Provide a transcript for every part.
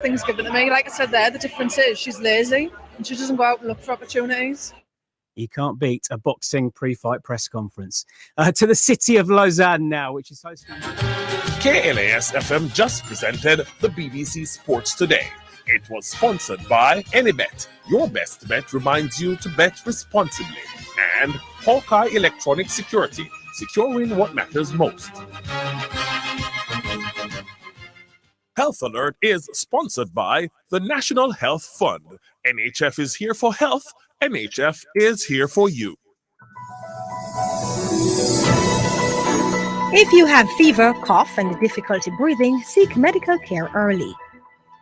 things given to me. Like I said there, the difference is she's lazy and she doesn't go out and look for opportunities. You can't beat a boxing pre-fight press conference. To the city of Lausanne now, which is hosting... KLAS FM just presented the BBC Sports Today. It was sponsored by Anybet. Your best bet reminds you to bet responsibly. And Hawkeye Electronic Security, securing what matters most. Health Alert is sponsored by the National Health Fund. NHF is here for health. NHF is here for you. If you have fever, cough, and difficulty breathing, seek medical care early.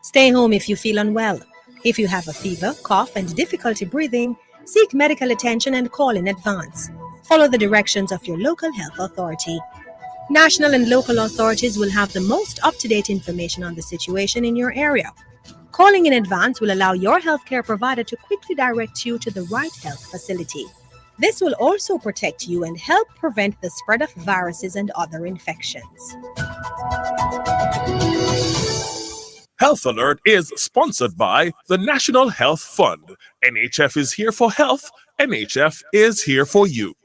Stay home if you feel unwell. If you have a fever, cough, and difficulty breathing, seek medical attention and call in advance. Follow the directions of your local health authority. National and local authorities will have the most up-to-date information on the situation in your area. Calling in advance will allow your healthcare provider to quickly direct you to the right health facility. This will also protect you and help prevent the spread of viruses and other infections. Health Alert is sponsored by the National Health Fund. NHF is here for health. NHF is here for you.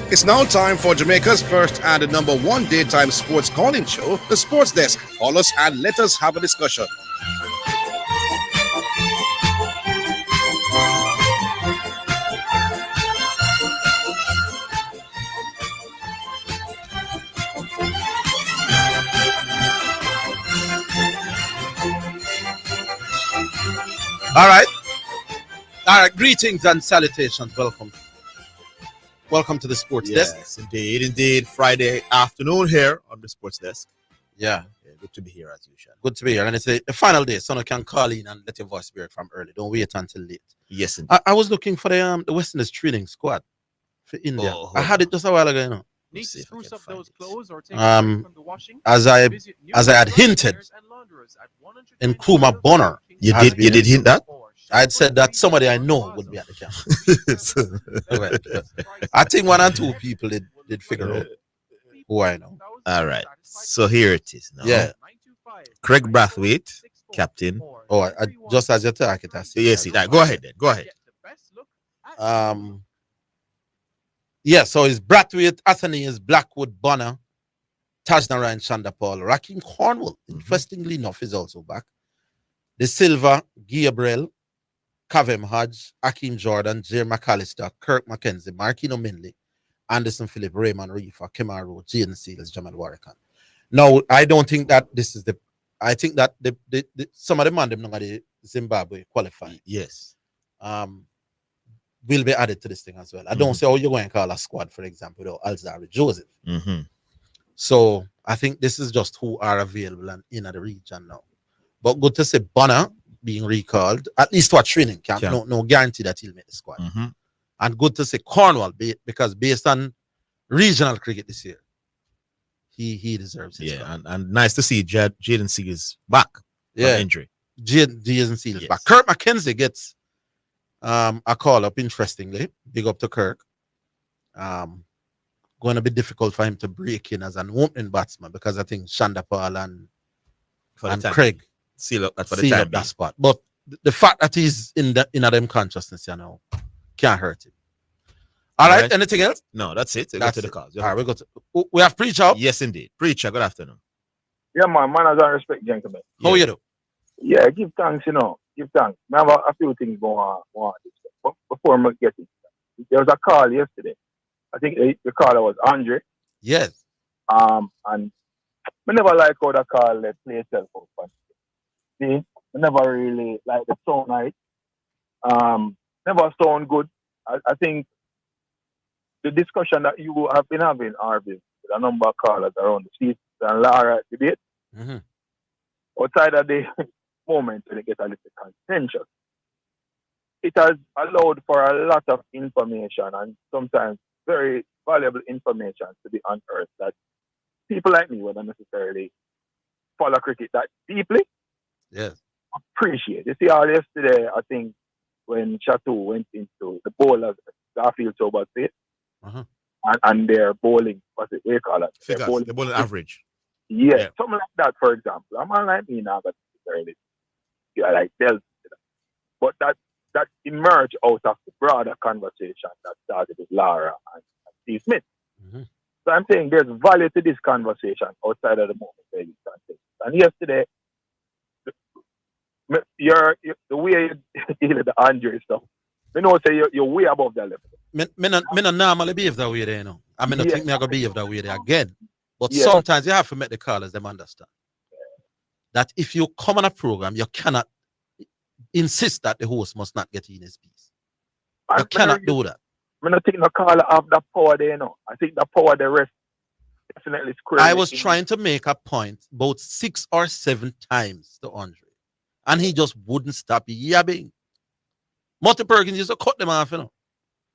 It's now time for Jamaica's first and the number one daytime sports calling show, The Sports Desk. Call us and let us have a discussion. All right. Greetings and salutations. Welcome to the Sports Desk. Yes, indeed. Friday afternoon here on the Sports Desk. Yeah, good to be here as usual. Good to be here. And it's the final day, so you can call in and let your voice be heard from early. Don't wait until late. Yes, indeed. I was looking for the West Indies training squad for India. I had it just a while ago, you know. Need to spruce up those clothes or take from the washing? As I had hinted in Kuma Bonner. You did hint that? I had said that somebody I know would be at the camp. I think one or two people did figure out who I know. All right. So here it is now. Yeah. Craig Brathwaite, captain. Oh, just as you talk it. Yes, go ahead then. Go ahead. Yeah, so it's Brathwaite, Athanasis, Blackwood, Bonner, Tajnara, Shandapal, Rakim Cornwall, interestingly enough, is also back. De Silva, Gabriel, Kavem Hodge, Akeem Jordan, Jay McAllister, Kirk McKenzie, Markino Minley, Anderson Phillip, Raymond Reefer, Kemaru, Jaden Seals, Jamal Warrican. Now, I don't think that this is I think that the some of the man them the Zimbabwe qualifying. Yes. Will be added to this thing as well. I don't say, you're going to call a squad, for example, with Alzari Joseph. So I think this is just who are available and in the region now. But good to say Bonner being recalled, at least to a training camp. No guarantee that he'll make the squad. And good to say Cornwall, because based on regional cricket this year, he deserves it. Yeah, and nice to see Jaden Seals back from injury. Jaden Seals back. Kirk McKenzie gets a call up, interestingly. Big up to Kirk. Going to be difficult for him to break in as an opening batsman because I think Shandapal and Craig seal up that spot. But the fact that he's in them consciousness, can't hurt him. All right. Anything else? No, that's it. Go to the cause. All right, we have Preacher. Yes, indeed. Preacher, good afternoon. Yeah, man. Manners and respect, gentlemen. How you do? Yeah, give thanks, Give thanks. I have a few things going on. But before I get it, there was a call yesterday. I think the caller was Andre. Yes. And I never like how the call play itself out. See, I never really like the sound night. Never sound good. I think the discussion that you have been having, Orville, with a number of callers around the seats and Lara debate, outside of the moment when it gets a little contentious, it has allowed for a lot of information and sometimes very valuable information to be unearthed that people like me wouldn't necessarily follow cricket that deeply. Yes. Appreciate. You see, all yesterday, I think, when Chateau went into the bowlers, Garfield Sober State, and their bowling, what's it, they call it? Figures, the bowling average. Yeah, something like that, for example. A man like me now, but like Delta. But that emerged out of the broader conversation that started with Lara and Steve Smith. Mm-hmm. So I'm saying there's value to this conversation outside of the moment where you can take it. And yesterday, the way you deal with the Andre stuff, you know, say you're way above that level. Me not normally behave that way there, you know. I mean, I think me I gonna behave that way there again. But Yeah. sometimes you have to make the callers them understand that if you come on a program, you cannot insist that the host must not get in his piece. You cannot do that. I don't think the caller have that power there, you know. I think the power the rest definitely square. I was trying to make a point about 6 or 7 times to Andre, and he just wouldn't stop yabbing. Marty Perkins used to cut them off, you know.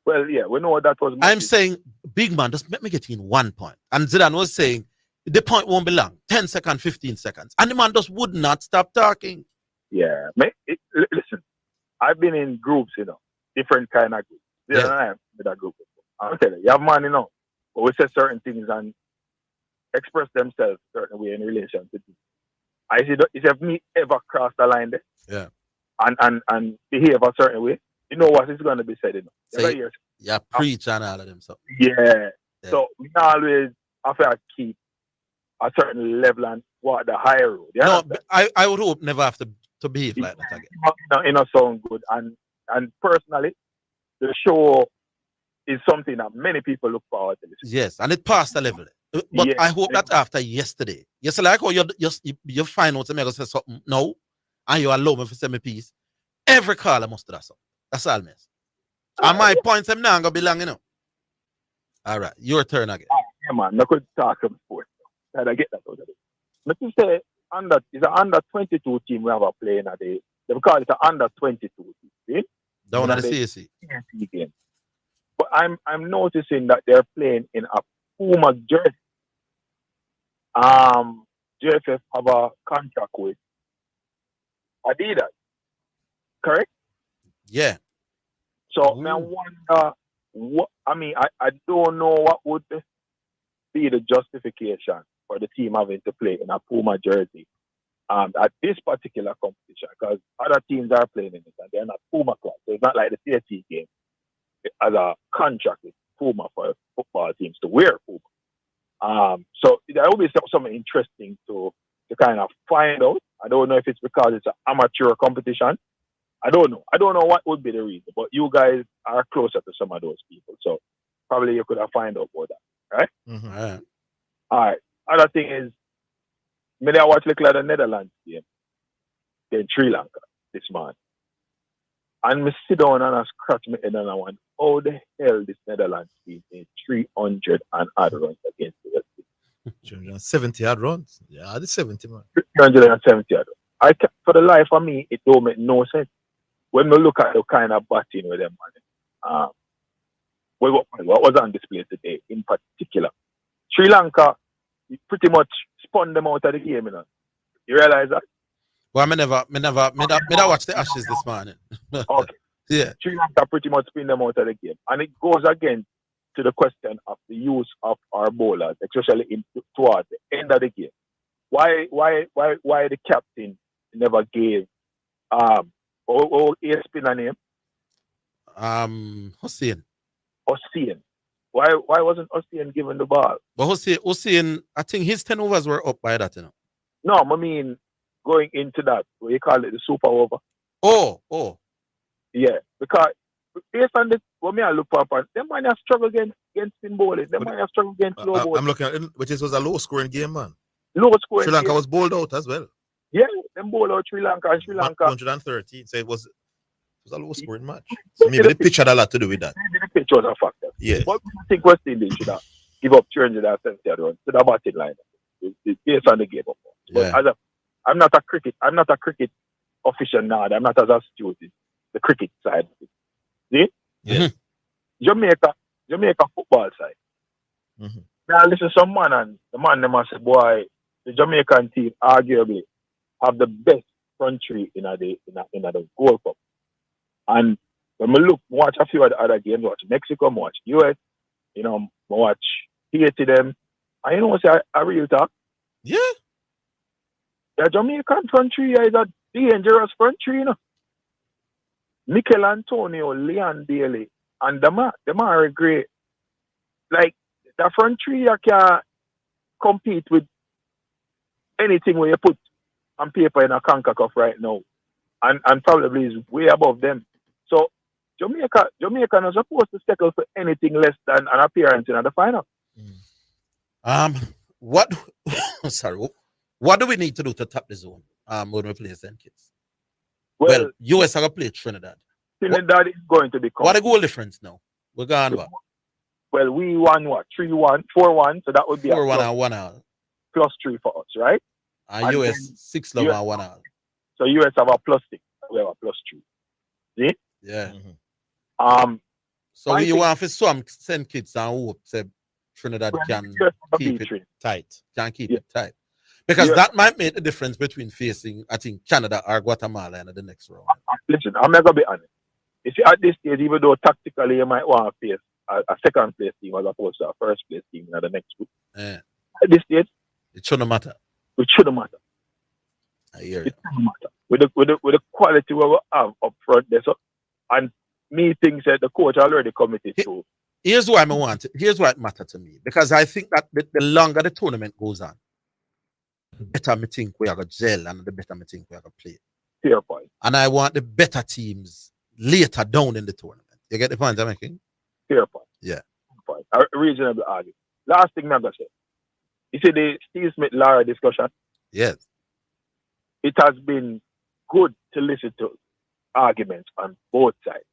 Well, yeah, we know that was. I'm saying, big man, just let me get in 1 point. And Zidane was saying, the point won't be long, 10 seconds, 15 seconds. And the man just would not stop talking. Yeah, listen, I've been in groups, you know, different kind of groups. Yeah, I am with that group. I'm telling you, you have man, you know, who will say certain things and express themselves a certain way in relation to this. I see that if me ever cross the line there, yeah, and behave a certain way, you know what is going to be said, you know. So yeah, preach and all of them. So yeah. So we always have to keep a certain level and walk the higher road. No, I would hope never have to behave like that again. You know, sound good. And personally, the show is something that many people look forward to. Yes, and it passed the level. But yeah, I hope that after yesterday, like how you find out to say something no, and you allow me to say my piece, every caller must do that something. That's all, miss. And my points I'm not gonna be long, you know. All right, your turn again. Yeah, man, I could talk some sports. I get that out of it. Let me say, it's an under 22 team we have a playing a day. They call it an under 22 team. See? Down at the CAC. Game. But I'm noticing that they're playing in a Puma jersey. JFF have a contract with Adidas. Correct? Yeah. So I wonder what I don't know what would be the justification for the team having to play in a Puma jersey at this particular competition, because other teams are playing in it and they're not Puma class. So it's not like the CSC game as a contract with Puma for football teams to wear Puma. So that will be something interesting to kind of find out. I don't know if it's because it's an amateur competition. I don't know. I don't know what would be the reason, but you guys are closer to some of those people, so probably you could have find out about that, right? Mm-hmm. All right. Other thing is, maybe I watch the Netherlands game in Sri Lanka this morning, and me sit down and I scratch my head and I went, how the hell this Netherlands team made 300 and odd runs against the West Indies? 370 odd runs. Yeah, the 70 man. 370 odd runs. For the life of me, it don't make no sense. When we look at the kind of batting with them, what was on display today in particular, Sri Lanka pretty much spun them out of the game, you know. You realize that? Well, me never watch the Ashes this morning. Okay. Yeah. Sri Lanka pretty much spin them out of the game. And it goes again to the question of the use of our bowlers, especially towards the end of the game. Why the captain never gave a spinner name? Hussein. Why wasn't Hussein given the ball? But Hussein, I think his 10 overs were up by that, you know. No, I mean going into that, what you call it, the super over. Oh. Yeah, because based on this, what me I look up and them might have struggled against spin bowling. Them might have struggled against slow bowling. I'm looking at it, which was a low scoring game, man. Low scoring. Sri Lanka game. was bowled out as well. Yeah, them bowled out Sri Lanka. 113. So it was a low scoring match. So maybe the pitch had a lot to do with that. Maybe the pitch was a factor. Yeah. But I think West Indies should have give up 370 runs to the batting line. It's based on the game. Yeah. But I'm not a cricket official now. I'm not as astute in the cricket side. See? Yeah. Jamaica football side. Mm-hmm. Now listen to some man and the man them say, boy, the Jamaican team arguably have the best front three in the Gold Cup. And when we watch a few of the other games, watch Mexico, watch US, watch Haiti them. And say I real talk. Yeah. The Jamaican front three is a dangerous front three, you know. Mikel Antonio, Leon Bailey, and them are great. Like, the front three you can compete with anything where you put on paper in a CONCACAF right now. And probably is way above them. So Jamaica not supposed to settle for anything less than an appearance in the final. What what do we need to do to tap the zone when we play St. Kitts? Well, US are going to play Trinidad. Trinidad is going to become. What a goal difference now? We're going what? Well, we won what? 3-1, 4-1, so that would be 4-1 and 1-0. +3 for us, right? And US 6-0 and 1-0. So US have a +6. We have a +3. See? Yeah. So you want to swam St. Kitts and hope say Trinidad can keep it tight. Can keep it tight. Because that might make the difference between facing, I think, Canada or Guatemala in the next round. Listen, I'm not going to be honest. You see, at this stage, even though tactically you might want to face a second place team as opposed to a first place team in the next group. Yeah. At this stage, it shouldn't matter. It shouldn't matter. I hear it shouldn't matter. With the quality we have up front there. So, and me thinks that the coach already committed to. Here's why it matters to me. Because I think that the longer the tournament goes on, the better me think we are going to gel and the better me think we are going to play. Fair point. And I want the better teams later down in the tournament. You get the point I'm making? Fair point. Yeah. Point. A reasonable argument. Last thing I'm going to say. You see the Steve Smith-Lara discussion? Yes. It has been good to listen to arguments on both sides.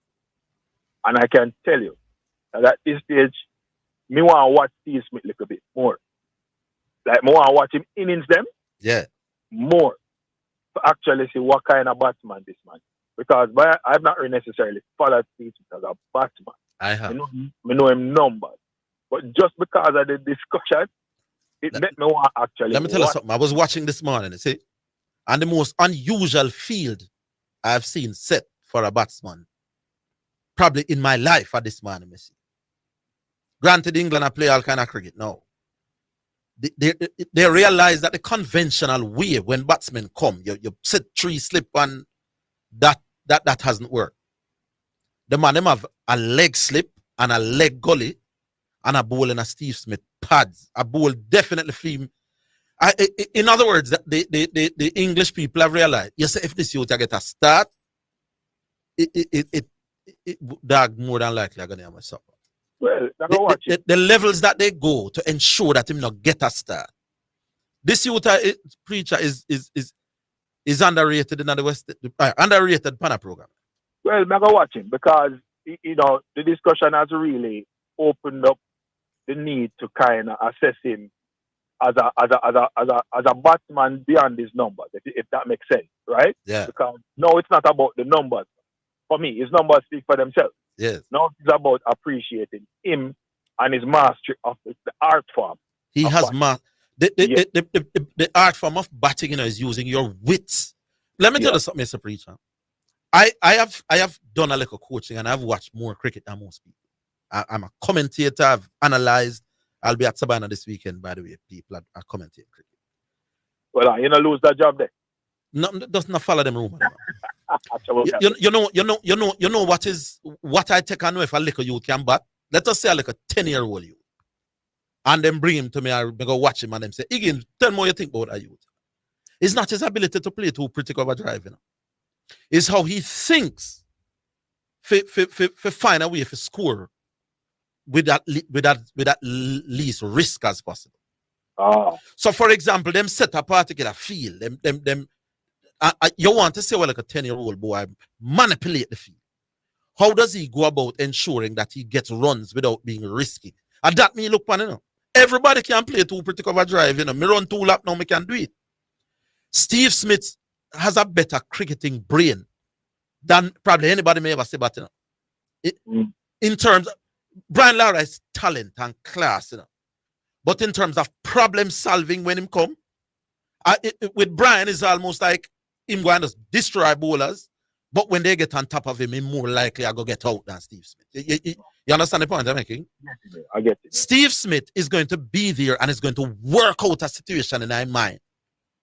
And I can tell you that at this stage, me want to watch Steve Smith a little bit more. Like, me want to watch him innings them. Yeah. More. To actually see what kind of batsman this man. Because I've not really necessarily followed Steve Smith as a batsman. I have. I know him numbers. But just because of the discussion, it made me want to actually. Let me tell you something. I was watching this morning, see, and the most unusual field I've seen set for a batsman, probably in my life at this morning, Messi. Granted, England I play all kind of cricket now. They realize that the conventional way when batsmen come, you set three slip and that hasn't worked. The man them have a leg slip and a leg gully and a ball in a Steve Smith pads. A ball definitely film. In other words, the English people have realized, yes, if this youth get a start, it dog more than likely are gonna have a supper. Well, the levels that they go to ensure that him not get a start. This youth preacher is underrated in the West, underrated Pana program. Well, I'm gonna watch him because the discussion has really opened up the need to kind of assess him as a batsman beyond his numbers, if that makes sense, right? Yeah. Because no, it's not about the numbers. For me, his numbers speak for themselves. Yes. Now it's about appreciating him and his mastery of the art form. He has the art form of batting, is using your wits. Let me tell you something, Mr. Preacher. I have done a little coaching and I've watched more cricket than most people. I'm a commentator. I've analyzed. I'll be at Savannah this weekend, by the way. People are commentating cricket. Well, you don't lose that job there. No, does not follow them rumors. you know what I take on if a little youth can bat. Let us say a little 10-year-old youth, and then bring him to me. I go watch him and them say, Higgins, tell me what you think about that youth. It's not his ability to play too pretty cover drive, It's how he thinks for find a way to score with that least risk as possible. So, for example, them set a particular field. You want to say, well, like a 10-year-old boy manipulate the field. How does he go about ensuring that he gets runs without being risky? And that me look man, everybody can play two pretty cover drive. Me run 2 lap now, me can do it. Steve Smith has a better cricketing brain than probably anybody may ever say about in terms of Brian Lara is talent and class, but in terms of problem solving when him come, with Brian is almost like him going to destroy bowlers, but when they get on top of him, he's more likely to go get out than Steve Smith. You You understand the point I'm making? I get it. Steve Smith is going to be there and is going to work out a situation in our mind.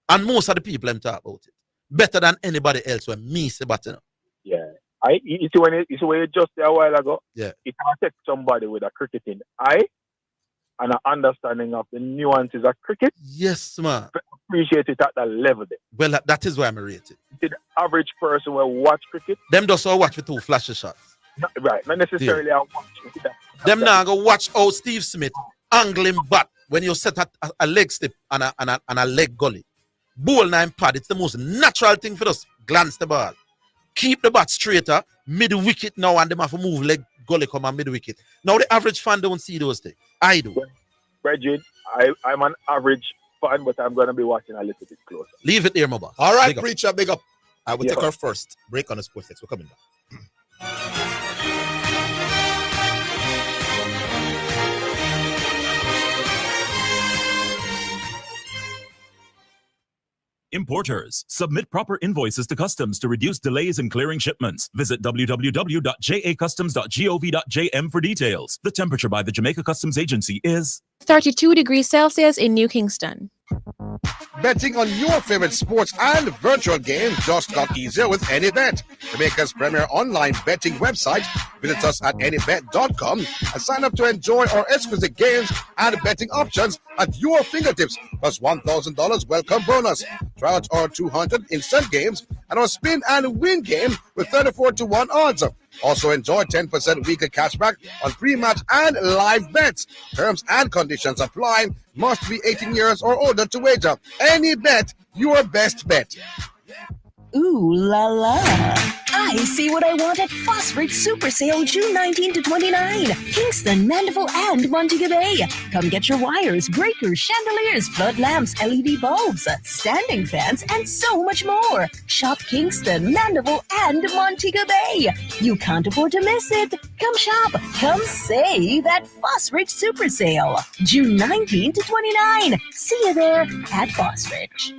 And most of the people I'm talk about it. Better than anybody else when me say but Yeah. You see when you just said a while ago, yeah. It can take somebody with a cricketing eye and an understanding of the nuances of cricket. Yes, man. Appreciate it at that level there. Well, that is why I'm rated. The average person will watch cricket. Them just all watch with 2 flashy shots. Not necessarily I watch it. Them now go watch how Steve Smith angling bat when you set a leg step and a leg gully. Bowl 9 pad, it's the most natural thing for us. Glance the ball. Keep the bat straighter, mid wicket now, and them have to move leg gully come and mid wicket. Now the average fan don't see those things. I do. Bridget, I'm an average fan, but I'm gonna be watching a little bit closer. Leave it there, Mama. All right, Big up. Preacher, big up. I will take our first break on the Sports Text. We're coming back. Importers, submit proper invoices to customs to reduce delays in clearing shipments. Visit www.jacustoms.gov.jm for details. The temperature by the Jamaica Customs Agency is 32 degrees Celsius in New Kingston. Betting on your favorite sports and virtual games just got easier with AnyBet, Jamaica's premier online betting website. Visit us at anybet.com and sign up to enjoy our exquisite games and betting options at your fingertips, plus $1,000 welcome bonus. Try out our 200 instant games and our spin and win game with 34-1 odds. Also enjoy 10% weekly cashback on pre-match and live bets. Terms and conditions apply. Must be 18 years or older to wager. Any bet, your best bet. Ooh la la. I see what I want at Phosphorus Super Sale June 19 to 29. Kingston, Mandeville, and Montego Bay. Come get your wires, breakers, chandeliers, flood lamps, LED bulbs, standing fans, and so much more. Shop Kingston, Mandeville, and Montego Bay. You can't afford to miss it. Come shop. Come save at Phosphorus Super Sale June 19 to 29. See you there at Phosphorus.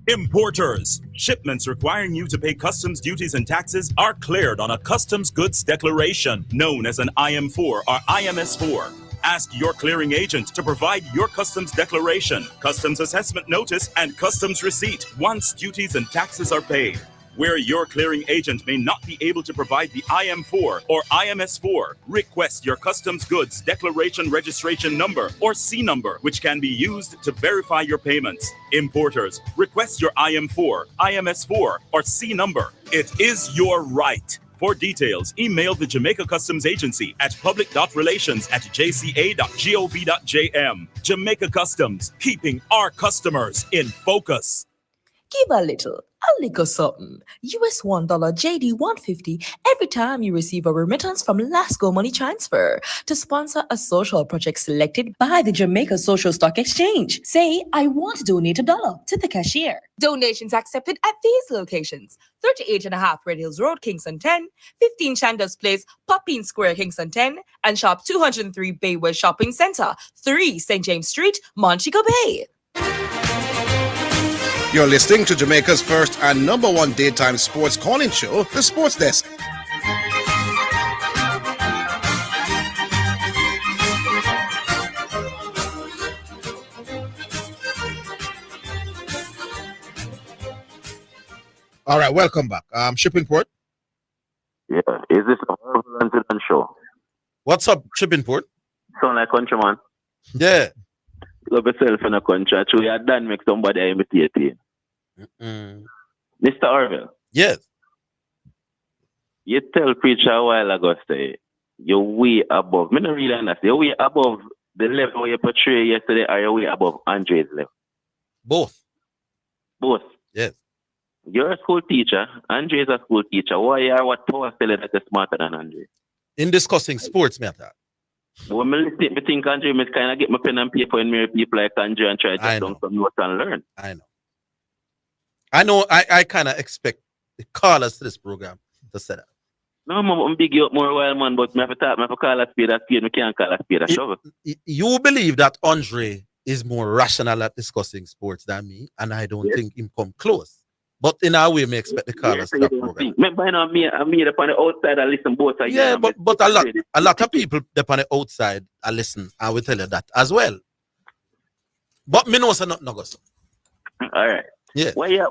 Importers. Shipments requiring you to pay customs duties and taxes are cleared on a customs goods declaration, known as an IM4 or IMS4. Ask your clearing agent to provide your customs declaration, customs assessment notice, and customs receipt once duties and taxes are paid. Where your clearing agent may not be able to provide the IM4 or IMS4, request your customs goods declaration registration number or C number, which can be used to verify your payments. Importers, request your IM4, IMS4, or C number. It is your right. For details, email the Jamaica Customs Agency at public.relations@jca.gov.jm. Jamaica Customs, keeping our customers in focus. Give a little something. US $1 JD 150 every time you receive a remittance from Lasco Money Transfer to sponsor a social project selected by the Jamaica Social Stock Exchange. Say, I want to donate $1 to the cashier. Donations accepted at these locations: 38.5 Red Hills Road, Kingston 10, 15 Chandos Place, Poppin Square, Kingston 10, and Shop 203 Bayway Shopping Center, 3 St. James Street, Montego Bay. You're listening to Jamaica's first and number one daytime sports calling show, The Sports Desk. All right, welcome back. Shipping Port. Yeah, is this a Orville and Zidane show? What's up, Shipping Port? Sound like countryman. Yeah. Love yourself in a country. Actually, you done make somebody imitate you. Mr. Orville. Yes. You tell Preacher a while ago, say, you're way above. Me not really understand. You're way above the level you portrayed yesterday, or you're way above Andre's level? Both. Both? Yes. You're a school teacher. Andre's a school teacher. Why are what power telling that you're smarter than Andre? In discussing sports matter. When I think Andre, I kind of get my pen and paper and mirror people like Andre and try to jot down some notes and learn. I know. I kind of expect the callers to this program to say that. No, I'm big you up more while, man, but I have to call a spade a spade. I can't call a spade a shovel. You believe that Andre is more rational at discussing sports than me, and I don't think him come close. But in our way, we expect the callers to program. Remember, you know, me up on the outside, I listen both sides. Yeah, but a lot of people up on the outside, I listen. I will tell you that as well. But me know nothing no go so. All right. Yeah. Well, yeah.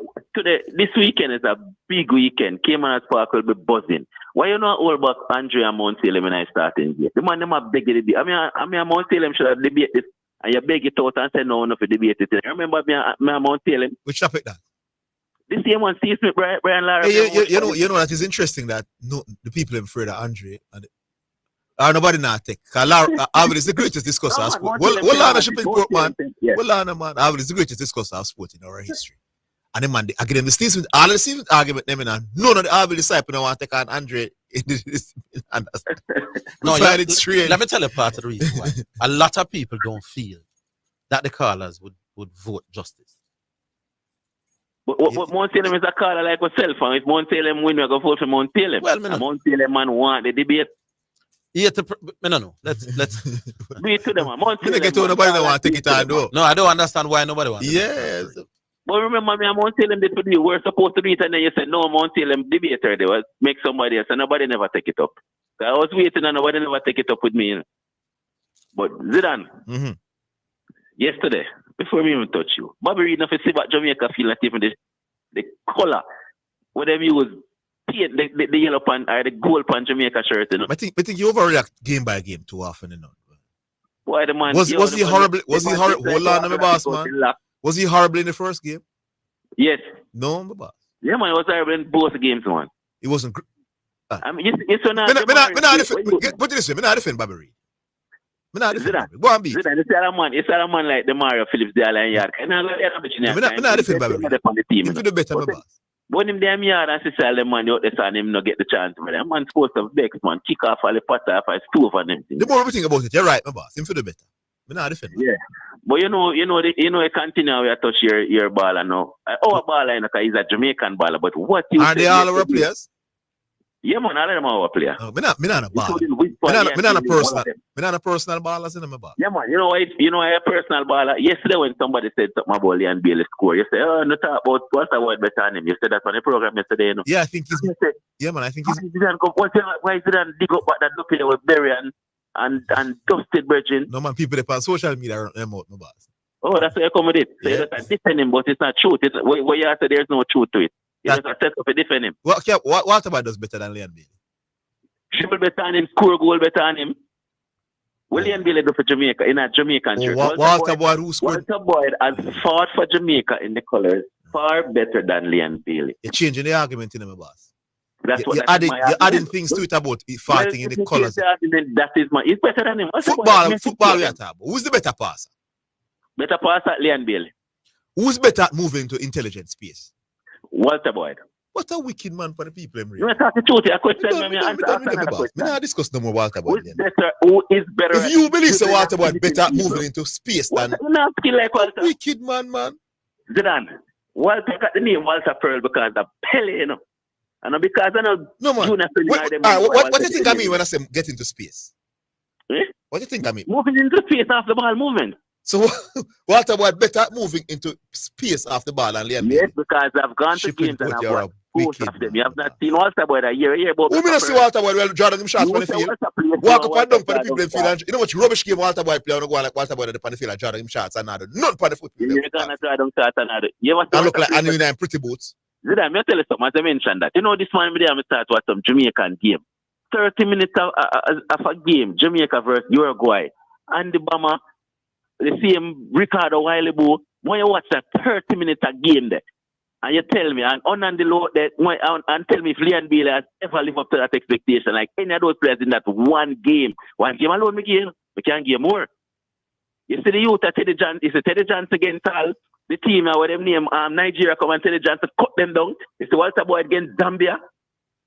This weekend is a big weekend. Cayman Park will be buzzing. Why you not all about Andre and Mount Salem when I start in here? The man them are beg the debate. I mean, Mount Salem should have debate this, and you beg it out and say no for debate it. Remember me and Mount Salem? Which topic that? The same one, Steve Smith, Brian Lara. Hey, you know that is interesting that the people in afraid of Andre and nobody not take. Orville is the greatest discusser of sport. Well, on a shipping court, man. Well, on a man. Orville is the greatest discusser of sport in our history. And then, man, again, the Steve Smith, all the Steve Smith argument, none of the Orville disciples want to take on Andre. No, let me tell you part of the reason why. A lot of people don't feel that the callers would vote justice. But Mount Salem is a caller like myself, and if Mount Salem win, we go vote for Mount Salem. Well, Mount Salem man want the debate. Yeah, no. Let's be to them. Mount Salem. Get to nobody that want to take it on though. No, I don't understand why nobody wants. Yes. But remember me, Mount Salem did for you. We're supposed to do it, and then you said no. Mount Salem debater they was make somebody else, and nobody never take it up. So I was waiting, and nobody never take it up with me. You know? But Zidane, yesterday, before we even touch you, Bobby Reed, if you see what Jamaica feel like even the color, what them use, paint the yellow pan or the gold pan Jamaica shirt. You know? I think you overreact game by game too often. You know? Why the man? Was he horrible? Was he horrible? Hold on, my boss, man. Was he horrible in the first game? Yes. No, my boss. Yeah, man, it was horrible in both games, man. It wasn't. I mean, it's not. Put it this way, I'm not defend Bobby Reed. Go on, beat. Zidane, it's a man like the Mario Phillips, the Allen Yard. I'm not defend Bobby Reed. If you do better, my boss. When him damn yard and see all the man out there and him not get the chance, man. That man supposed to vex, man. Kick off all the pot off his stove and everything. The more we think about it, you're right, my boss. Him for the better. I'm not defend. Yeah. But you know, you continue we touch your baller now. Our baller, he's a Jamaican baller, but what you are they all our players? Yeah, man, all of them are our players. No, me not a baller. Me not a personal baller, in my baller. Yeah, man, you know a personal baller. Yesterday when somebody said something about Leon Bailey score, you say, oh, no talk about what's the word better than him. You said that on the program yesterday, you know. Yeah, I think he's I think he's why is it and dig up back that look with Berry and Dusted Virgin? No man, people on social media are them out, my boss. Oh, that's what you accommodate. So you just defend him, but it's not truth. It's what you say there's no truth to it. You just set up to defend him. What about does better than Leon Bailey? Dribble better than him, score goal better than him. What Leon Bailey do for Jamaica in a Jamaican shirt? Walter Boyd who scored? Walter Boyd has fought for Jamaica in the colours far better than Leon Bailey. You're changing the argument in my boss. You're adding things to it about fighting in the colours. That is he's better than him. Football we are talking about. Who's the better passer? Better passer, Leon Bailey. Who's better at moving to intelligent space? Walter Boyd. What a wicked man for the people. You want to talk the truth? I question me. We not discuss no more Walter Boyd. Who is better? If you believe so, Walter Boyd better at moving into space than like Walter. Wicked man. Zidane. Walter got the name Walter Pearl because of Pele, you know. And because I know. No man. What do you think I mean when I say get into space? What do you think I mean? Moving into space off the ball movement. So Walter Boyd better at moving into space off the ball and Liam. Yes, because I've gone to games and I've watched both of them. You have not seen Walter Boyd a year. But who may not see Walter Boyd well drawing him shots on the field? Walk up and down for the people in the field. And you know what rubbish game Walter Boyd play on the go like Walter Boyd on the field and drawing him shots and none for the foot. You're gonna draw them shots and nada. You look like Annie in pretty boots. Zidane, me tell you something. As I mentioned that, you know this man me start watch some Jamaican game. 30 minutes of a game, Jamaica versus Uruguay, and the bomber. The same Ricardo while ago, when you watch that 30 minutes a game there, and you tell me, and on the low that, and tell me if Leon Bailey has ever lived up to that expectation, like any of those players in that one game alone, we can't give more. You see the youth at Teddy Johnson, it's Teddy Johnson against Tal, the team, what them name, Nigeria come and Teddy Johnson cut them down. You see Walter Boyd against Zambia.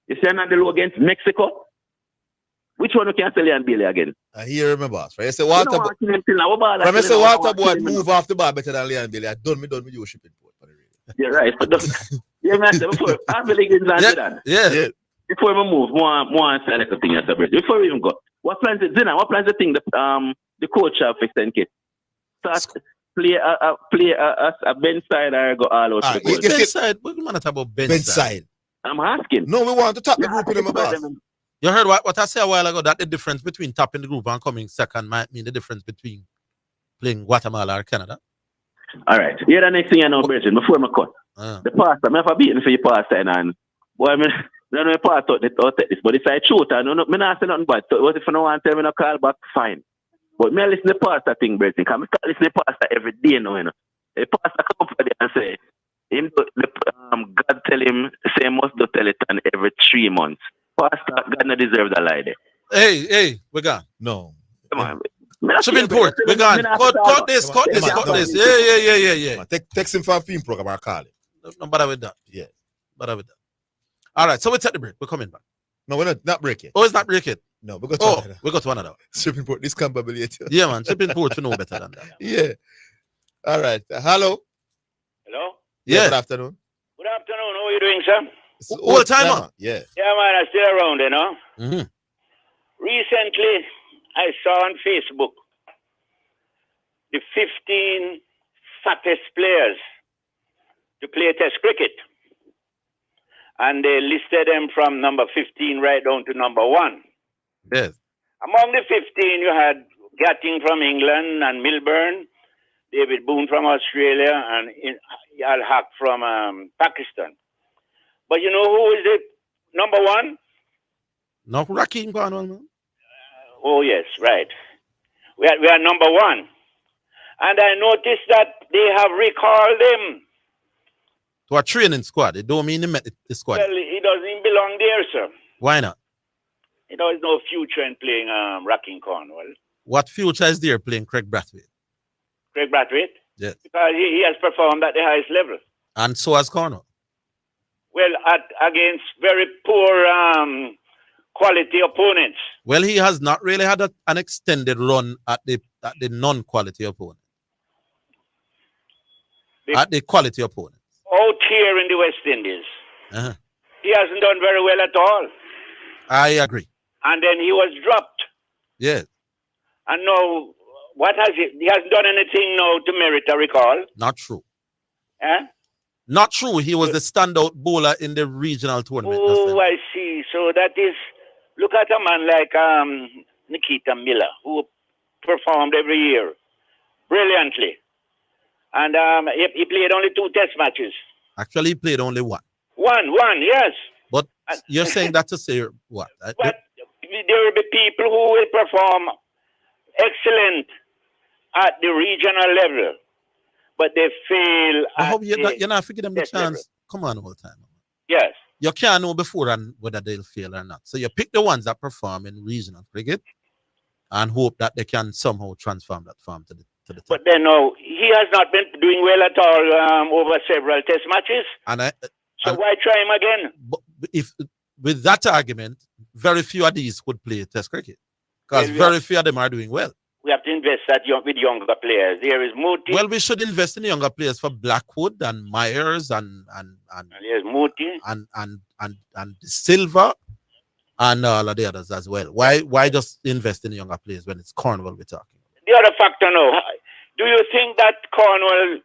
You see on the low against Mexico. Which one we can sell Leon Bailey again? I hear my boss. Right? I say Walter Boyd move off the ball better than Leon Bailey. I done me you shipping port. Yeah, right. Yeah, man. Before yeah. Before we move, more select a thing as a before we even go. What plans the thing the coach have fixed and kit? play a bench side or go all out to the goal? Bench side? What do you want to talk about bench side? I'm asking. No, we want to top the group with him, boss. You heard what I said a while ago, that the difference between topping the group and coming second might mean the difference between playing Guatemala or Canada. All right. Yeah, the next thing I know, Bridget, before my cut. The pastor, I'm never beating for your pastor, and boy, I don't know if I thought this, but if I shoot, I don't know, I'm not saying nothing bad. So what if I don't want to tell me no call back? Fine. But me listen to the pastor thing, Bridget, because I start listening to the pastor every day now, you know. The pastor come for there and say, God tell him, say must do tell it and every 3 months. Pastor, God not deserve the lie there. Hey, we're gone. No. Come on. Shipping port, we're gone. Cut this. Yeah. Text him for a film program or call him. No bother with that. Yeah. Bother with that. All right, so we take the break. We're coming back. No, we're not break it. Oh, it's not break it. No, we got to another. We got to another. Shipping port, this can be later. Yeah, man. Shipping port, we know better than that. Yeah. All right. Hello. Hello. Yeah. Good afternoon. Good afternoon. How are you doing, sir? All time, man. Yeah. Yeah, man. I'm still around, you know. Mm-hmm. Recently, I saw on Facebook the 15 fattest players to play Test cricket. And they listed them from number 15 right down to number 1. Yes. Among the 15, you had Gatting from England and Milburn, David Boone from Australia, and Al Haq from Pakistan. But you know who is the number 1? No, Rakim Panwell, man. Oh, yes, right. We are number 1. And I noticed that they have recalled him. To a training squad. It don't mean he met the squad. Well, he doesn't belong there, sir. Why not? He has no future in playing Rocking Cornwall. What future is there playing Craig Brathwaite? Craig Brathwaite? Yes. Because he has performed at the highest level. And so has Cornwall. Well, against very poor quality opponents. Well, he has not really had an extended run at the non-quality opponent. At the quality opponent. Out here in the West Indies. He hasn't done very well at all. I agree. And then he was dropped. Yes. And now, what has he? He hasn't done anything now to merit a recall. Not true. Eh? Not true. He was the standout bowler in the regional tournament. Oh, I see. So that is, look at a man like Nikita Miller, who performed every year brilliantly. And he played only 2 test matches. Actually, he played only 1. One, yes. But you're saying that to say what? But there will be people who will perform excellent at the regional level, but they fail at you're not giving them the chance. Level. Come on all the time. Yes. You can't know beforehand whether they'll fail or not. So you pick the ones that perform in regional cricket and hope that they can somehow transform that form to the top. But then no, he has not been doing well at all over several test matches. So why try him again? But if with that argument, very few of these could play Test cricket because very few of them are doing well. We have to invest with younger players. There is Mooti. Well, we should invest in the younger players for Blackwood and Myers and yes, Mooti and Silva and all of the others as well. Why just invest in the younger players when it's Cornwall we're talking? The other factor now, do you think that Cornwall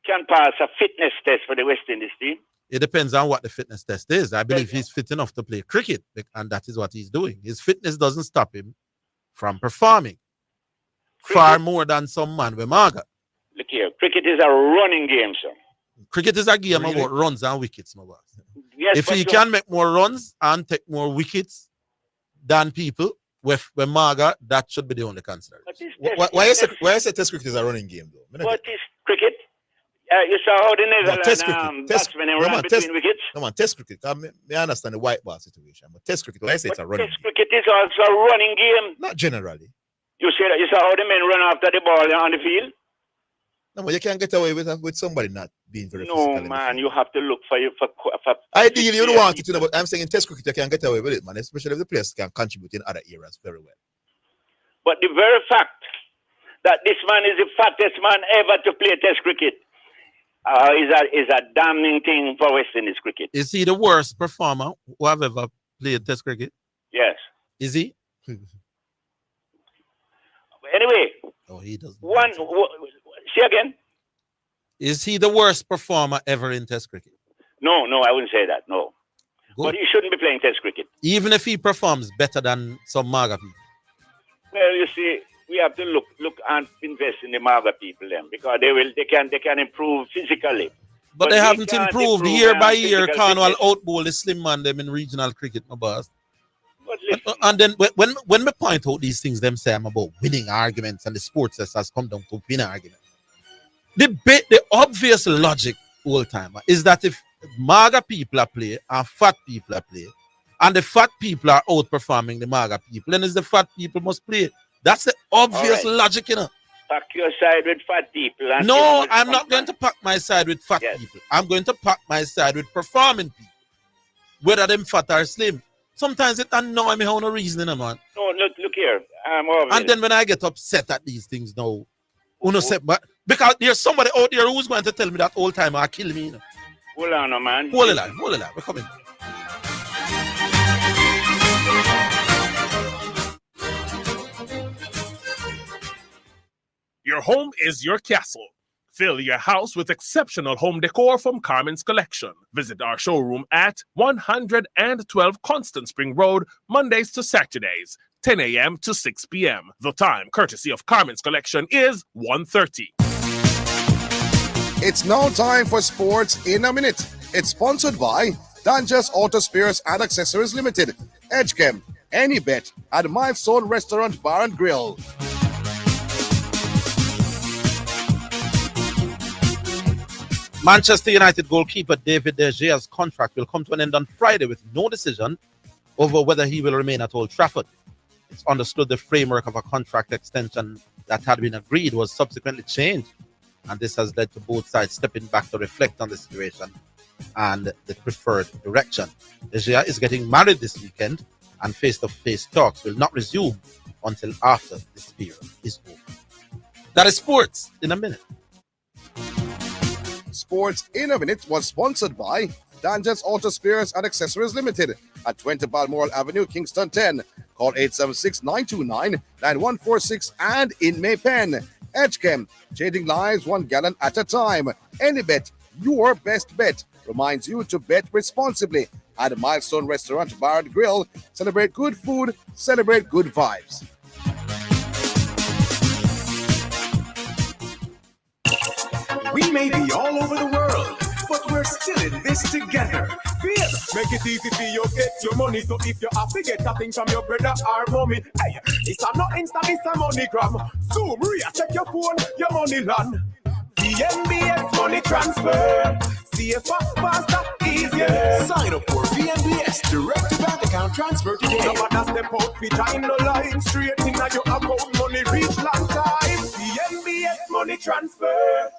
can pass a fitness test for the West Indies team? It depends on what the fitness test is. I believe he's fit enough to play cricket, and that is what he's doing. His fitness doesn't stop him from performing far more than some man with Marga. Look here, cricket is a running game, sir. Cricket is a game about runs and wickets, my boss. Yes, if he can make more runs and take more wickets than people with Marga, that should be the only consideration. Why is it Test cricket is a running game, though? What is cricket? You saw how the Netherlands batsmen ran between wickets. No, man, Test cricket. I understand the white ball situation, but Test cricket, why I say it's a running game? Test cricket is also a running game. Not generally. You see that? You saw how the men run after the ball on the field? No, but you can't get away with somebody not being very physical. No, man, you have to look for ideally, you don't want it to know, but I'm saying in Test cricket, you can get away with it, man, especially if the players can contribute in other areas very well. But the very fact that this man is the fattest man ever to play Test cricket is a damning thing for West Indies cricket. Is he the worst performer who have ever played Test cricket? Yes. Is he? Anyway, he doesn't. See again? Is he the worst performer ever in Test cricket? No, I wouldn't say that. No. Good. But he shouldn't be playing Test cricket. Even if he performs better than some MAGA people. Well, you see, we have to look and invest in the MAGA people then, because they can improve physically. But they haven't can't improved improve year by year. physical Cornwall fitness. outbowl the slim man them in regional cricket, my boss. But listen, And then when we point out these things, them say I'm about winning arguments, and the sports has come down to win arguments. The obvious logic all time is that if MAGA people are play and fat people are play, and the fat people are outperforming the MAGA people, then it's the fat people must play. That's the obvious logic, you know. pack your side with fat people. And No, I'm not going to pack my side with fat people. I'm going to pack my side with performing people, whether them fat or slim. Sometimes it annoys me how no reasoning, man. No, look here. Orville. And then when I get upset at these things now, but because there's somebody out there who's going to tell me that all time I kill me. You know? Hold on, man. Hold it on. We're coming. Your home is your castle. Fill your house with exceptional home decor from Carmen's Collection. Visit our showroom at 112 Constant Spring Road, Mondays to Saturdays, 10 a.m. to 6 p.m. The time, courtesy of Carmen's Collection, is 1:30. It's now time for Sports in a Minute. It's sponsored by Dangerous Auto Spares and Accessories Limited, Edgechem, Any Bet, and Milestone Restaurant Bar and Grill. Manchester United goalkeeper David De Gea's contract will come to an end on Friday with no decision over whether he will remain at Old Trafford. It's understood the framework of a contract extension that had been agreed was subsequently changed, and this has led to both sides stepping back to reflect on the situation and the preferred direction. De Gea is getting married this weekend, and face-to-face talks will not resume until after this period is over. That is Sports in a Minute. Sports in a Minute was sponsored by Dangerous Auto Spares and Accessories Limited at 20 Balmoral Avenue, Kingston 10. Call 876-929-9146 and in Maypen. Edgechem, changing lives 1 gallon at a time. Any Bet, your best bet, reminds you to bet responsibly. At Milestone Restaurant Bar and Grill, celebrate good food, celebrate good vibes. We may be all over the world, but we're still in this together. Feel, make it easy for you get your money. So if you have to get a thing from your brother or mommy, hey, it's a not instant, it's a MoneyGram. Zoom, check your phone, your money land. VNBS money transfer. CFA, faster, easier. Sign up for VNBS direct to bank account transfer today. No matter step out, fit in the line. Straight in your account, money reach long time. VNBS money transfer.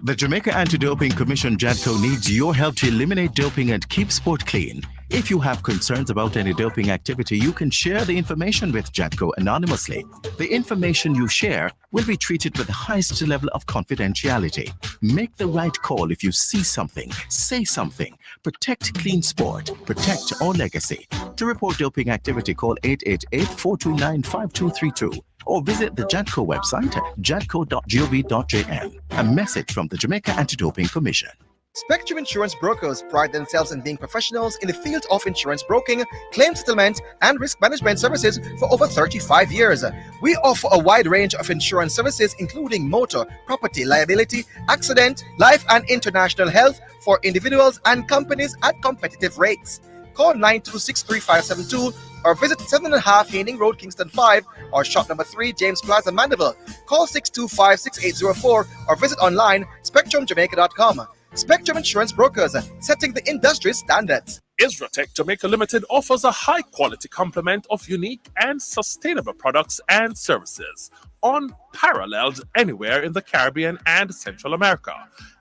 The Jamaica Anti-Doping Commission JADCO needs your help to eliminate doping and keep sport clean. If you have concerns about any doping activity, you can share the information with JADCO anonymously. The information you share will be treated with the highest level of confidentiality. Make the right call if you see something, say something. Protect clean sport. Protect our legacy. To report doping activity, call 888-429-5232. or visit the JADCO website at jadco.gov.jm. A message from the Jamaica Anti-Doping Commission. Spectrum Insurance Brokers pride themselves in being professionals in the field of insurance broking, claim settlement, and risk management services for over 35 years. We offer a wide range of insurance services including motor, property, liability, accident, life, and international health for individuals and companies at competitive rates. Call 926-3572 or visit 7.5 Haining Road, Kingston 5 or shop number 3, James Plaza, Mandeville. Call 625-6804 or visit online spectrumjamaica.com. Spectrum Insurance Brokers, setting the industry standards. Isratech Jamaica Limited offers a high-quality complement of unique and sustainable products and services, unparalleled anywhere in the Caribbean and Central America.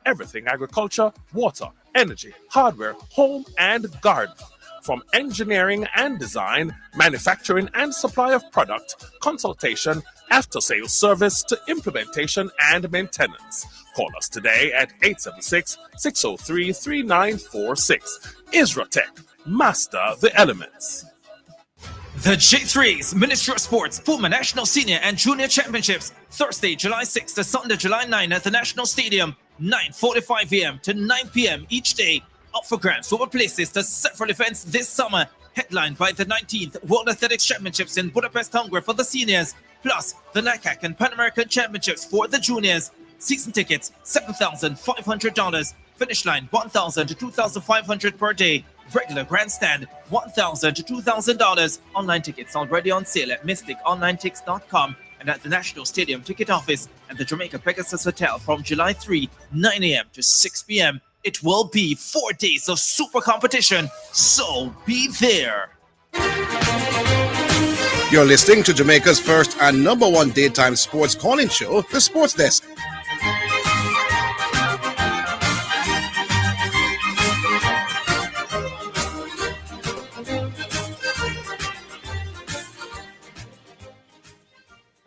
Everything agriculture, water, energy, hardware, home, and garden. From engineering and design, manufacturing and supply of product, consultation, after-sales service to implementation and maintenance. Call us today at 876-603-3946. Isratech, master the elements. The J3's Ministry of Sports Puma National Senior and Junior Championships, Thursday, July 6th to Sunday, July 9 at the National Stadium, 9:45 a.m. to 9 p.m. each day. Up for grabs for places to several events this summer, headlined by the 19th World Athletics Championships in Budapest, Hungary for the seniors, plus the NICAC and Pan American Championships for the juniors. Season tickets, $7,500. Finish line, $1,000 to $2,500 per day. Regular grandstand, $1,000 to $2,000. Online tickets already on sale at mysticonlinetix.com and at the National Stadium ticket office and the Jamaica Pegasus Hotel from July 3, 9 a.m. to 6 p.m. It will be 4 days of super competition, so be there. You're listening to Jamaica's first and number one daytime sports calling show, The Sports Desk.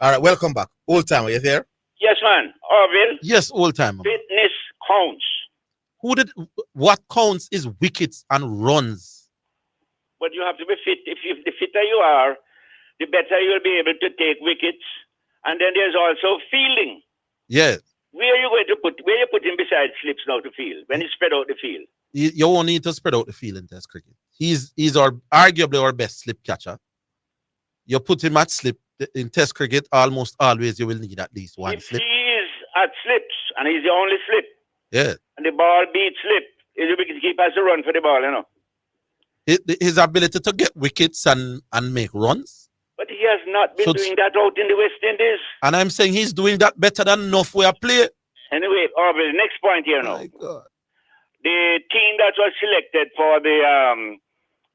All right, welcome back. Old timer, you there? Yes, man. Orville. Yes, old timer. Fitness counts. What counts is wickets and runs. But you have to be fit. If the fitter you are, the better you'll be able to take wickets. And then there's also fielding. Yes. Where are you going to put him beside slips now to field when he spread out the field? You won't need to spread out the field in Test cricket. He's arguably our best slip catcher. You put him at slip in Test cricket, almost always you will need at least one slip. He is at slips and he's the only slip. Yeah. And the ball beats slip. The wicketkeeper has to run for the ball, you know. His ability to get wickets and make runs. But he has not been doing that out in the West Indies. And I'm saying he's doing that better than enough where I play. Anyway, Orville, next point here now. My God. The team that was selected for the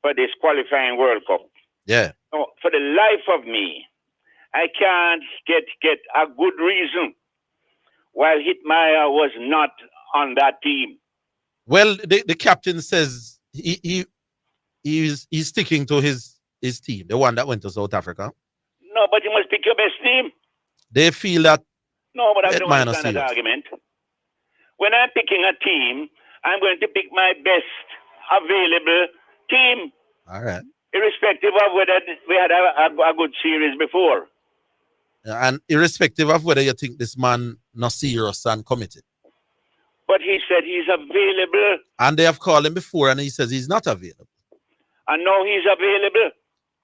for this qualifying World Cup. Yeah. No, for the life of me, I can't get a good reason why Hitmaier was not on that team. Well, the captain says he's sticking to his team, the one that went to South Africa. No, but you must pick your best team. They feel that. No, but I don't understand that argument. When I'm picking a team, I'm going to pick my best available team. All right. Irrespective of whether we had a good series before. And irrespective of whether you think this man not serious and committed. But he said he's available. And they have called him before and he says he's not available. And now he's available.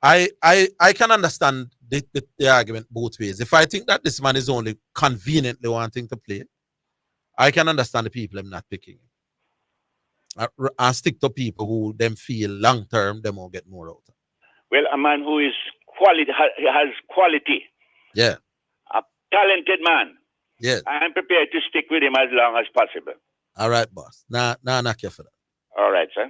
I can understand the argument both ways. If I think that this man is only conveniently wanting to play, I can understand the people I'm not picking. I stick to people who them feel long term, them will get more out of. Well, a man who is quality has quality. Yeah. A talented man. Yeah. I'm prepared to stick with him as long as possible. All right, boss. Nah, not care for that. All right, sir.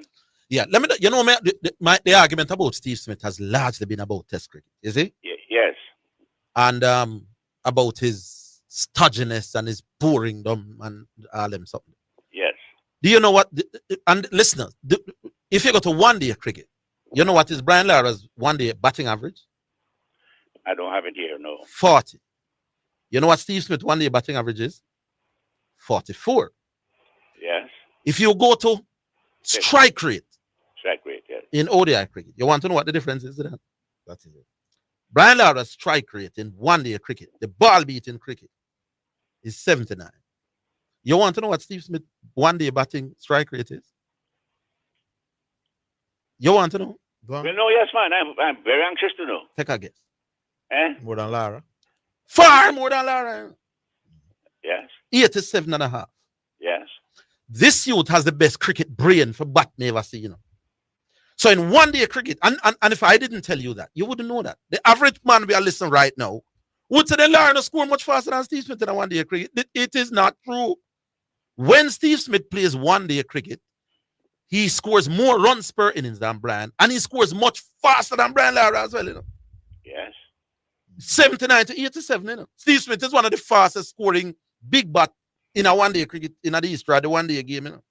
Yeah, let me. You know, the argument about Steve Smith has largely been about Test cricket, is it? Yes. And about his stodginess and his boringdom and all them something. Yes. Do you know what? And listeners, if you go to one-day cricket, you know what is Brian Lara's one-day batting average? I don't have it here, no. 40. You know what Steve Smith one-day batting average is? 44. Yes. If you go to strike rate. Strike rate, yes. In ODI cricket, you want to know what the difference is? That is it. Brian Lara's strike rate in one-day cricket, the ball beating cricket, is 79. You want to know what Steve Smith one-day batting strike rate is? You want to know? Well, no, yes, man. I'm very anxious to know. Take a guess. More than Lara. Far more than Lara. Yes. 87.5. Yes. This youth has the best cricket brain for bat me ever seen. You know? So in one-day cricket, and if I didn't tell you that, you wouldn't know that. The average man we are listening right now would say that Lara score much faster than Steve Smith in a one-day cricket. It is not true. When Steve Smith plays one-day cricket, he scores more runs per innings than Brian, and he scores much faster than Brian Lara as well, you know. Yes. 79 to 87, you know. Steve Smith is one of the fastest scoring big bat in a one-day cricket, in the history of the one-day game, you know.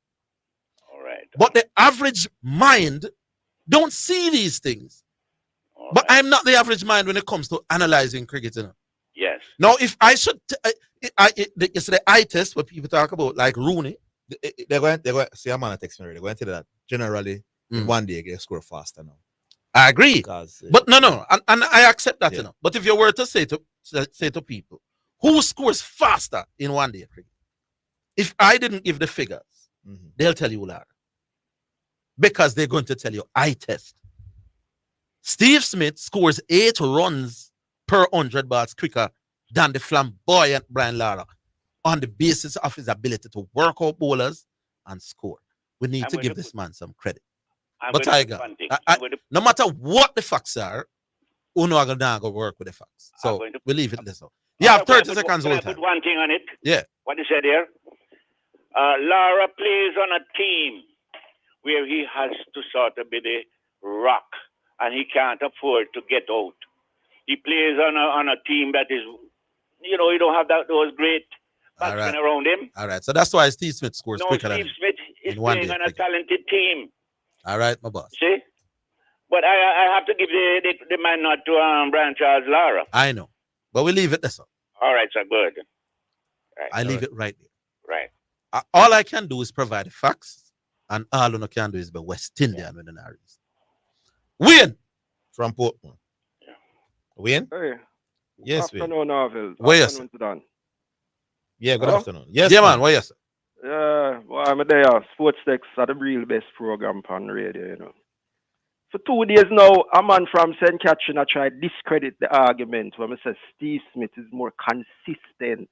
All right. But the average mind don't see these things. But I'm not the average mind when it comes to analyzing cricket, you know. Yes. Now, if I should, it's the eye test where people talk about, like Rooney. They're going. See, I'm on a text me already. They're going to tell you that generally, one day they score faster now. I agree. But no, and I accept that, you know. But if you were to say to people, who scores faster in one day cricket? If I didn't give the figures, they'll tell you Lara. Because they're going to tell you eye test. Steve Smith scores 8 runs per 100 balls quicker than the flamboyant Brian Lara on the basis of his ability to work out bowlers and score. We need to give this man some credit. But Tiger, no matter what the facts are, Uno are going to work with the facts. So we leave it this way. You have 30 seconds all time. Put one thing on it. Yeah. What you said here? Lara plays on a team where he has to sort of be the rock, and he can't afford to get out. He plays on a team that is, you know, you don't have those great batsmen around him. All right. So that's why Steve Smith scores quicker than Steve Smith is in one playing day on a talented team. All right, my boss. See? But I have to give the man not to Brian Charles Lara. I know. But we leave it this way. All right, so good. Right. I leave it right there. Right. All I can do is provide facts, and all I can do is be West Indian with the narratives. Win from Portland. Win? Hey. Yes, Win. Afternoon, Orville. Where yes? Yeah, good Hello? afternoon. Yes, yeah, man. Where yes? Yeah, well, I'm there. Sports Text are the real best program on the radio, you know. For 2 days now, a man from St. Catherine I tried to discredit the argument when I said Steve Smith is more consistent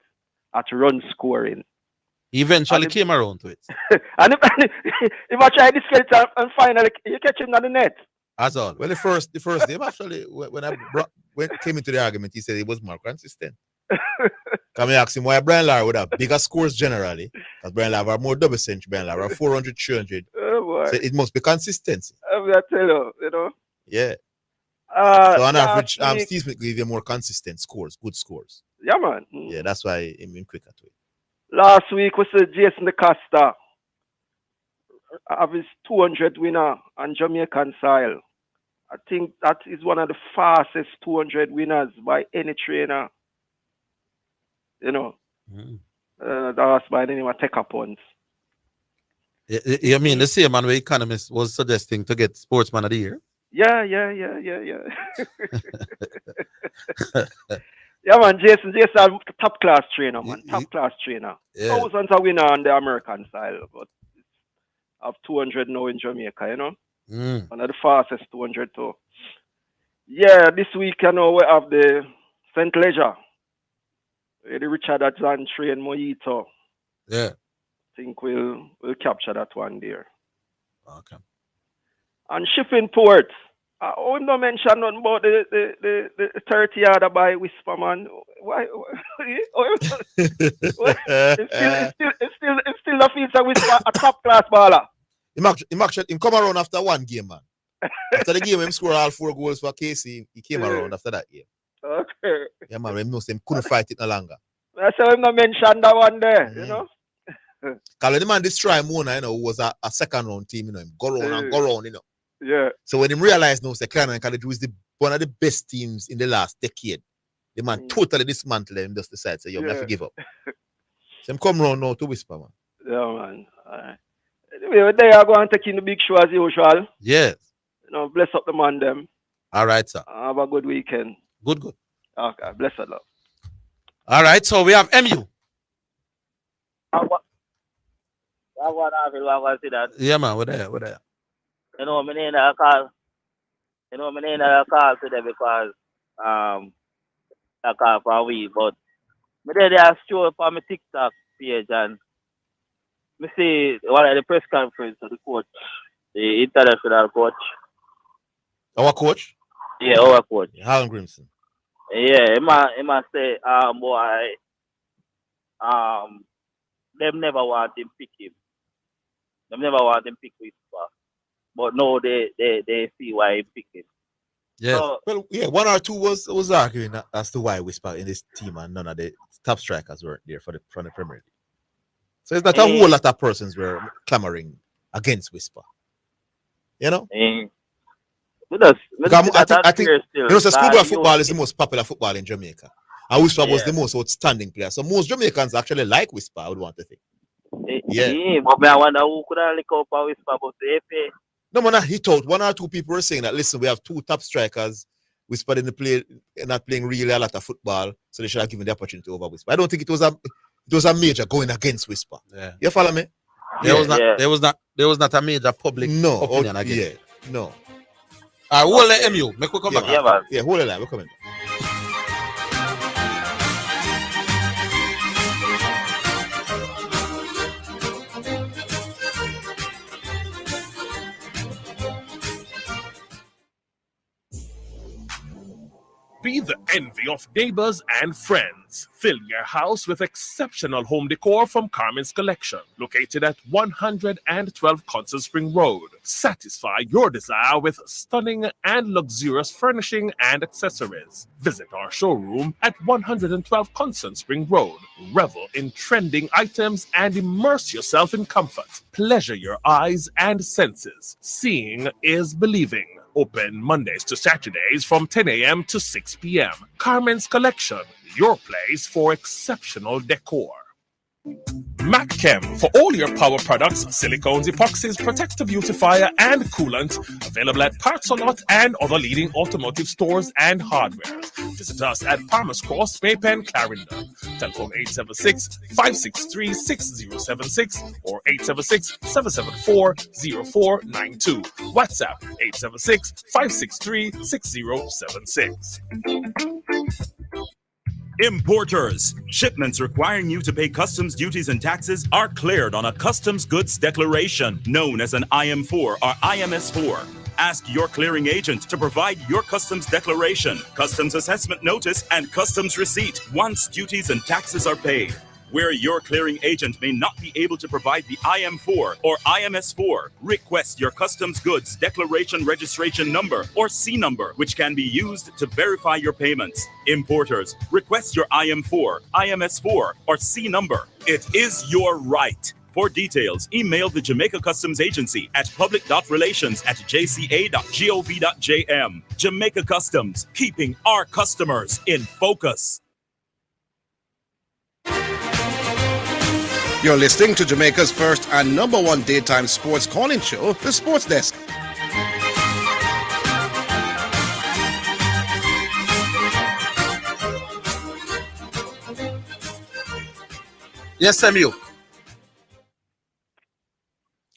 at run scoring. He eventually came around to it. and if I try to discredit it and finally you catch him on the net. As all. Well, the first game actually, when I came into the argument, he said he was more consistent. Come and ask him why Brian Lara would have bigger scores generally, because Brian Lara have more double century, Brian Lara 400, 300. Oh boy. So it must be consistency. I'm gonna tell you, you know. Yeah. So on average, week, Steve Smith give you more consistent scores, good scores. Yeah, man. Yeah, that's why I'm in quicker to it. Last week we said Jason DeCosta have his 200 winner on Jamaican soil. I think that is one of the fastest 200 winners by any trainer. You know, that's by the name of Teka Pons. You mean the same man where Economist was suggesting to get Sportsman of the Year? Yeah. Yeah, man, Jason, top class trainer, man. Top class trainer. Yeah. Thousands of winner on the American style, but I have 200 now in Jamaica, you know? One of the fastest 200 too. Yeah, this week, you know, we have the St. Leger. The Richard Adjan train Mojito. Yeah. I think we'll capture that one there. Okay. And shipping port. I don't mention nothing about the 30 yarder by Whisper, man. Why? It's still a feature Whisper, a top class baller. Him come around after one game, man. After the game, him score all 4 goals for KC. He came around after that game. Okay. Yeah, man. Him knows him couldn't fight it no longer. I saw him not mention that one there, you know. Because the man destroy Mona, you know, who was a second round team, you know, him go round and go round, you know. Yeah. So when him realized now, Clan and College was one of the best teams in the last decade, the man totally dismantled him, just decided, you have to give up. So him come round now to Whisper, man. Yeah, man. Anyway, they are going to take in the big show as usual. Yes. You know, bless up the man, them. All right, sir. Have a good weekend. Good. Okay, bless the love. All right, so we have MU. Yeah, man, we're there. You know, my name I call. You know, my name I call today because I call for a week, but me there they show for my TikTok page and me see one of the press conference of the coach, the international coach. Our coach? Yeah, our coach. Alan Grimson. Yeah, he must say, boy, them never want him pick him. Them never want him pick Whisper. But no, they see why he pick him. Yeah. So, well, yeah, 1 or 2 was arguing as to why Whisper in this team and none of the top strikers were there from the Premier League. So it's not a whole lot of persons were clamoring against Whisper. You know? I think you know, so schoolboy football is the most popular football in Jamaica. And Whisper was the most outstanding player. So most Jamaicans actually like Whisper, I would want to think. Yeah. But I wonder who could have lick up a Whisper, but No, man, he told 1 or 2 people were saying that, listen, we have 2 top strikers. Whisper in the play, not playing really a lot of football, so they should have given the opportunity over Whisper. I don't think it was a major going against Whisper. Yeah. You follow me? There was not a major public opinion again. Yeah, no. We'll let MU. Make we come back. Yeah, hold the line. We're coming. Be the envy of neighbors and friends. Fill your house with exceptional home decor from Carmen's Collection, located at 112 Constant Spring Road. Satisfy your desire with stunning and luxurious furnishing and accessories. Visit our showroom at 112 Constant Spring Road. Revel in trending items and immerse yourself in comfort. Pleasure your eyes and senses. Seeing is believing. Open Mondays to Saturdays from 10 a.m. to 6 p.m. Carmen's Collection, your place for exceptional decor. MacChem for all your power products, silicones, epoxies, protective beautifier, and coolant. Available at Parts a Lot and other leading automotive stores and hardware. Visit us at Palmer's Cross, Maypen, Clarendon. Telephone 876-563-6076 or 876-774-0492. WhatsApp 876-563-6076. Importers. Shipments requiring you to pay customs duties and taxes are cleared on a customs goods declaration known as an IM4 or IMS4. Ask your clearing agent to provide your customs declaration, customs assessment notice, and customs receipt once duties and taxes are paid. Where your clearing agent may not be able to provide the IM4 or IMS4, request your customs goods declaration registration number or C number, which can be used to verify your payments. Importers, request your IM4, IMS4, or C number. It is your right. For details, email the Jamaica Customs Agency at public.relations@jca.gov.jm. Jamaica Customs, keeping our customers in focus. You're listening to Jamaica's first and #1 daytime sports calling show, The Sports Desk. Yes, MU.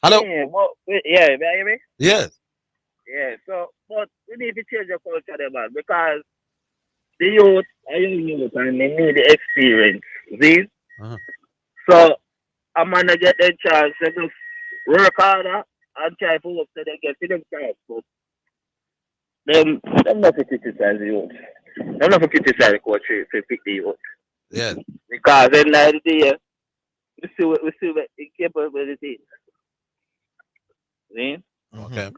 Hello? Yeah, may you hear me? Yes. Yeah, so, but we need to change the culture there, man, because the youth are young youth and they need the experience. See? So, I'm going to get their chance to just work harder and try to work so they get to themselves. But them not to criticize the youth. Them not to criticize the coach to pick the youth. Yeah. Because in the end of the day, we see what the capability is. See? Okay.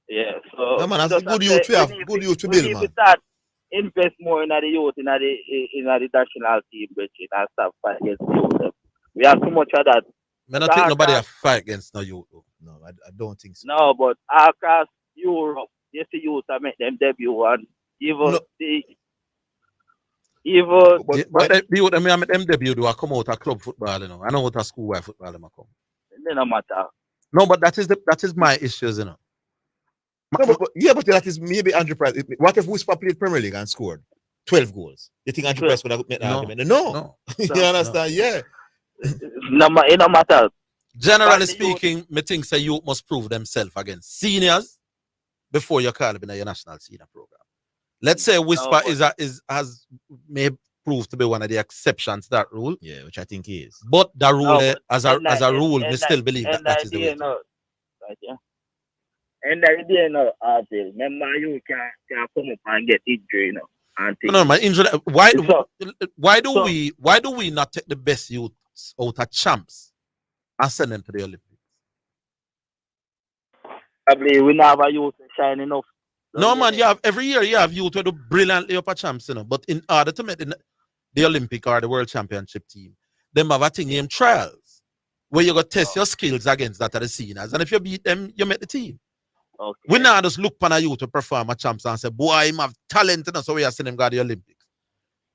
Yeah, so no, man, that's good youth we have. Good youth to build, man. We start invest more in the youth, in the national team, and stuff fight against the youth. We have too much of that. Man, I think nobody have fight against no youth. No, I don't think so. No, but across Europe, you see youth that make them debut and even the but the youth I make them debut do I come out of club football, you know. I know what a schoolwide football them come. It doesn't matter. No, but that is my issues, you know. No, but that is maybe Andrew Price. What if Whisper played Premier League and scored 12 goals? You think Andrew Price would have made that argument? No. You understand? Yeah. It no matter. Generally speaking, me think say you must prove themselves against seniors before you call them in your national senior program. Let's say Whisper has may prove to be one of the exceptions to that rule. Yeah, which I think he is. But the rule as a rule, we still believe that is the way. Right, yeah. And the idea now, Orville, remember you can come up and get injury, you know. No, my injury. Why do we not take the best youths out of champs and send them to the Olympics? Probably we never have a youth shine enough. No, man, every year you have youth who do brilliantly up a champs, you know. But in order to make the Olympic or the World Championship team, them have a thing named trials where you go test your skills against that of the seniors, and if you beat them, you make the team. Okay. We now just look upon a youth to perform a champs and say, boy, him have talent, you know, so we are sending him go to the Olympics.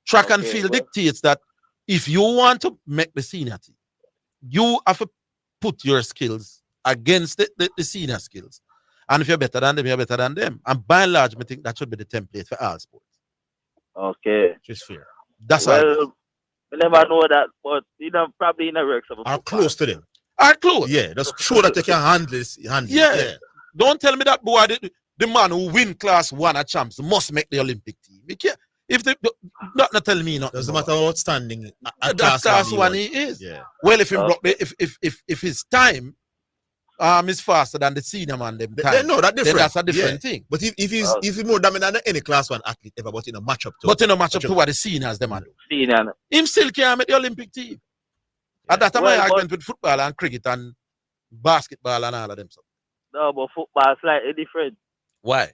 Track and field dictates that if you want to make the senior team, you have to put your skills against the senior skills. And if you're better than them, you're better than them. And by and large, I think that should be the template for all sports. Okay. Just fair. That's all. Well, we never know that, but probably in a work some Are close to them. Are close. Yeah, just show that they can handle this. Yeah. Don't tell me that boy, the man who win class 1 at champs must make the Olympic team. If they not tell me nothing. Doesn't matter how outstanding at class 1 he is. Yeah. Well, if his time is faster than the senior man, them time, they know that different. Then that's a different thing. But if he's more dominant than any class 1 athlete ever, but in a matchup to what the seniors them do. Senior. Him still can't make the Olympic team. And that's my argument with football and cricket and basketball and all of them stuff. No, but football is slightly different. Why?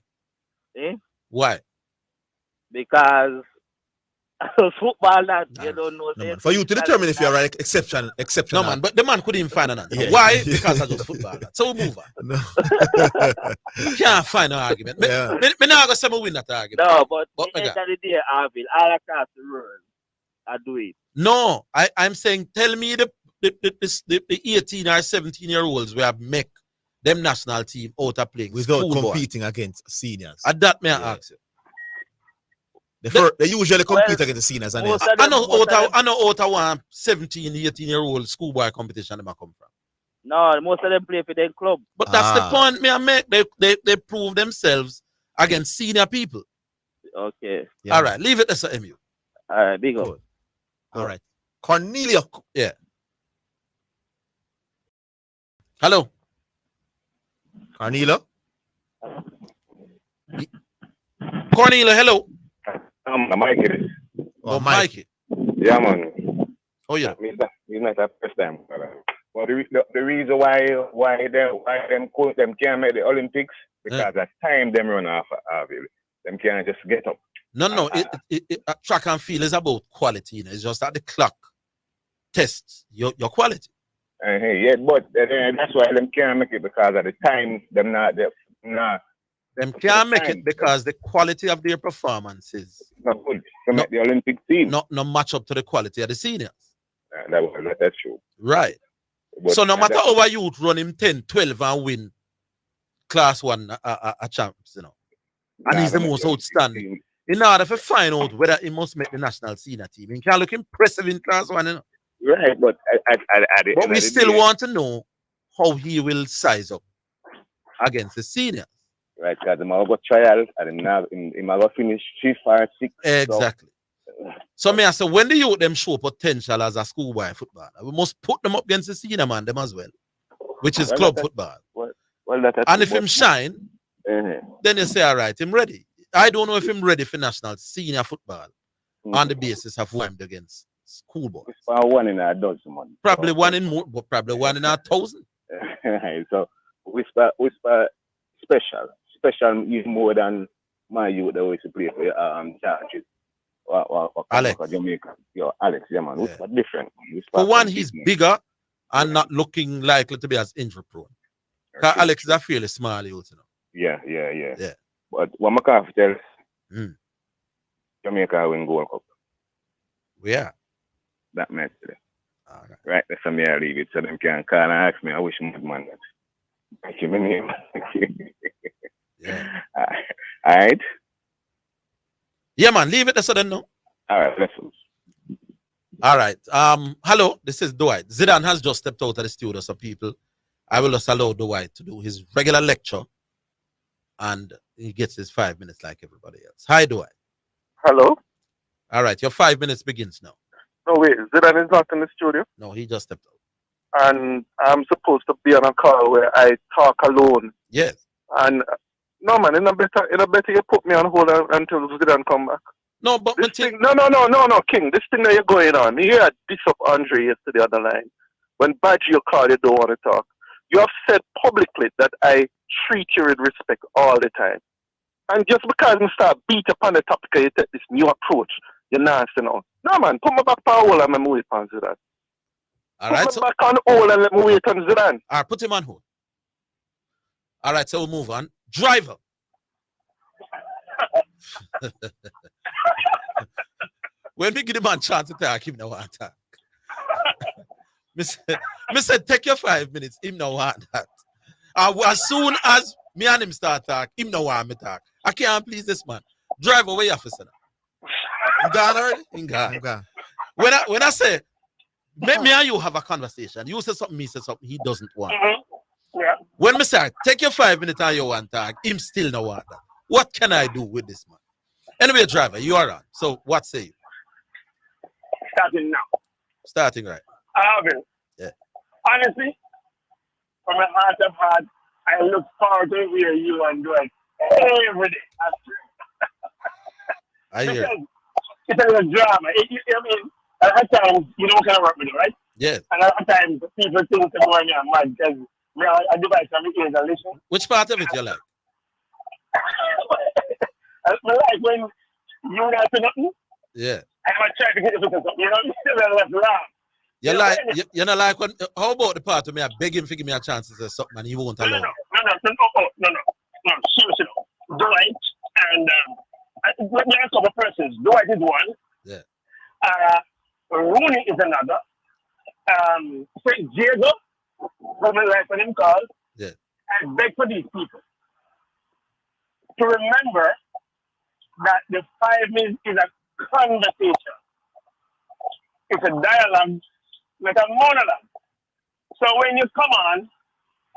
Why? Because football that you don't know. No, man. For you to determine if you're exceptional. No, man, but the man couldn't even find an answer. Yeah. Why? Because I just football. So we move on. No. Can't find an argument. Yeah. Me not gonna say me win that argument. No, but at the end of the day, Orville, all across the world, I do it. No, I'm saying, tell me the 18 or 17-year-olds where make them national team out of playing without competing against seniors. At that may I ask you. They usually compete against the seniors. And I know out of one 17, 18-year-old schoolboy competition they come from. No, most of them play for their club. But that's the point me I make. They prove themselves against senior people. Okay. Yeah. All right, leave it as a MU. All right, big up. All right. Cornelia. Yeah. Hello. Cornelia. Cornelia, hello. Mikey. Oh, Mikey. Yeah, man. Oh, yeah. It's not the first time. But the reason why them can't make the Olympics, because at time them run off Orville. Them can't just get up. No. Track and field is about quality. It's just that the clock tests your quality. Yeah, but that's why them can't make it, because at the time them not. Them can't make it because the quality of their performances not good to make the Olympic team. Not match up to the quality of the seniors. That's true. Right. But so no matter how a youth run him 10, 12 and win class 1 a champs, and he's the most outstanding. In order to find out whether he must make the national senior team, he can look impressive in class 1, Right, but but we still want to know how he will size up against the seniors. Right, because I'm going to trial and I'm going to finish 5 or 6. Exactly. So me I say, when the youth them show potential as a schoolboy footballer, we must put them up against the senior man them as well, which is club football. And if him shine, then you say, all right, him ready. I don't know if him ready for national senior football on the basis of who I'm against schoolboys. One in a dozen, man. Probably one in more, but probably one in 1,000. So whisper special is more than my youth that always play for charges. Alex. Alex, yeah, man. Whisper different. For one, he's bigger and not looking likely to be as injury prone. Because Alex is a fairly small youth, Yeah. But what my calf tells Jamaica win Gold Cup. Yeah. That match today. Right, that's me I leave it so them can call and ask me. I wish man that. Thank you, my name. Yeah. All right. Yeah, man. Leave it there so then no. All right, listen. All right. Hello, this is Dwight. Zidane has just stepped out of the studio, so people, I will just allow Dwight to do his regular lecture, and he gets his 5 minutes like everybody else. Hi, Dwight. Hello. All right, your 5 minutes begins now. No, wait. Zidane is not in the studio. No, he just stepped out. And I'm supposed to be on a call where I talk alone. Yes. And no, man, in a better you put me on hold until Zidane come back. No, but this thing, no, King. This thing that you're going on. You had this up Andre yesterday on the line. When Baggio called, you don't want to talk. You have said publicly that I treat you with respect all the time. And just because you start beat upon the topic, you take this new approach. You're nasty now. No, man, put me back on hold and let me wait on Zidane. All right, put me back on hold and let me wait on Zidane. All right, put him on hold. All right, so we'll move on. Driver. When we give the man chance to talk, him no want to talk. Me said, take your 5 minutes, him no want that. As soon as Me and him start talk. Him no want me talk. I can't please this man. Drive away, officer. He gone already? He gone. When I say, me and you have a conversation. You say something, me say something. He doesn't want. Yeah. When me say, take your 5 minutes and you want talk, him still no want that. What can I do with this man? Anyway, driver, you are on. So what say you? Starting now. Starting right. Orville. Yeah. Honestly, from my heart of heart, I look forward to hear you and do it every day. I hear. It's a little drama. I mean, at times, you know what kind of work with it, right? Yeah. And at times, people think the boy I'm mad because I devise some ears and listen. Which part of it you like? I like when you not do nothing. Yeah. I'm trying to get you to something. You know, let's laugh. You like you know like when how about the part of me I beg him to give me a chance to say something and he won't allow me? No, seriously, no. Dwight and there are a couple of persons. Dwight is one. Yeah. Rooney is another. St. Diego, from my life when him called. Yeah. I beg for these people to remember that the 5 minutes is a conversation. It's a dialogue, like a monologue. So when you come on,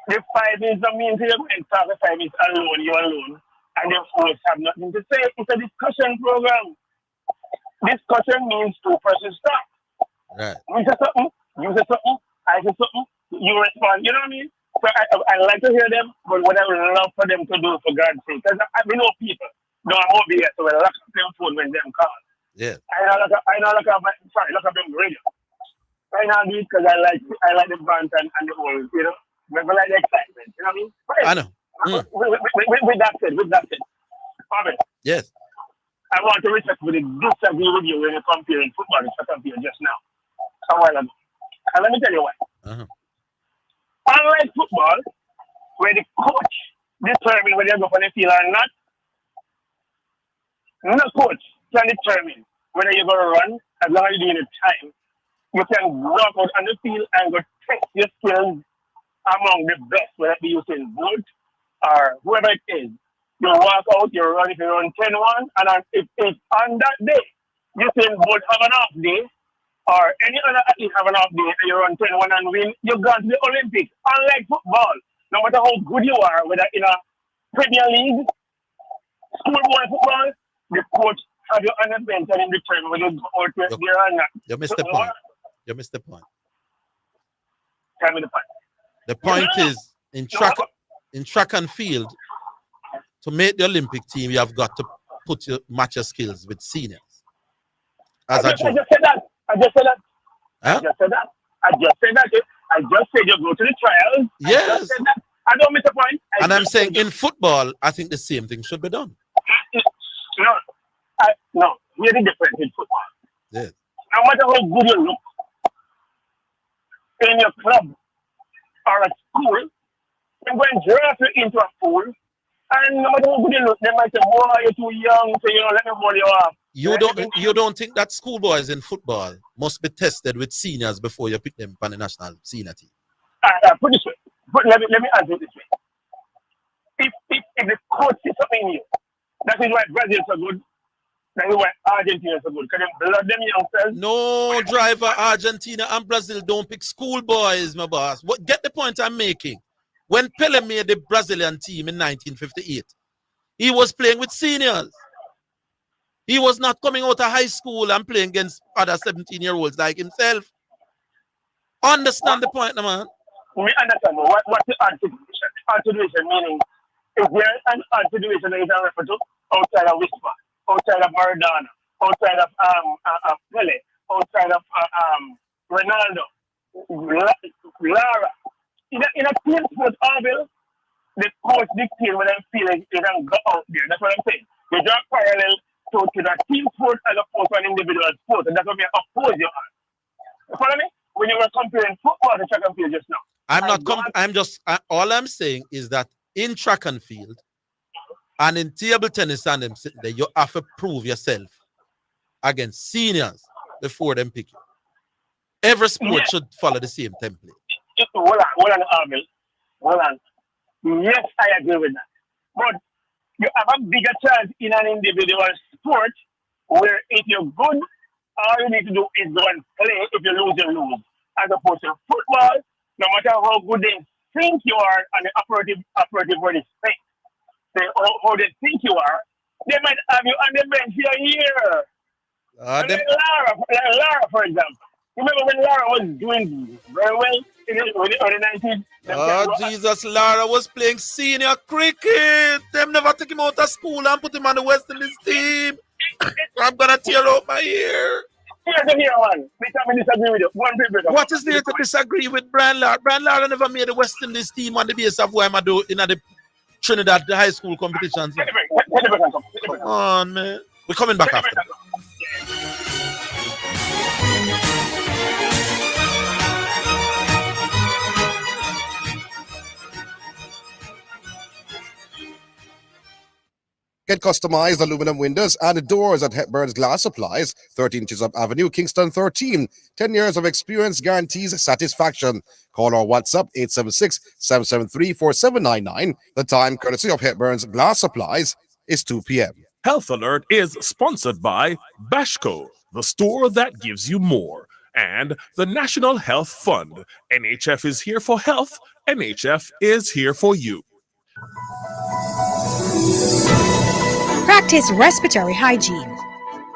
the 5 minutes don't mean you're going to talk the 5 minutes alone, you alone, and the host have nothing to say. It's a discussion program. Discussion means two persons talk. Right. You say something, you say something, I say something, you respond. You know what I mean? So I like to hear them, but what I would love for them to do, for God's sake, because we know people don't have OBS, so we'll lock up their phone when them call. Yeah. I know look up them radio. I know do it because I like the band and the whole, you know, I like the excitement, you know what I mean? But I know. With that said, Orville, yes. I want to respectfully disagree with you when you're comparing football to soccer just now, a while ago. And let me tell you why. Unlike football, where the coach determines whether you go for the field or not, no coach can determine whether you're going to run as long as you're doing the time. You can walk out on the field and go test your skills among the best, whether it be using Bolt or whoever it is. You walk out, you run if you run 10-1, and if on that day, Usain Bolt have an off day, or any other athlete have an off day, and you run 10-1 and win, you've gone to the Olympics. Unlike football, no matter how good you are, whether in a Premier League, schoolboy football, the coach have you on the bench and in determine whether you go out there or not. You missed the point. You missed the point. Tell me the point. The point is in track and field, to make the Olympic team, you have got to match your skills with seniors. I just said that. I just said that. I just said you go to the trials. Yes. I just said that. I don't miss the point. And I'm saying in football, I think the same thing should be done. No, here's the difference in football. Yes. No matter how good you look in your club or at school, they're going to draft you into a pool. And no matter how good you look, they might say, boy, you're too young, so let me hold you off. You don't think that schoolboys in football must be tested with seniors before you pick them for the national senior team? Put this way. Let me answer it this way. If the coach sees something in you, that is why Brazil is so good. That is why Argentina is so good. Because they blood them youngsters. No, driver, Argentina and Brazil don't pick schoolboys, my boss. Get the point I'm making. When Pele made the Brazilian team in 1958, he was playing with seniors. He was not coming out of high school and playing against other 17-year-olds like himself. Understand the point, man? We understand. What's the odd situation? Odd situation meaning, is there an odd situation that you can refer to outside of Whisper, outside of Maradona, outside of Pele, outside of Ronaldo, Lara? In a team sport, Orville, the coach dictates when I'm feeling they can go out there. That's what I'm saying. You draw parallel to a team sport as opposed to an individual sport, and that's what we oppose you on. You follow me? When you were comparing football to track and field just now. All I'm saying is that in track and field and in table tennis and them sitting there, you have to prove yourself against seniors before them pick you. Every sport should follow the same template. Hold on, Orville. Hold on. Yes, I agree with that. But you have a bigger chance in an individual sport where if you're good, all you need to do is go and play. If you lose, you lose. As opposed to football, no matter how good they think you are and the operative word is fake, how they think you are, they might have you on the bench for a year. Like Lara, for example. Remember when Lara was doing very well in the early 90s? Oh, Jesus, Lara was playing senior cricket. Them never took him out of school and put him on the West Indies team. I'm going to tear out my ear. What is there to disagree with Brian Lara? Brian Lara never made the West Indies team on the basis of what I'm doing in the Trinidad the high school competitions. Come on, man. We're coming back after that. Get customized aluminum windows and doors at Hepburn's Glass Supplies, 13 Chisholm Avenue, Kingston 13. 10 years of experience guarantees satisfaction. Call or WhatsApp 876-773-4799. The time, courtesy of Hepburn's Glass Supplies, is 2 p.m. Health Alert is sponsored by Bashco, the store that gives you more, and the National Health Fund. NHF is here for health. NHF is here for you. Practice respiratory hygiene.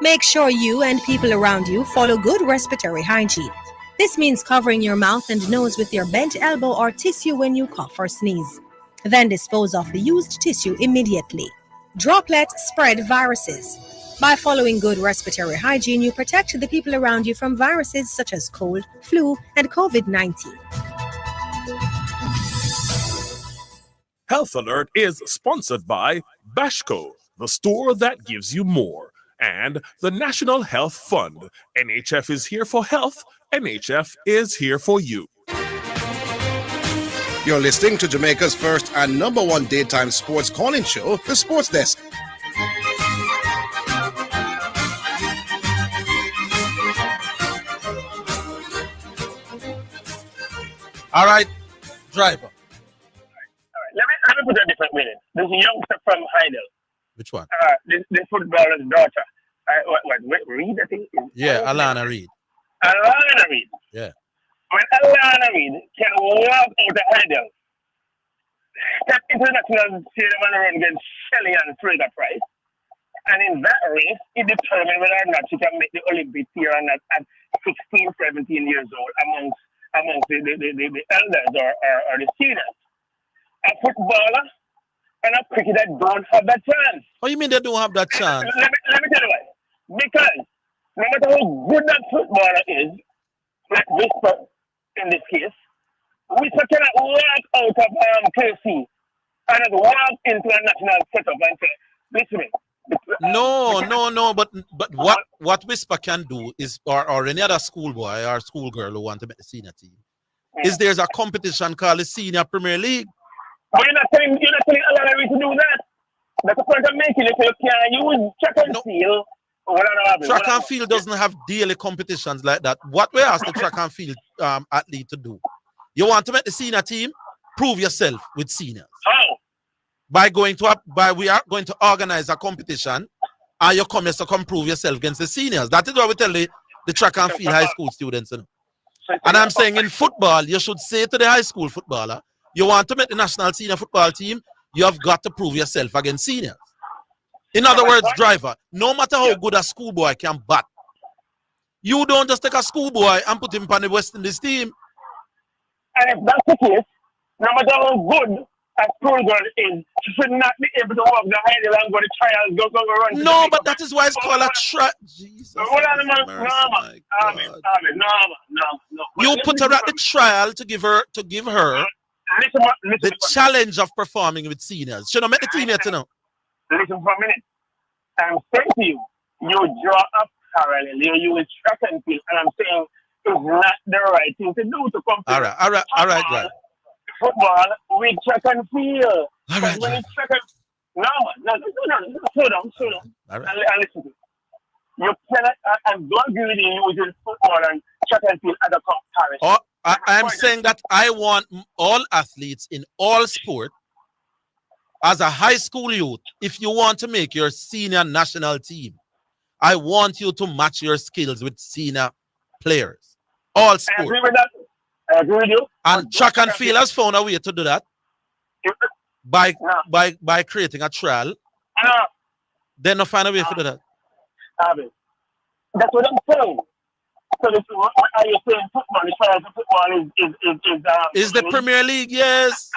Make sure you and people around you follow good respiratory hygiene. This means covering your mouth and nose with your bent elbow or tissue when you cough or sneeze. Then dispose of the used tissue immediately. Droplets spread viruses. By following good respiratory hygiene, you protect the people around you from viruses such as cold, flu, and COVID-19. Health Alert is sponsored by Bashco, the store that gives you more, and the National Health Fund. NHF is here for health. NHF is here for you. You're listening to Jamaica's first and number one daytime sports calling show, The Sports Desk. All right, driver. Let me put it a different way. There's a youngster from Heidel. Which one? The footballer's daughter. Reed, I think? Yeah, Alana Reed. Alana Reed. Yeah. When Alana Reed can walk out of Heidel, step into the national stadium and run against Shelley and Fraser Price, and in that race, it determines whether or not she can make the Olympics here or not at 16, 17 years old amongst the elders or the seniors. A footballer and a cricketer don't have that chance. What do you mean they don't have that chance? Let me tell you why. Because no matter how good that footballer is, like Whisper in this case, Whisper cannot walk out of KC and walk into a national setup and say, listen. No, but what Whisper can do is, or any other schoolboy or schoolgirl who want to make the senior team, is there's a competition called the Senior Premier League. But you're not telling Alana Reed to do that. That's the point I'm making. If you can use track and field. Track and field doesn't have daily competitions like that. What we ask the track and field athlete to do? You want to make the senior team? Prove yourself with seniors. How? We are going to organize a competition, and you come here to come prove yourself against the seniors. That is what we tell the track and field high school students. You know? And I'm saying in football, you should say to the high school footballer, you want to make the national senior football team, you have got to prove yourself against seniors. In other words, driver, no matter how good a schoolboy can bat, you don't just take a schoolboy and put him on the West Indies team. And if that's the case, no matter how good a schoolgirl is, she should not be able to walk the Heidel and go to trials, go run. No, but that is why it's called a trial. Jesus. Hold on, man. No. You put her at the trial to give her the challenge of performing with seniors. Should I make the team yet to know? Listen for a minute. I'm saying to you, you draw up parallel, you use track and field, and I'm saying it's not the right thing to do to compare. All right. Football with track and field. All right. When it's track and no, slow down. All right. And listen to me. You cannot, I don't agree with you using football and track and field as a comparison. I'm saying that I want all athletes in all sport as a high school youth, if you want to make your senior national team, I want you to match your skills with senior players. All sports. I agree with that. I agree with you. And track and field has found a way to do that by creating a trial. Then no find a way to do that. That's what I'm saying. So what are you saying? Football, the trials of football is the Premier League, yes.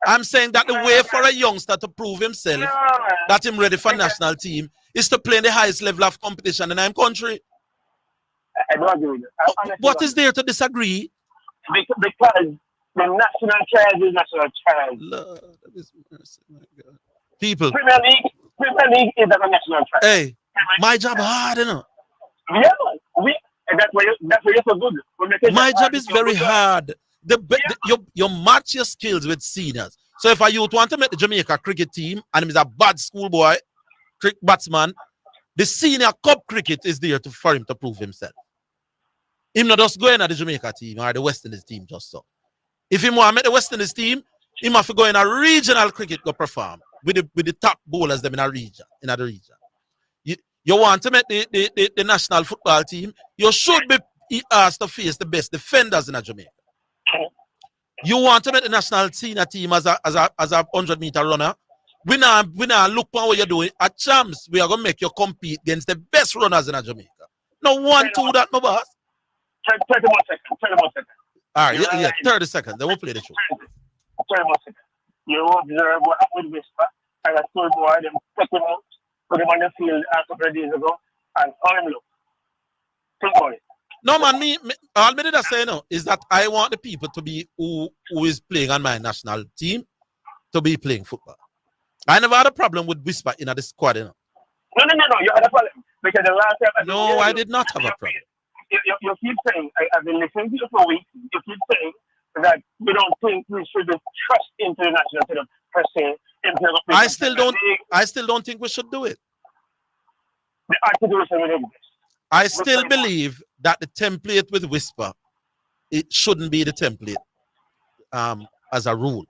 I'm saying that the way for a youngster to prove himself that him ready for national team is to play in the highest level of competition in our country. I don't agree with that. What is there to disagree? Because the national trials is national trials. Lord, that is mercy, my God. People. Premier League is a national trial. Hey, my job hard, you know. Yeah, that's why you're so good. My job is very hard. You match your skills with seniors. So if a youth want to make the Jamaica cricket team and he's a bad schoolboy batsman, the senior cup cricket is there for him to prove himself. Him not just going at the Jamaica team or the West Indies team just so. If he want to make the West Indies team, he must go in a regional cricket go perform with the top bowlers them in the region. You want to make the national football team, you should be asked to face the best defenders in Jamaica. You want to make the national senior team as a 100-meter runner. We now look at what you're doing. At champs, we are going to make you compete against the best runners in Jamaica. No 1-2 that, my boss. 30 more seconds. All right, yeah, 30 seconds. Then we'll play the show. 30 more seconds. You observe what happened with Whisper and a schoolboy, them took him out, put him on the field a couple of days ago, and all him look. Think about it. No, man, all me did I say no is that I want the people to be who is playing on my national team to be playing football. I never had a problem with Whisper in the squad, you know. No, you had a problem. Because the last time I did not have a problem. You keep saying, I've been listening to you for weeks, you keep saying that we don't think we should trust into the national team per se. I still don't think we should do it. The articulation will exist. I still believe that the template with Whisper, it shouldn't be the template as a rule.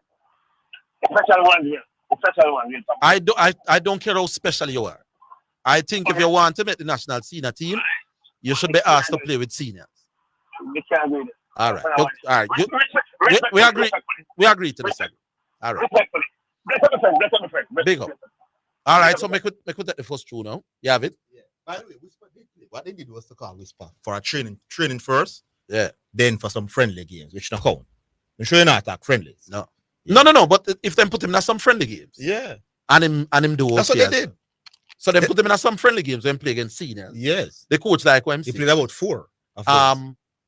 Special one here. I don't care how special you are. I think if you want to make the national senior team, you should be asked to play with seniors. We can agree. All right. We agree to this. All right. Big up. All right, so make it take the first two now. You have it? Yeah. By the way, what they did was to call Whisper for a training first. Yeah. Then for some friendly games, which not count. I'm sure you're not attack friendlies. No. Yeah. No. But if them put him in some friendly games. Yeah. And him do. That's what they did. So they put him in some friendly games when play against seniors. Yes. The coach like OMC. He played about 4.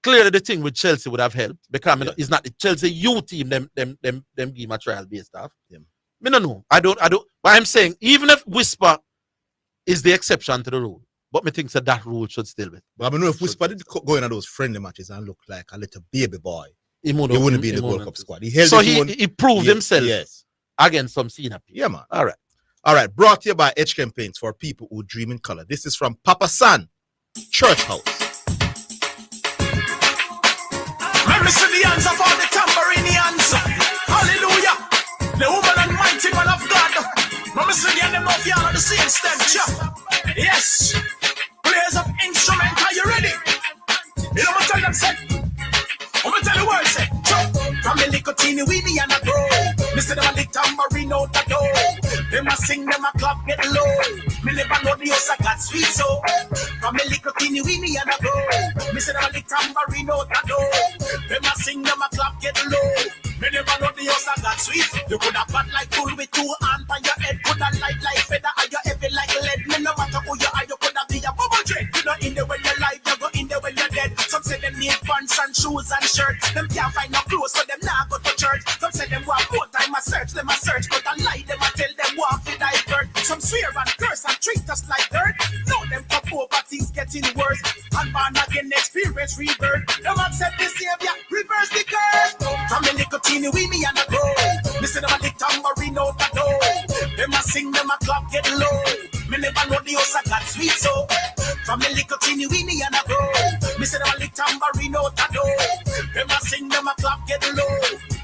Clearly the thing with Chelsea would have helped because it's not the Chelsea U team them give a trial based stuff. Yeah. Me no know. I don't. But I'm saying even if Whisper is the exception to the rule, but me think that rule should still be. But I know if Whisper did go into those friendly matches and look like a little baby boy, he wouldn't be in the World Cup squad. He proved himself against some senior people. Yeah, man. All right. Brought to you by Edge Campaigns for people who dream in color. This is from Papa San, Church House. Let me see the hands of all the tambourinians. Hallelujah. The woman and mighty man of God. Let me see the animal of y'all on the same stage. Yes. Players of instrument, are you ready? You know what I'm telling them, say? I'm going to tell the world, say. From the nicotine, weenie and a grow. Listen to my lick tambourine out the door. Them a sing, them a clap, get low. Me never know the house I got sweet, so. From the nicotine, weenie and a grow. Listen to my lick tambourine out the door. Them a sing, them a clap, get low. Me never know the house I got sweet. You could have bad like bull with 2 hands on your head. Could have light like feather, and you heavy like lead. Me no matter who you are, you could have be a bubble dread. You know in there when you're alive, you go in there when you're dead. Some say them need pants and shoes and shirts. Them can't find no clothes, so them nah go to church. Some say them want more time, I search, them I search. But I lie, them I tell them want to die dirt. Some swear and curse and treat us like dirt. No, them come over, things getting worse. And born again, experience rebirth. Them accept the savior, reverse the curse. From the nicotine, we me and a grow. Listen to my lick tambourine out the door. Them a sing, them a clap, get low. Me never know the house I got sweet, so. From the nicotine, we me and a grow. Listen to my lick tambourine out the door. Them a sing, them a clap, get low.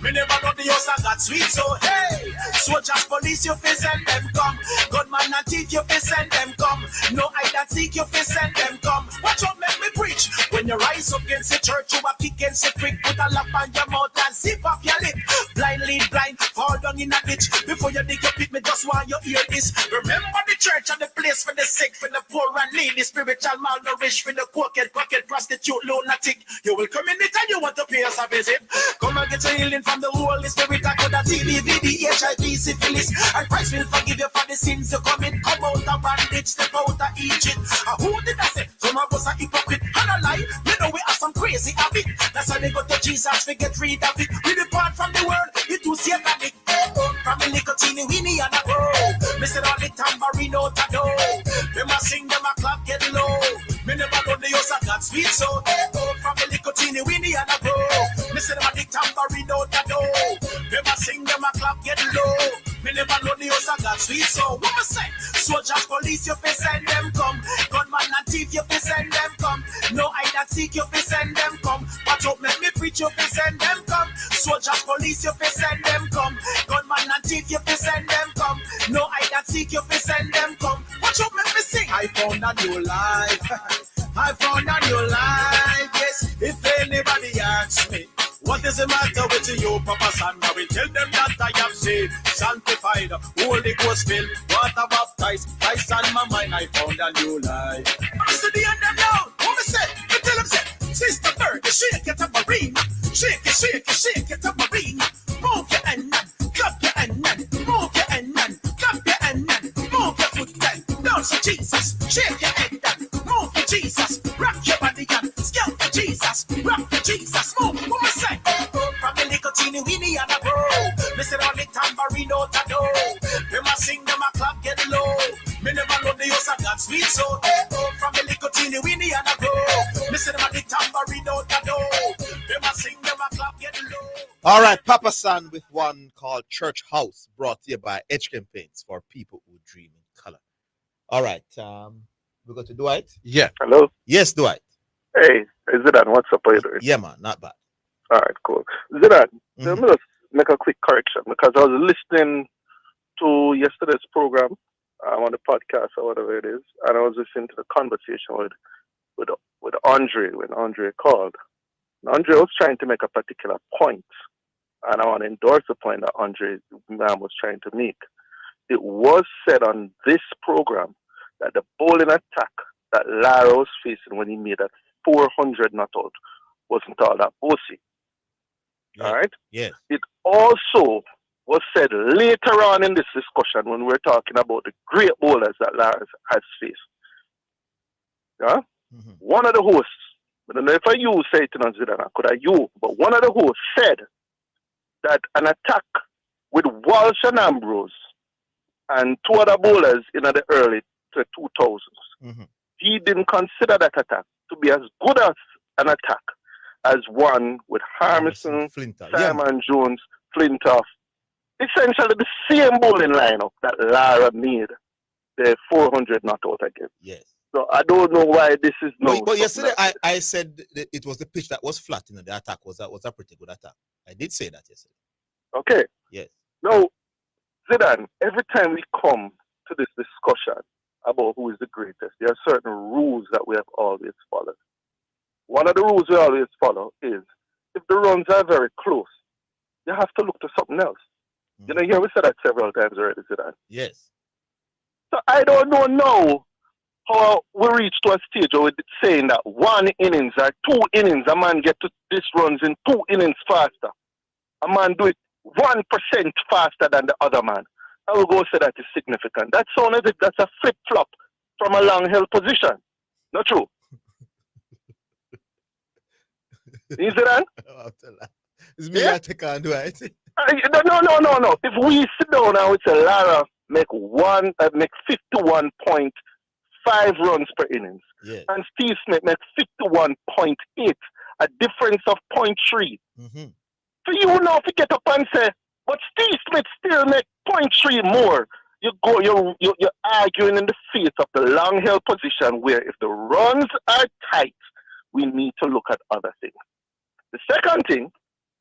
Me never know the house I got sweet. sweet. So hey, soldiers, police, you fi send them come. Gunman and thief, you fi send them come. No hide and seek, you fi send them come. Watch out, make me preach. When you rise up against the church, you a kick against the prick. Put a lock on your mouth and zip up your lip. Blind lead blind, fall down in a ditch. Before you dig your pit, me just want you hear this. Remember the church and the place for the sick, for the poor and needy, spiritual malnourished, for the crooked, prostitute, lunatic. You will come in it and you want to pay us a visit. Come and get your healing from the Holy Spirit. I could have TBVD, HIV, syphilis. And Christ will forgive you for the sins you commit. Come out of bondage, step out of Egypt. Who did I say? Some of us are hypocrite. And a lie, we know we have some crazy habit. That's why they go to Jesus to get rid of it. We depart from the world, it will see a panic. From the nicotine, Winnie and a go. Me said all the tambourine out a door. Them a sing, them a clap, get low. Me never know the house of God sweet, so from the nicotine, Winnie and a go. Me said them a the tambourine out a door. Them a sing, them a clap, get low. Me never know the house of God sweet, so what me say? Soldiers, police, you fi send them come. Gunman and thief, you fi send them come. No hide and seek, you fi send them come. Watch out, make me preach, you fi send them come. Soldiers, police, you fi send them come. Gunman and thief, you fi send them come. No hide and seek, you fi send them come. Watch out, make me sing. I found a new life. I found a new life. Yes, if anybody asks me, what is the matter with you, Papa Son? I will tell them that I am saved, sanctified, Holy Ghost filled, water baptized, Christ on my mind. I found a new life. I see the end them down. What me say? Me tell them say, Sister Bird, shake it up, marine. Shake it, shake it, shake it up, marine. Move your hand, clap your hand, move your hand, clap your hand, move your foot, dance for Jesus. Shake your head, move for Jesus. Rock your body, scalp for Jesus. Rock for Jesus. Move, what me say? From the nicotine, Winnie and a bro. Me said all the tambourine out a door. Them a sing, them a clap, get low. Me never know the house of God sweet, so from the nicotine, Winnie and a bro. Me said them a the tambourine out a door. Them a sing, them a clap, get low. All right, Papa San with one called Church House, brought to you by Edge Campaigns for people who dream in color. All right, we go to Dwight. Yeah. Hello. Yes, Dwight. Hey, Zidane, what's up? How you doing? Yeah, man, not bad. All right, cool. Zidane, let me just make a quick correction because I was listening to yesterday's program on the podcast or whatever it is, and I was listening to the conversation with Andre when Andre called. And Andre was trying to make a particular point, and I want to endorse the point that Andre was trying to make. It was said on this program that the bowling attack that Lara was facing when he made that 400 not out wasn't all that bossy. Yeah. All right? Yes. It also was said later on in this discussion when we're talking about the great bowlers that Lara has faced. Yeah? Mm-hmm. One of the hosts, I don't know if I use say it on Zidane, could I use, but one of the hosts said that an attack with Walsh and Ambrose and two other bowlers in the early 2000s, he didn't consider that attack to be as good as an attack as one with Harmison, Simon Jones, Flintoff. Essentially the same bowling lineup that Lara made the 400 not out again. Yes. So I don't know why this is no. But yesterday I said that it was the pitch that was flat. You know, the attack was a pretty good attack. I did say that yesterday. Okay. Yes. Now, Zidane, every time we come to this discussion about who is the greatest, there are certain rules that we have always followed. One of the rules we always follow is if the runs are very close, you have to look to something else. You know, we said that several times already, Zidane. Yes. So I don't know now how we reach to a stage where we're saying that one innings or 2 innings, a man get to this runs in 2 innings faster. A man do it 1% faster than the other man. I will go say that is significant. That sounds as if that's a flip-flop from a long-held position. Not true. Is it that? It's me that take on, do I? No. If we sit down and we say Lara make 51.5 runs per innings, and Steve Smith make 51.8, a difference of 0.3. So you now if you get up and say, but Steve Smith still make 0.3 more. You're arguing in the face of the long-held position where if the runs are tight, we need to look at other things. The second thing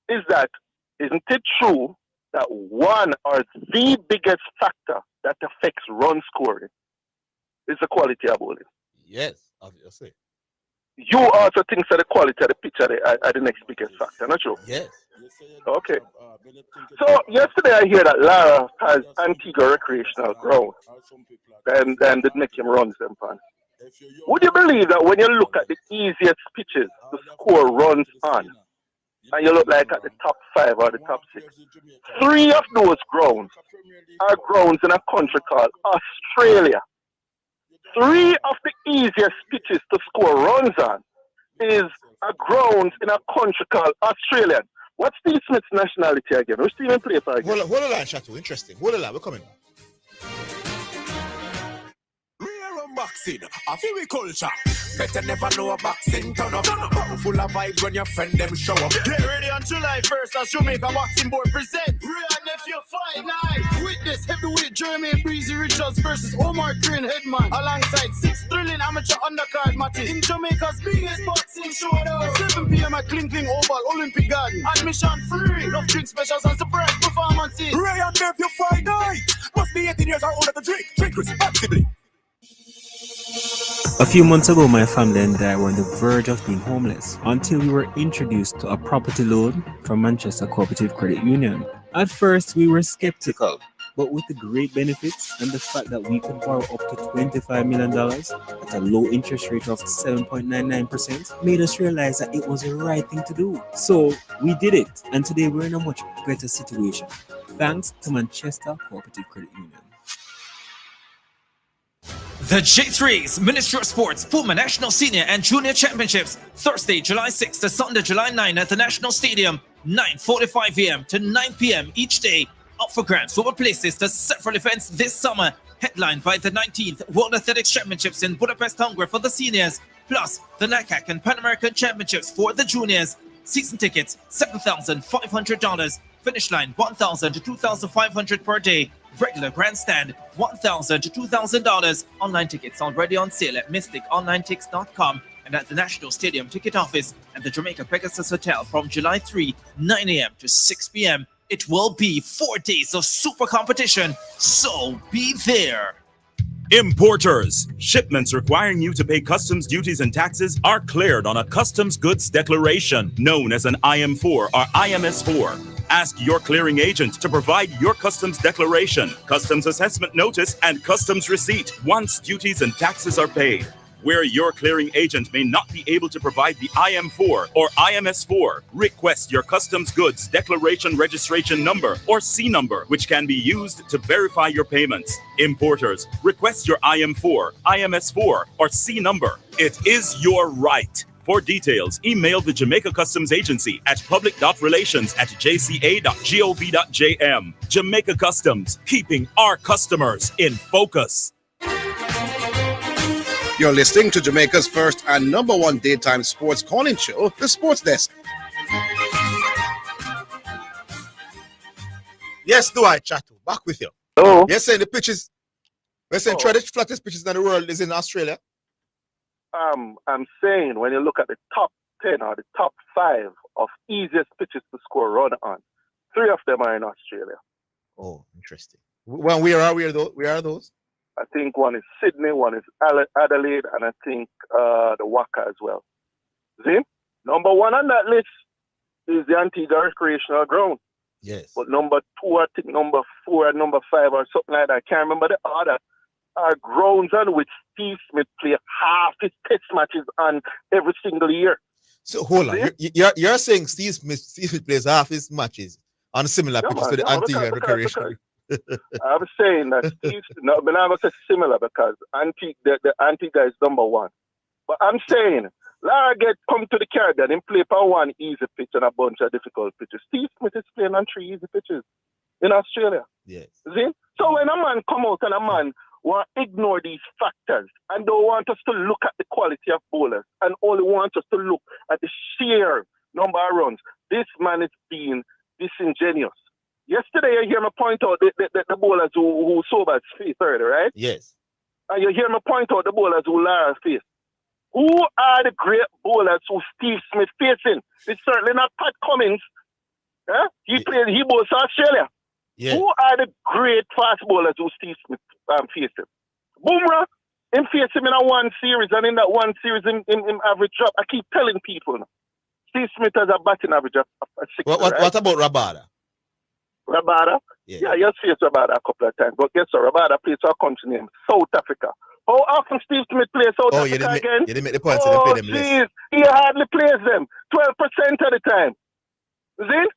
is that, isn't it true that one or the biggest factor that affects run scoring is the quality of bowling. Yes, obviously. You also think that the quality of the pitch are the next biggest factor, not true? Yes. Okay. So yesterday I hear that Lara has Antigua recreational ground, and the Neckham runs them pan. Would you believe that when you look at the easiest pitches to score runs on, and you look like at the top 5 or the top 6, 3 of those grounds are grounds in a country called Australia. 3 of the easiest pitches to score runs on is a ground in a country called Australia. What's Steve Smith's nationality again? Who's Stephen play for again? Hold on, Chateau. Interesting. Hold on, we're coming. Boxing, a theory culture. Better never know a boxing turn up. Full of vibes when your friend them show up. Get ready on July 1st as Jamaica Boxing Board present Real Nephew Fight Night. Witness heavyweight Jermaine Breezy Richards versus Omar Green Headman alongside 6 thrilling amateur undercard matches in Jamaica's biggest boxing showdown. 7 p.m. at Clinking Oval Olympic Garden. Admission free. Love drink specials and surprise performances. Real Nephew Fight Night. Must be 18 years or older to drink. Drink responsibly. A few months ago, my family and I were on the verge of being homeless until we were introduced to a property loan from Manchester Cooperative Credit Union. At first, we were skeptical, but with the great benefits and the fact that we could borrow up to $25 million at a low interest rate of 7.99% made us realize that it was the right thing to do. So we did it, and today we're in a much better situation, thanks to Manchester Cooperative Credit Union. The J3's Ministry of Sports Puma National Senior and Junior Championships, Thursday, July 6th to Sunday, July 9 at the National Stadium, 9:45 a.m. to 9 p.m. each day. Up for grabs over places to several events this summer, headlined by the 19th World Athletics Championships in Budapest, Hungary for the seniors, plus the NACAC and Pan American Championships for the juniors. Season tickets, $7,500. Finish line, $1,000 to $2,500 per day. Regular grandstand, $1,000 to $2,000. Online tickets already on sale at mysticonlinetix.com and at the National Stadium ticket office and the Jamaica Pegasus Hotel from July 3, 9 a.m. to 6 p.m. It will be 4 days of super competition, so be there. Importers. Shipments requiring you to pay customs duties and taxes are cleared on a customs goods declaration known as an IM4 or IMS4. Ask your clearing agent to provide your customs declaration, customs assessment notice, and customs receipt once duties and taxes are paid. Where your clearing agent may not be able to provide the IM4 or IMS4, request your customs goods declaration registration number or C number, which can be used to verify your payments. Importers, request your IM4, IMS4, or C number. It is your right. For details, email the Jamaica Customs Agency at public.relations@jca.gov.jm. Jamaica Customs, keeping our customers in focus. You're listening to Jamaica's first and #1 daytime sports calling show, The Sports Desk. Yes, do I, Chato? Back with you. Oh. Yes, sir, the pitches. Yes, sir, flattest pitches in the world is in Australia. I'm saying when you look at the top 10 or the top 5 of easiest pitches to score a run on, 3 of them are in Australia. Oh, interesting. Well, where are those? I think one is Sydney, one is Adelaide, and I think the Waka as well. See? Number 1 on that list is the Antigua Recreational Ground. Yes. But number 2, I think number 4 and number 5 or something like that. I can't remember the order. Are grounds on which Steve Smith play half his test matches on every single year. So hold on, you're saying Steve Smith plays half his matches on similar pitches to the Antigua Recreational. I'm saying that Steve, no, but I would say similar because the Antigua is number 1. But I'm saying Lara come to the Caribbean and play for one easy pitch and a bunch of difficult pitches. Steve Smith is playing on 3 easy pitches in Australia. Yes. See? So when a man come out and a man want to ignore these factors and don't want us to look at the quality of bowlers and only want us to look at the sheer number of runs, this man is being disingenuous. Yesterday, you hear me point out the bowlers who Sober's face earlier, right? Yes. And you hear me point out the bowlers who Lara face. Who are the great bowlers who Steve Smith facing? It's certainly not Pat Cummins. He bowls Australia. Yeah. Who are the great fast bowlers who Steve Smith faced him? Boomerang, him faced him in a one series, and in that one series, him average drop. I keep telling people, Steve Smith has a batting average of 6. What about Rabada? Rabada? Yeah, you faced Rabada a couple of times. But guess what? Rabada plays for a country named South Africa. How often Steve Smith plays South Africa again? You didn't make the point, so they play them less. He hardly plays them 12% of the time. See?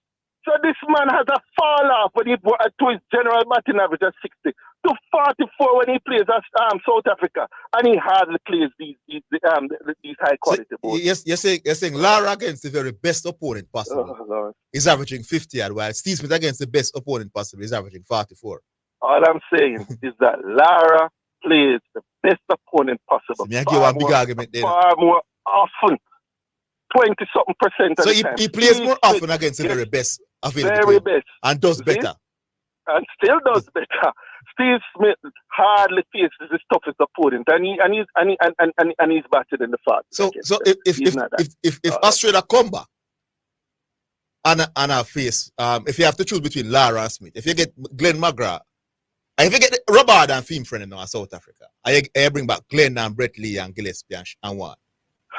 So this man has a fall off when he to his general batting average at 60 to 44 when he plays at South Africa, and he hardly plays these high quality balls. You're saying Lara against the very best opponent possible is averaging 50, while Steve Smith against the best opponent possible is averaging 44. All I'm saying is that Lara plays the best opponent possible. Far more often. 20-something%. So he plays more often against the very best available. Very best. And does better. And still does better. Steve Smith hardly faces his toughest opponent, and he's batted in the fast. So if Australia come back and I face if you have to choose between Lara and Smith, if you get Glenn McGrath, if you get Robert and Film Friend in South Africa, I bring back Glenn and Brett Lee and Gillespie and one.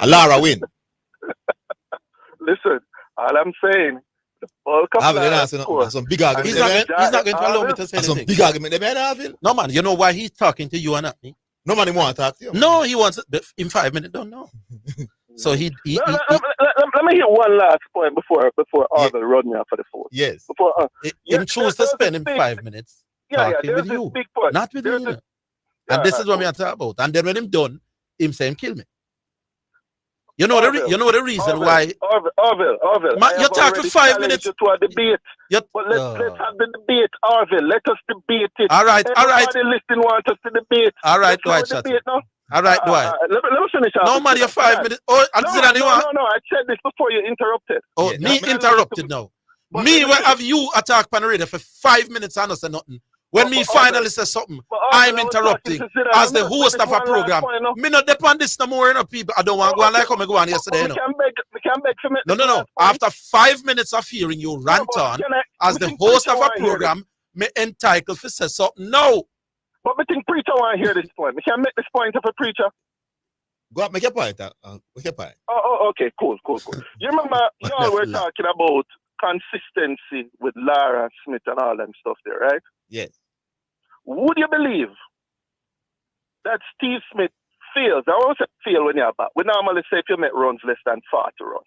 Lara win. Listen, all I'm saying, the bulk of some big argument. He's not going to allow me to say anything. Some big argument, man. No, man. You know why he's talking to you and not me? No man, he want to talk to you. No, he wants it in 5 minutes. Don't know. So let me hear one last point before Orville run me out for the fourth. Yes. Before he choose to spend him 5 minutes talking with you, not with you. And this is what we are talking about. And then when him done, him say him kill me. You know the reason why. Orville. Man, you talk for 5 minutes. To a debate. But let's have the debate, Orville. Let us debate it. All right. Everybody listening wants us to debate. All right, Dwight. All right, Dwight. Let me finish. No, man, you're 5 minutes. Oh, no, I said this before you interrupted. Oh, me interrupted now. Me, where have you attack Panareda for 5 minutes and I say nothing? When me finally say something, I'm interrupting as the host of a program. Me not depend this no more, people. I don't want to go on like how I go on yesterday. No. After 5 minutes of hearing you rant on as the host of a program, me entitled to say something. No. But I think preacher want to hear this point. We can make this point of a preacher. Go up, make your point. Make your point. Oh, okay, cool. You remember, we're talking about consistency with Lara Smith and all them stuff there, right? Yes. Would you believe that Steve Smith fails? I always say fail when you're back. We normally say if you make runs less than 40 runs.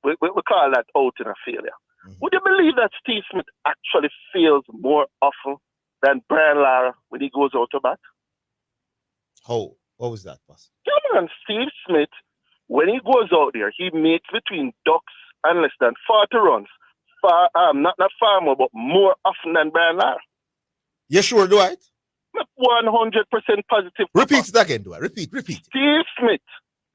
We call that out in a failure. Mm-hmm. Would you believe that Steve Smith actually fails more often than Brian Lara when he goes out to bat? How? What was that possible? Yeah, man, Steve Smith, when he goes out there, he makes between ducks and less than 40 runs. Not far more, but more often than Brian Lara. You sure, Dwight? 100% positive. Repeat it again, Dwight. Repeat. Steve Smith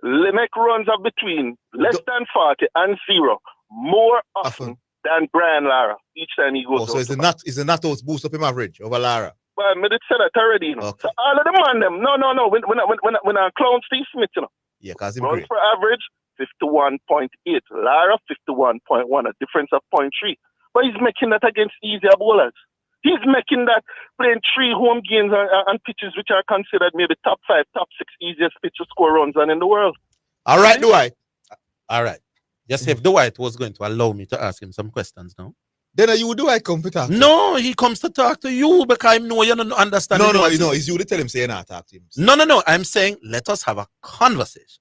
make runs of between less than 40 and 0 more often than Brian Lara each time he goes. So is it not those boost up him average over Lara? Well, I did say that already, you know. Okay. So all of them on them. No. When I clown Steve Smith, you know. Yeah, because he runs for average 51.8, Lara 51.1, a difference of 0.3. But he's making that against easier bowlers. He's making that playing 3 home games and pitches which are considered maybe top 5, top 6 easiest pitch to score runs on in the world. All right, Dwight. All right. Just if Dwight was going to allow me to ask him some questions now. Then you Dwight come to talk to him. No, he comes to talk to you because I know you don't understand. No, it's you to tell him say you're not talk to him. No. I'm saying let us have a conversation.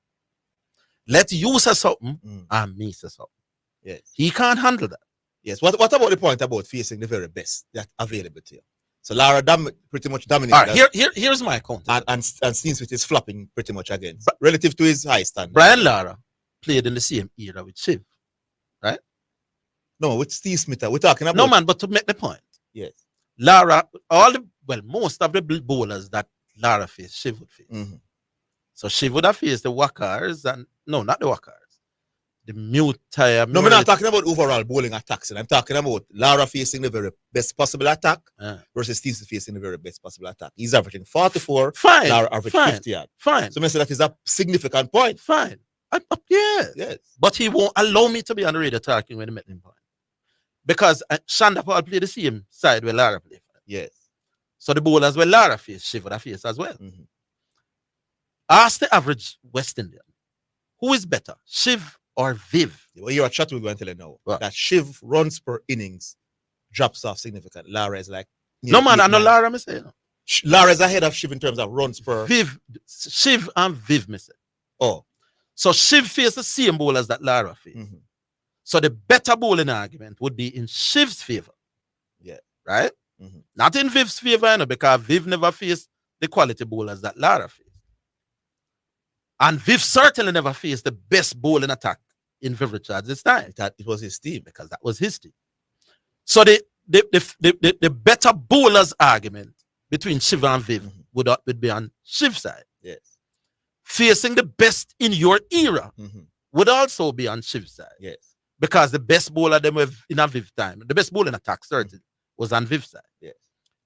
Let you say something and me say something. Yes. He can't handle that. Yes. What about the point about facing the very best that available to you? So Lara pretty much dominated. All right, here's my count. And Steve Smith is flopping pretty much against relative to his high standard. Brian Lara played in the same era with Shiv, right? No, with Steve Smith. We're talking about. No, man, but to make the point. Yes. Lara, most of the bowlers that Lara faced, Shiv would face. Mm-hmm. So Shiv would have faced the Walkers and no, not the Walkers. The mute tire. No, I'm not talking about overall bowling attacks. I'm talking about Lara facing the very best possible attack versus Steve facing the very best possible attack. He's averaging 44. Fine. Lara averaging 50. Fine. So I say that is a significant point. Fine. Yes. But he won't allow me to be on the radio talking when he met him point. Because Shonda Paul played the same side where Lara played. Yes. So the bowlers where Lara faced, Shiv would have faced as well. Ask the average West Indian, who is better, Shiv or Viv? Well, you're a chat we're going to tell you now. That Shiv runs per innings drops off significantly. Lara is like... No, man, I know Lara, me say. Lara is ahead of Shiv in terms of runs per... Shiv and Viv, me say. Oh. So Shiv faced the same bowlers that Lara faced. So the better bowling argument would be in Shiv's favor. Yeah. Right? Not in Viv's favor, you know, because Viv never faced the quality bowlers that Lara faced. And Viv certainly never faced the best bowling attack in Viv Richards this time. It was his team. Because that was his team. So the better bowlers argument between Shiv and Viv would be on Shiv's side. Yes. Facing the best in your era would also be on Shiv's side. Yes. Because the best bowler them were in a Viv time, the best bowling attack certainly was on Viv's side. Yes.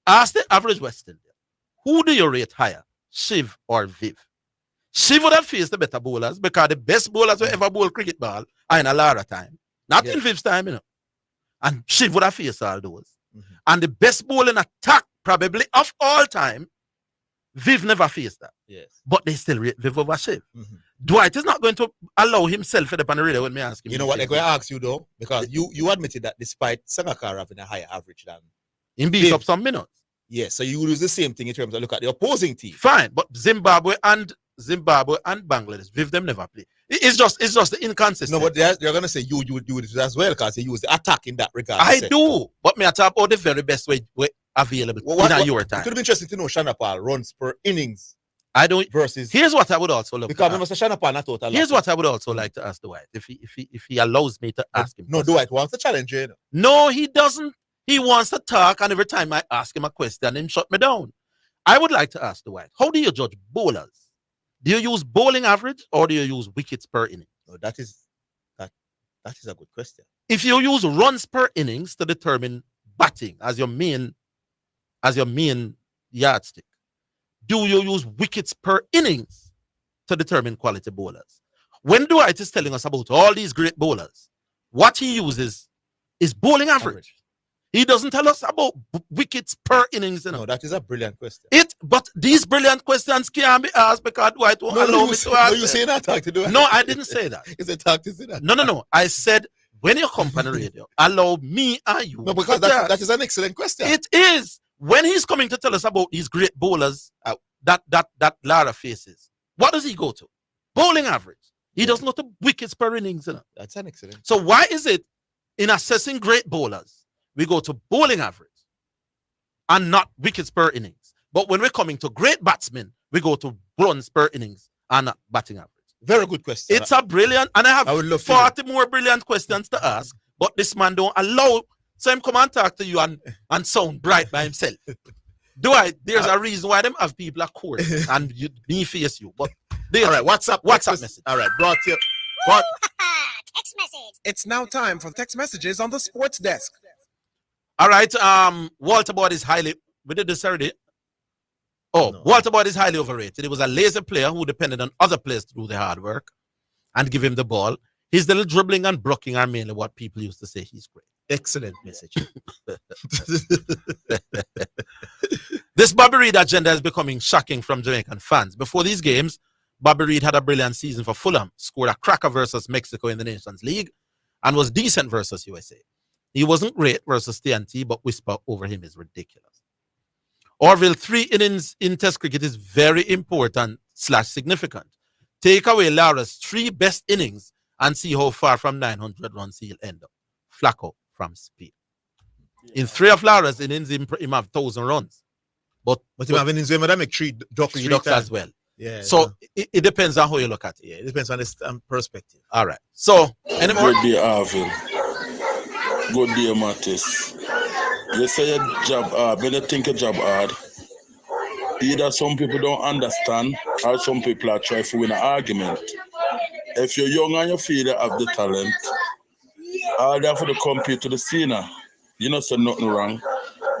Ask the average West Indian, who do you rate higher, Shiv or Viv? Shiv would have faced the better bowlers because the best bowlers who ever bowl cricket ball are in a Lara time. Not in Viv's time, you know. And Shiv would have faced all those. And the best bowling attack probably of all time, Viv never faced that. Yes. But they still rate Viv over Shiv. Dwight is not going to allow himself to on the radio when me ask him. You know what they're going to ask you though? Because you admitted that despite Sangakkara having a higher average than him beat up some minutes. Yes, so you use the same thing in terms of look at the opposing team. Fine, but Zimbabwe and Bangladesh, Viv them never play. It's just the inconsistency. No, but they're going to say you would do it as well because you use the attack in that regard. I do, but me I talk about the very best way available in your time. It could be interesting to know Shonda Paul runs per innings. I don't versus. Here's what I would also look. Because Mr. Shonda Paul not total. Here's what I would also like to ask Dwight if he allows me to ask him. No, Dwight wants to challenge you. No, he doesn't. He wants to talk, and every time I ask him a question, he shut me down. I would like to ask Dwight, how do you judge bowlers? Do you use bowling average or do you use wickets per inning? No, that is a good question. If you use runs per innings to determine batting as your main yardstick, do you use wickets per innings to determine quality bowlers? When Dwight is telling us about all these great bowlers, what he uses is bowling average. He doesn't tell us about wickets per innings. You know? No, that is a brilliant question. But these brilliant questions can't be asked because Dwight won't allow me to ask. No, you say that talk to Dwight. No, I didn't say that. It's a talk to say that. No. I said when you come on the radio, allow me and you. No, because that is an excellent question. It is. When he's coming to tell us about these great bowlers that Lara faces, what does he go to? Bowling average. He doesn't go to wickets per innings. You know? That's an excellent. So why is it in assessing great bowlers, we go to bowling average and not wickets per innings? But when we're coming to great batsmen, we go to runs per innings and not batting average. Very good question. It's a brilliant, and I have 40 more brilliant questions to ask, but this man don't allow, so him come and talk to you and sound bright by himself. There's a reason why them have people at court and me face you. But all right, WhatsApp message. All right, brought to you. Text message. It's now time for text messages on the sports desk. All right, Walter Boyd is we did this already. Walter Boyd is highly overrated. He was a lazy player who depended on other players to do the hard work and give him the ball. His little dribbling and blocking are mainly what people used to say he's great. Excellent message. This Bobby Reid agenda is becoming shocking from Jamaican fans. Before these games, Bobby Reid had a brilliant season for Fulham, scored a cracker versus Mexico in the Nations League, and was decent versus USA. He wasn't great versus TNT, but whisper over him is ridiculous. Orville, 3 innings in Test cricket is very important / significant. Take away Lara's 3 best innings and see how far from 900 runs he'll end up. Flacco from Spain. In 3 of Lara's innings, he have 1,000 runs. But you have innings where they make 3 ducks as well. Yeah. So it depends on how you look at it. Yeah, it depends on this perspective. All right. So, anymore? Good day, Orville. Good day, Mattis. You say your job hard. When you think your job hard, either some people don't understand or some people are trying to win an argument. If you're young and you feel you have the talent, all you have to compete to the scene. You know, so nothing wrong.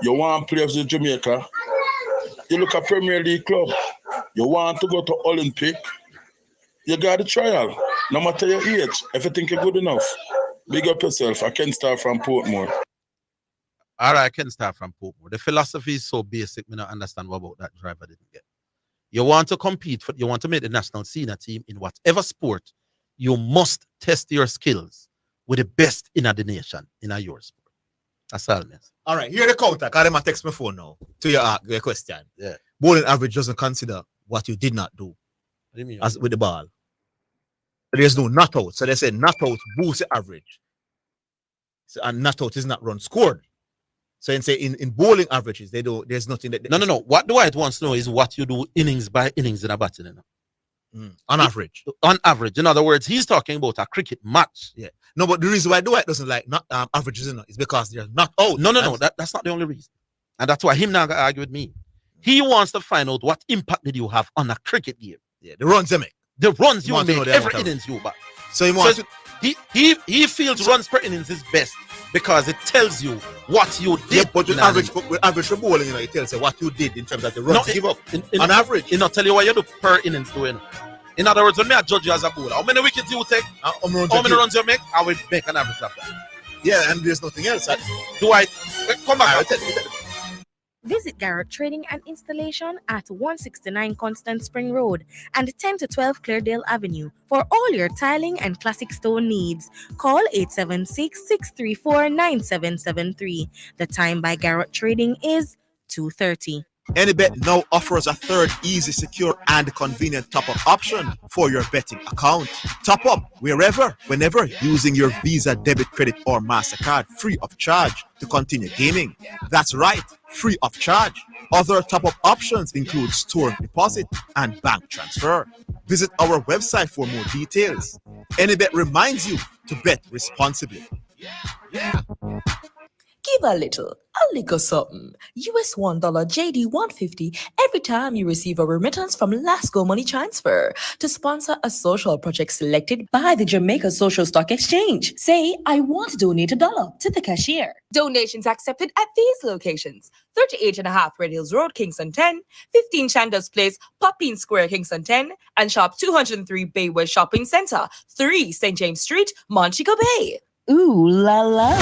You want to play for Jamaica, you look at Premier League club. You want to go to Olympic, you got a trial. No matter your age, if you think you're good enough, big up yourself. I can start from Portmore. All right, I can start from Portmore. The philosophy is so basic, me not understand what about that driver didn't get. You want to compete, you want to make the national senior team in whatever sport, you must test your skills with the best in the nation, in your sport. That's all, miss. All right, here the counter. Because I text my phone now to your question. Yeah. Bowling average doesn't consider what you did not do. What do you mean? As with the ball. There's no not out. So they say not out boosts the average. So, and not out is not run scored. So in bowling averages, there's nothing that No. What Dwight wants to know is what you do innings by innings in a batting. On average. On average. In other words, he's talking about a cricket match. Yeah. No, but the reason why Dwight doesn't like not averages is because they're not out. No. That's not the only reason. And that's why him now gonna argue with me. He wants to find out what impact did you have on a cricket game. Yeah, the runs you make. The runs you make, every innings you back. So he feels runs per innings is best because it tells you what you did. Yeah, but with average for bowling, it tells you what you did in terms of the runs you give up. On average. It not tell you what you do per innings doing. In other words, when I judge you as a bowler, how many wickets you take, how many runs you make, I will make an average of that. Yeah, and there's nothing else. Do I come back? Visit Garrett Trading and Installation at 169 Constant Spring Road and 10 to 12 Cleardale Avenue for all your tiling and classic stone needs. Call 876-634-9773. The time by Garrett Trading is 2:30. AnyBet now offers a third easy, secure, and convenient top-up option for your betting account. Top up wherever, whenever, using your Visa, debit, credit, or MasterCard free of charge to continue gaming. That's right, free of charge. Other top-up options include store deposit and bank transfer. Visit our website for more details. AnyBet reminds you to bet responsibly. Yeah. Give a little something. US $1 JD 150 every time you receive a remittance from Lasco Money Transfer to sponsor a social project selected by the Jamaica Social Stock Exchange. Say, I want to donate $1 to the cashier. Donations accepted at these locations: 38.5 Red Hills Road, Kingston 10, 15 Chandos Place, Poppin Square, Kingston 10, and Shop 203 Bay West Shopping Center, 3 St. James Street, Montego Bay. Ooh la la.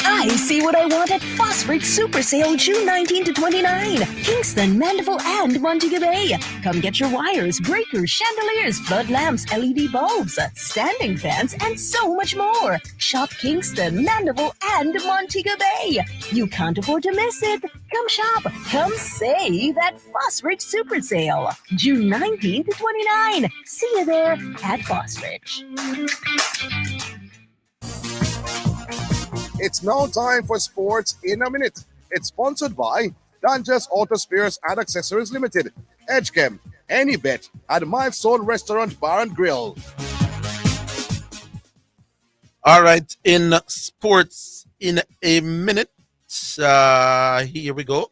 I see what I want at Phosphorus Super Sale June 19 to 29. Kingston, Mandeville, and Montego Bay. Come get your wires, breakers, chandeliers, flood lamps, LED bulbs, standing fans, and so much more. Shop Kingston, Mandeville, and Montego Bay. You can't afford to miss it. Come shop. Come save at Phosphorus Super Sale June 19 to 29. See you there at Phosphorus. It's now time for Sports in a Minute. It's sponsored by Dangerous Auto Spares and Accessories Limited, Edgechem, AnyBet, and Milestone Restaurant Bar and Grill. All right, in Sports in a Minute, here we go.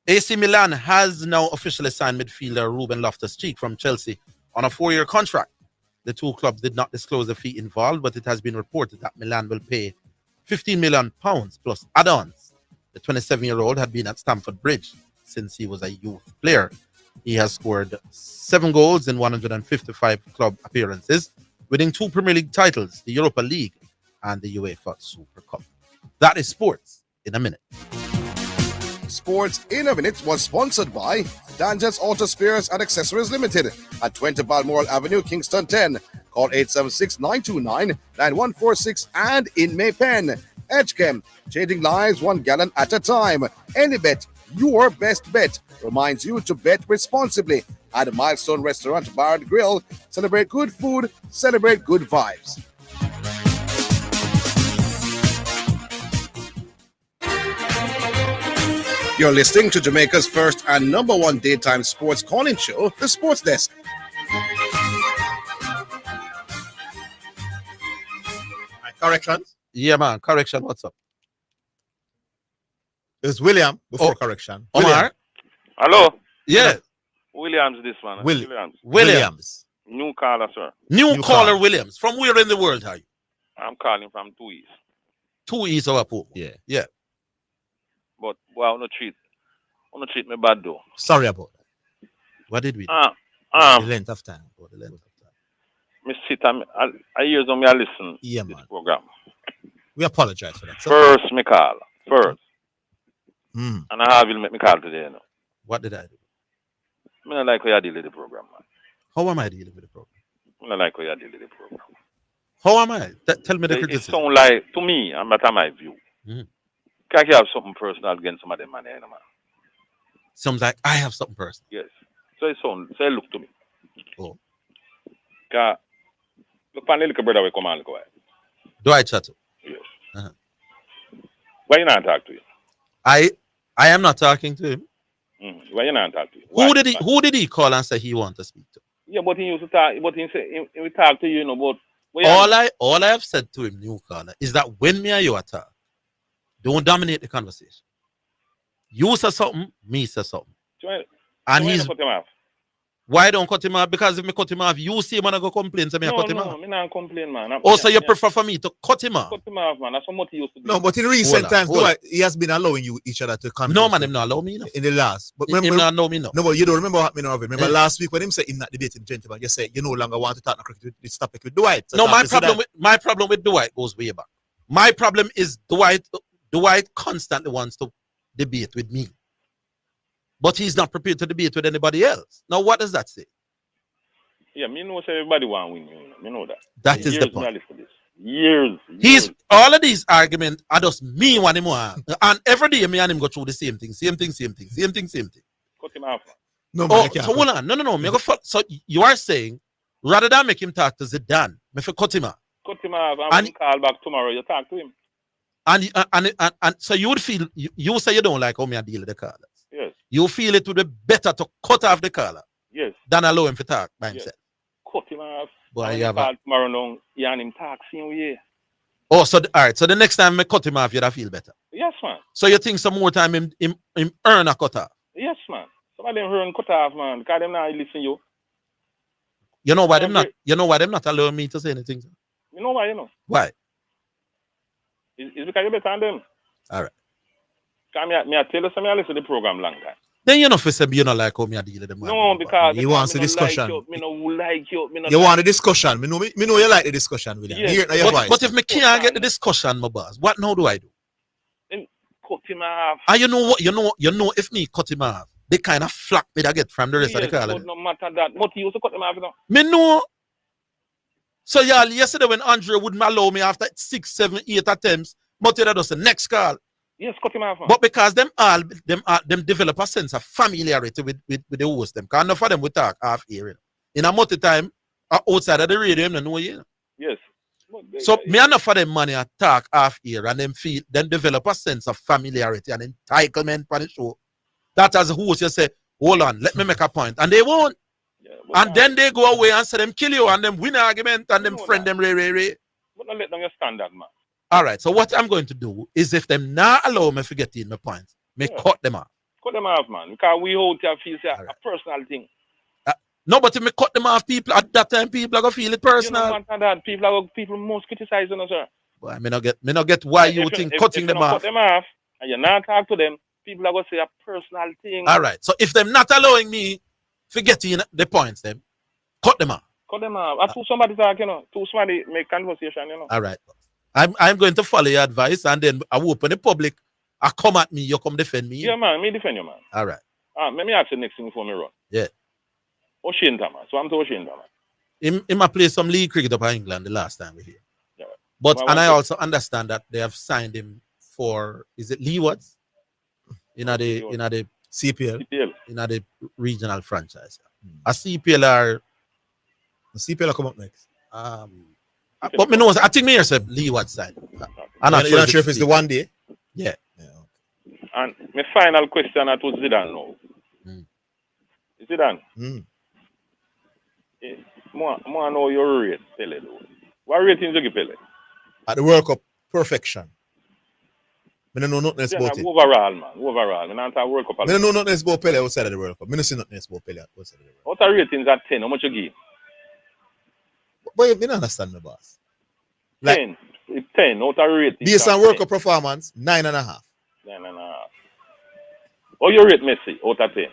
AC Milan has now officially signed midfielder Ruben Loftus-Cheek from Chelsea on a 4-year contract. The two clubs did not disclose the fee involved, but it has been reported that Milan will pay £15 million plus add-ons. The 27-year-old had been at Stamford Bridge since he was a youth player. He has scored 7 goals in 155 club appearances, winning 2 Premier League titles, the Europa League and the UEFA Super Cup. That is Sports in a Minute. Sports in a Minute was sponsored by Dangerous Auto Spares and Accessories Limited at 20 Balmoral Avenue, Kingston 10. Call 876-929-9146 and in Maypen. Edgechem, changing lives 1 gallon at a time. AnyBet, your best bet, reminds you to bet responsibly. At Milestone Restaurant Bar and Grill, celebrate good food, celebrate good vibes. You're listening to Jamaica's first and number 1 daytime sports calling show, The Sports Desk. Corrections? Yeah, man. Correction. What's up? It's William before correction. Omar? Hello? Yeah. Williams, this one. Williams. New caller, sir. New caller Williams. From where in the world are you? I'm calling from 2 East. 2 East or Pope? Yeah. Yeah. But, well, no treat me bad, though. Sorry about that. What did we do? The length of time. Me sit and I hear some me listen yeah, to this man. program. We apologize for that. First, me call. First. Mm. And Orville make me call today, you know. What did I do? I don't like how you deal with the program, man. How am I dealing with the program? I don't like how you deal with the program. How am I? Tell me the It criticism. sound like, to me, and that's my view, Mhm. can you have something personal against some of them, man, you know, man? Sounds like I have something personal. Yes. So it look to me. Oh. Cause look for the little brother will come and go. Do I chat to? Yes. Uh-huh. Why you not talk to him? I am not talking to him. Why you not talk to him? Why? Who did he call and say he want to speak to? Yeah, but he used to talk. But he say he will talk to you, you know. But All I have said to him, new caller, is that when me and you attack, don't dominate the conversation. You say something, me say something. And he's cut him off. why don't cut him off? Because if me cut him off, you see him and I go complain to me. I cut him off. No, me not complain, man. Also, you prefer for me to cut him off? Cut him off, man. That's what he used to do. No, but in recent times, he has been allowing you each other to converse. No, man, him not allow me. No. In the last. But him not know me, no. No, but you don't remember what happened, Orville. Remember last week when him said him not debating gentleman, you said you no longer want to talk no cricket with this topic with Dwight. So no, my problem with Dwight goes way back. My problem is Dwight constantly wants to debate with me. But he's not prepared to debate with anybody else. Now, what does that say? Yeah, me know say everybody want to win. You know that. That is the point. Years. All of these arguments are just me want him want. And every day me and him go through the same thing. Cut him off. No, so hold on. No. So you are saying rather than make him talk to Zidane, me for cut him off. Cut him off and when call back tomorrow, you talk to him. And so you would feel you say you don't like how me I deal with the callers. Yes. You feel it would be better to cut off the caller. Yes. Than allow him to talk by himself. Cut him off. Boy, you have tomorrow long, you and him talk same way. Oh, so all right. So the next time I cut him off, you'd feel better. Yes, man. So you think some more time him earn a cut off? Yes, man. Some of them earn cut off, man. Because them not listen you. You know why them not? You know why them not allowing me to say anything? You know why? You know why? It's because you better than them. All right. Because me I tell you, some I listen to the program long time. Then you know for say you not like how me I deal with them. No, because he wants a discussion. You want a discussion. Me know you like the discussion, William. Yes. But if me can't get the discussion, my boss, what now do I do? Then cut him off. And you know what? You know if me cut him off, the kind of flack me I get from the rest of the caller. No matter that. But he used to cut him off, you know. Me know. So y'all yesterday when Andre wouldn't allow me after 6, 7, 8 attempts, but you just the next call. Yes, cut him off, man. But because them develop a sense of familiarity with the host them. Because enough of them we talk half hearing. In a multi time outside of the radio, them know you. Yes. So me enough of them money talk half ear and them develop a sense of familiarity and entitlement for the show. That as a host you say, hold on, let me make a point. And they won't. And then they go away and say them kill you and them win argument and them friend them ray. But don't let them stand that, man. All right, so what I'm going to do is if them not allow me to get in my points, cut them off. Cut them off, man. Because we hold to feel a personal thing. No, but if me cut them off, people at that time, people are gonna feel it personal. You know that people most criticizing us, sir. Well, me not get why you think cutting them off. Cut them off, and you not talk to them. People are gonna say a personal thing. All right, so if them not allowing me to get in the points, them cut them off. Cut them off. I somebody talk, you know. To somebody make conversation, you know. All right. I'm going to follow your advice and then I will open the public. I come at me, you come defend me. Yeah, man, me defend you, man. All right. Let me ask you the next thing before me run. Yeah. Oshinta, man. So I'm to Oshinta, man. He might play some league cricket up in England the last time we're here. Yeah. But I also understand that they have signed him for, is it Leewards? In the CPL. In the regional franchise. A CPL are come up next. But me know, I think me yourself Leeward side. I'm not sure if it's the one day. Yeah. And my final question at Zidane now. Zidane. More know your rate, Pele. What rating you give Pele? At the World Cup, perfection. I don't know nothing else about it. Overall, man. Overall. I don't World Cup. I don't know nothing else about Pele outside of the World Cup. I don't see nothing else about Pele outside of the World Cup. What are ratings at 10? How much you give? But you don't understand me, boss. Like, 10. Out of rating. Based on World Cup performance, 9.5. 9.5. Oh, you rate Messi out of 10?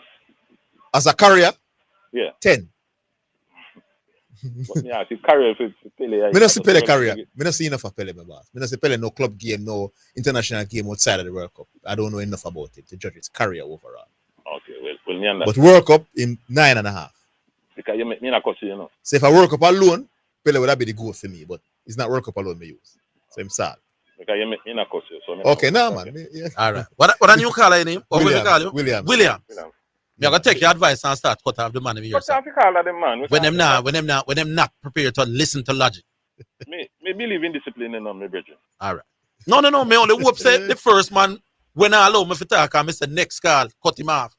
As a career? Yeah. 10. But me ask you, career for Pele. Me not see Pele career. Me not see enough of Pele, my boss. Me not see Pele no club game, no international game outside of the World Cup. I don't know enough about it to judge his career overall. Okay, well, me understand. But World Cup in 9.5. Because you make me not cuss you, know. So if I World Cup alone, Pele would have been the goal for me. But it's not World Cup alone me use. So I'm sad. Because you make me not cuss you. So okay, now man. Yeah. All right. What a new call your name? What will you call you? William. You're gonna take your advice and start cut off the man in your Cut off the call of the man. when them not prepared to listen to logic. Me believe in discipline and me brethren. All right. No. Me only hope say the first man when I allow me to talk and me say next call, cut him off.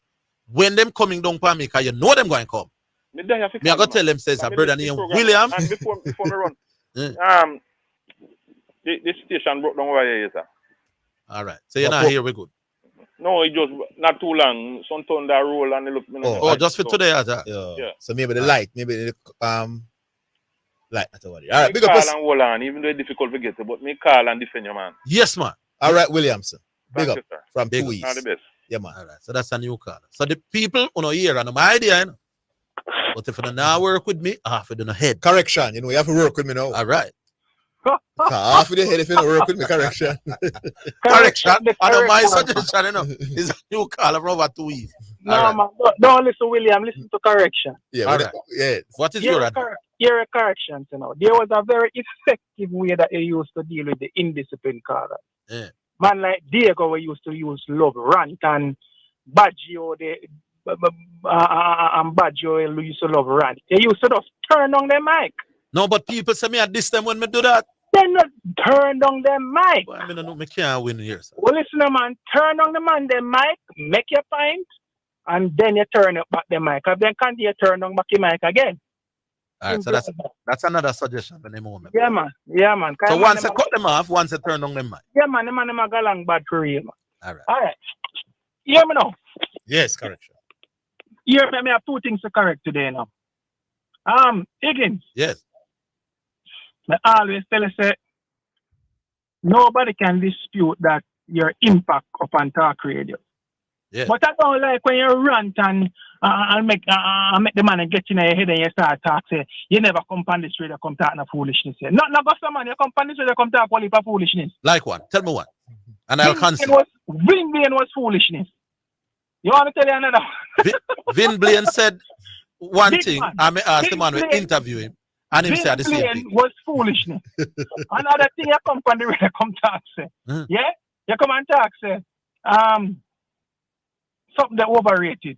When them coming down for me, because you know them going to come. Me I gonna tell them says a brother named William. And before me run, the station broke down over here, sir. All right. So you're not here, we good. No, it just not too long. Some thunder roll and they look. Just for today, yeah. So maybe the light, maybe the light. All right, big up call and hold on, even though it's difficult to get to, but me call and defend your man. Yes, man. All right, Williamson. Big Thank up you, sir. from Big 2 up. East. All the best. Yeah, man. All right. So that's a new call. So the people on here and my idea, you know? But if you don't work with me, half of the head. Correction, you have to work with me now. All right. Half of the head if you don't work with me, correction. Correction. I know my suggestion, you know, is a new call from over 2 East. No, man. Don't listen, William. Listen to correction. Yeah, all right. Yeah. What is your advice? Your corrections, you know. There was a very effective way that they used to deal with the indisciplined callers. Yeah. Man like Diego, we used to use love rant and Baggio, and Baggio used to love rant. They used to just turn on their mic. No, but people say me at this time when me do that. They not turn on their mic. Well, I mean, no, me can't win here, sir. Well, listen, man, turn on the man their mic, make your point, and then you turn it back the mic. And then continue turn on back your mic again. All right, so that's another suggestion for the moment. Yeah, man. Yeah, man. So once I cut them off, once I turn on them mic. Yeah, man. The man them go along bad for you, man. All right. All right. Hear me now. Yes, correction. Hear me. I have two things to correct today now. Higgins. Yes. I always tell you, say, nobody can dispute that your impact upon talk radio. Yeah. But I don't like when you rant and make the man get in your head and you start talk, say, you never come on this radio, come talk no foolishness. Not go someone, you come on this radio, come talk all heap of foolishness. Like one. Tell me one. And I'll cancel. Vin Blaine was foolishness. You want to tell you another one? Vin Blaine said one Big thing. man. I may ask the man Blaine- to interview him. And him said the same Blaine thing. was foolishness. Another thing you come on the radio, come talk, say. Yeah? You come and talk, say, something that overrated.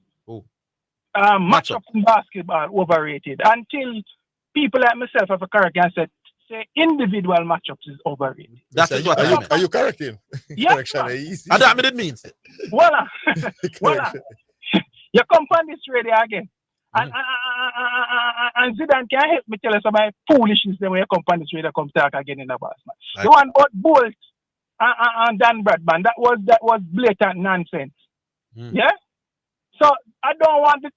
Matchup in basketball overrated. Until people like myself have a correct and say individual matchups is overrated. That is what I meant. Are you correcting? Yeah. Correction. Easy. And that it means. Voila. Voila. You come on this radio again. And Zidane can help me tell us about foolishness then when you come on this radio, come talk again in the boss, man. Right. The one about Bolt and Dan Bradman, that was blatant nonsense. Yeah? So I don't want it.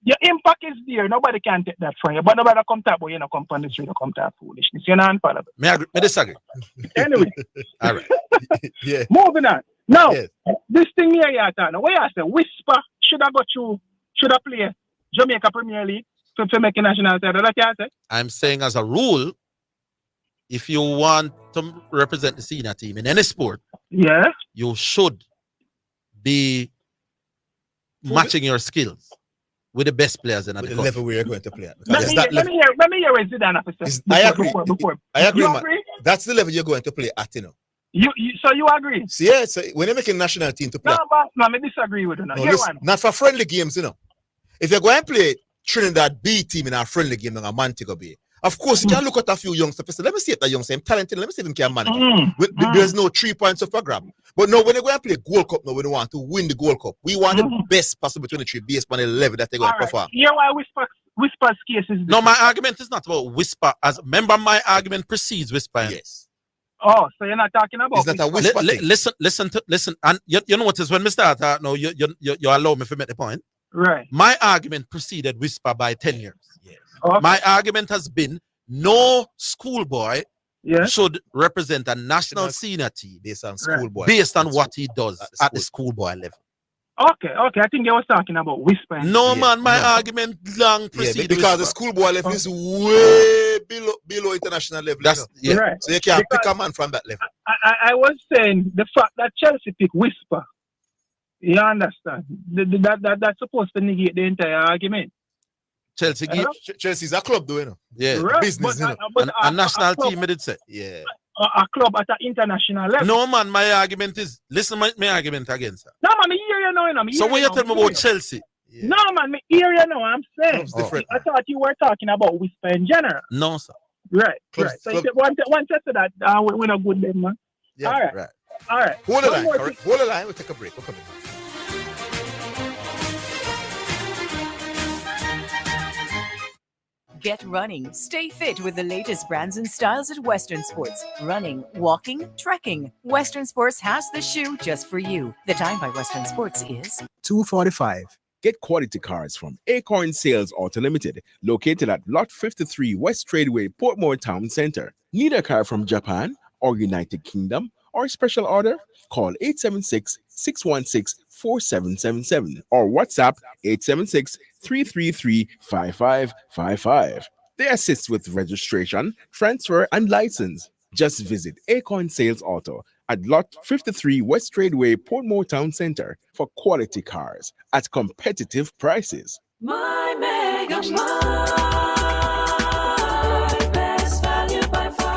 Your impact is there. Nobody can take that from you. But nobody come talk about you know come on this radio, come talk foolishness. You're not unfollowable. May I disagree? Anyway. All right. Yeah. Moving on. Now, Yes. this thing here, you know, where I say, Whisper should have got you, should have played Jamaica Premier League to make a national title. That's what I say. I'm saying as a rule, if you want to represent the senior team in any sport, you should be matching your skills with the best players in the country. level where you're going to play at. Let me hear what Zidane have to say. I agree. I agree, You man. agree? That's the level you're going to play at, you know. So you agree? So yeah, so when you're making a national team to play, No, boss, man, I disagree with you. Now. no, Here listen, one. not for friendly games, you know. If you're going to play Trinidad B team in a friendly game, like a Montego Bay, of course you can look at a few youngsters. And say, let me see if that youngster is talented. Let me see if he can manage. There's no 3 points up for grab. But no, when you're going to play Gold Cup, now we don't want to win the Gold Cup. We want the best possible 23 based on the level that they're going to perform. Here why Whisper's case is No, my argument is not about Whisper. As remember, my argument precedes Whisper. Yes. Oh, so you're not talking about It's not a Whisper thing. Listen, and you notice when we start no, you allow me to make the point. Right. My argument preceded Whisper by 10 years. Yes. Okay. My argument has been no schoolboy should represent a national senior team based on schoolboy. based on what he does at the schoolboy level. Okay. I think they was talking about whisper. No, man, my argument long Yeah, preceded because the schoolboy level is way below international level. That's you know? Right. So you can't Because pick a man from that level. I was saying the fact that Chelsea pick whisper. You understand? That's supposed to negate the entire argument. Chelsea's a club, though, you know. Yeah, Right. business, But, you know. but a national club, team, did say. Yeah. A club at an international level. No, man, my argument is listen, my argument against her. No, man, me hear you now. So when you tell me about Chelsea, no, man, me hear you now. I'm saying. Different, I thought you were talking about whisper in general. no, sir. Right. So if you want to say that, we're not good then, man. Yeah, all right. right. All right. Hold the line. Hold the line. We'll take a break. We'll come in. Get running. Stay fit with the latest brands and styles at Western Sports. Running, walking, trekking. Western Sports has the shoe just for you. The time by Western Sports is 2:45. Get quality cars from Acorn Sales Auto Limited, located at Lot 53 West Tradeway, Portmore Town Center. Need a car from Japan or United Kingdom or special order? Call 876-616-4777 or WhatsApp 876-333-5555. They assist with registration, transfer, and license. Just visit Acorn Sales Auto at Lot 53 West Tradeway, Portmore Town Center for quality cars at competitive prices. My Mega Mart, best value by far.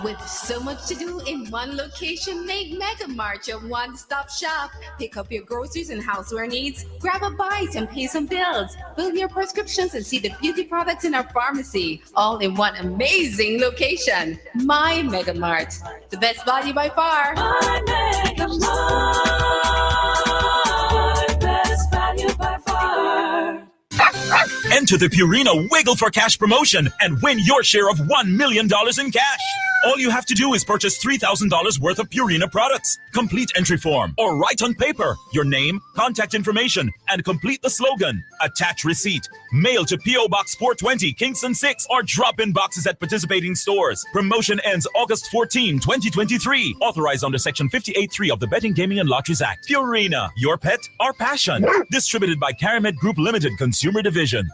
With so much to do in one location, make Mega Mart your one-stop shop. Pick up your groceries and houseware needs, grab a bite and pay some bills, fill your prescriptions and see the beauty products in our pharmacy, all in one amazing location. My Mega Mart, the best value by far. My Mega Mart, best value by far. Enter the Purina Wiggle for Cash promotion and win your share of $1 million in cash. All you have to do is purchase $3,000 worth of Purina products. Complete entry form or write on paper your name, contact information, and complete the slogan. Attach receipt. Mail to P.O. Box 420, Kingston 6, or drop in boxes at participating stores. Promotion ends August 14, 2023. Authorized under Section 58.3 of the Betting, Gaming, and Lotteries Act. Purina, your pet, our passion. Distributed by Caramed Group Limited, Consumer Division.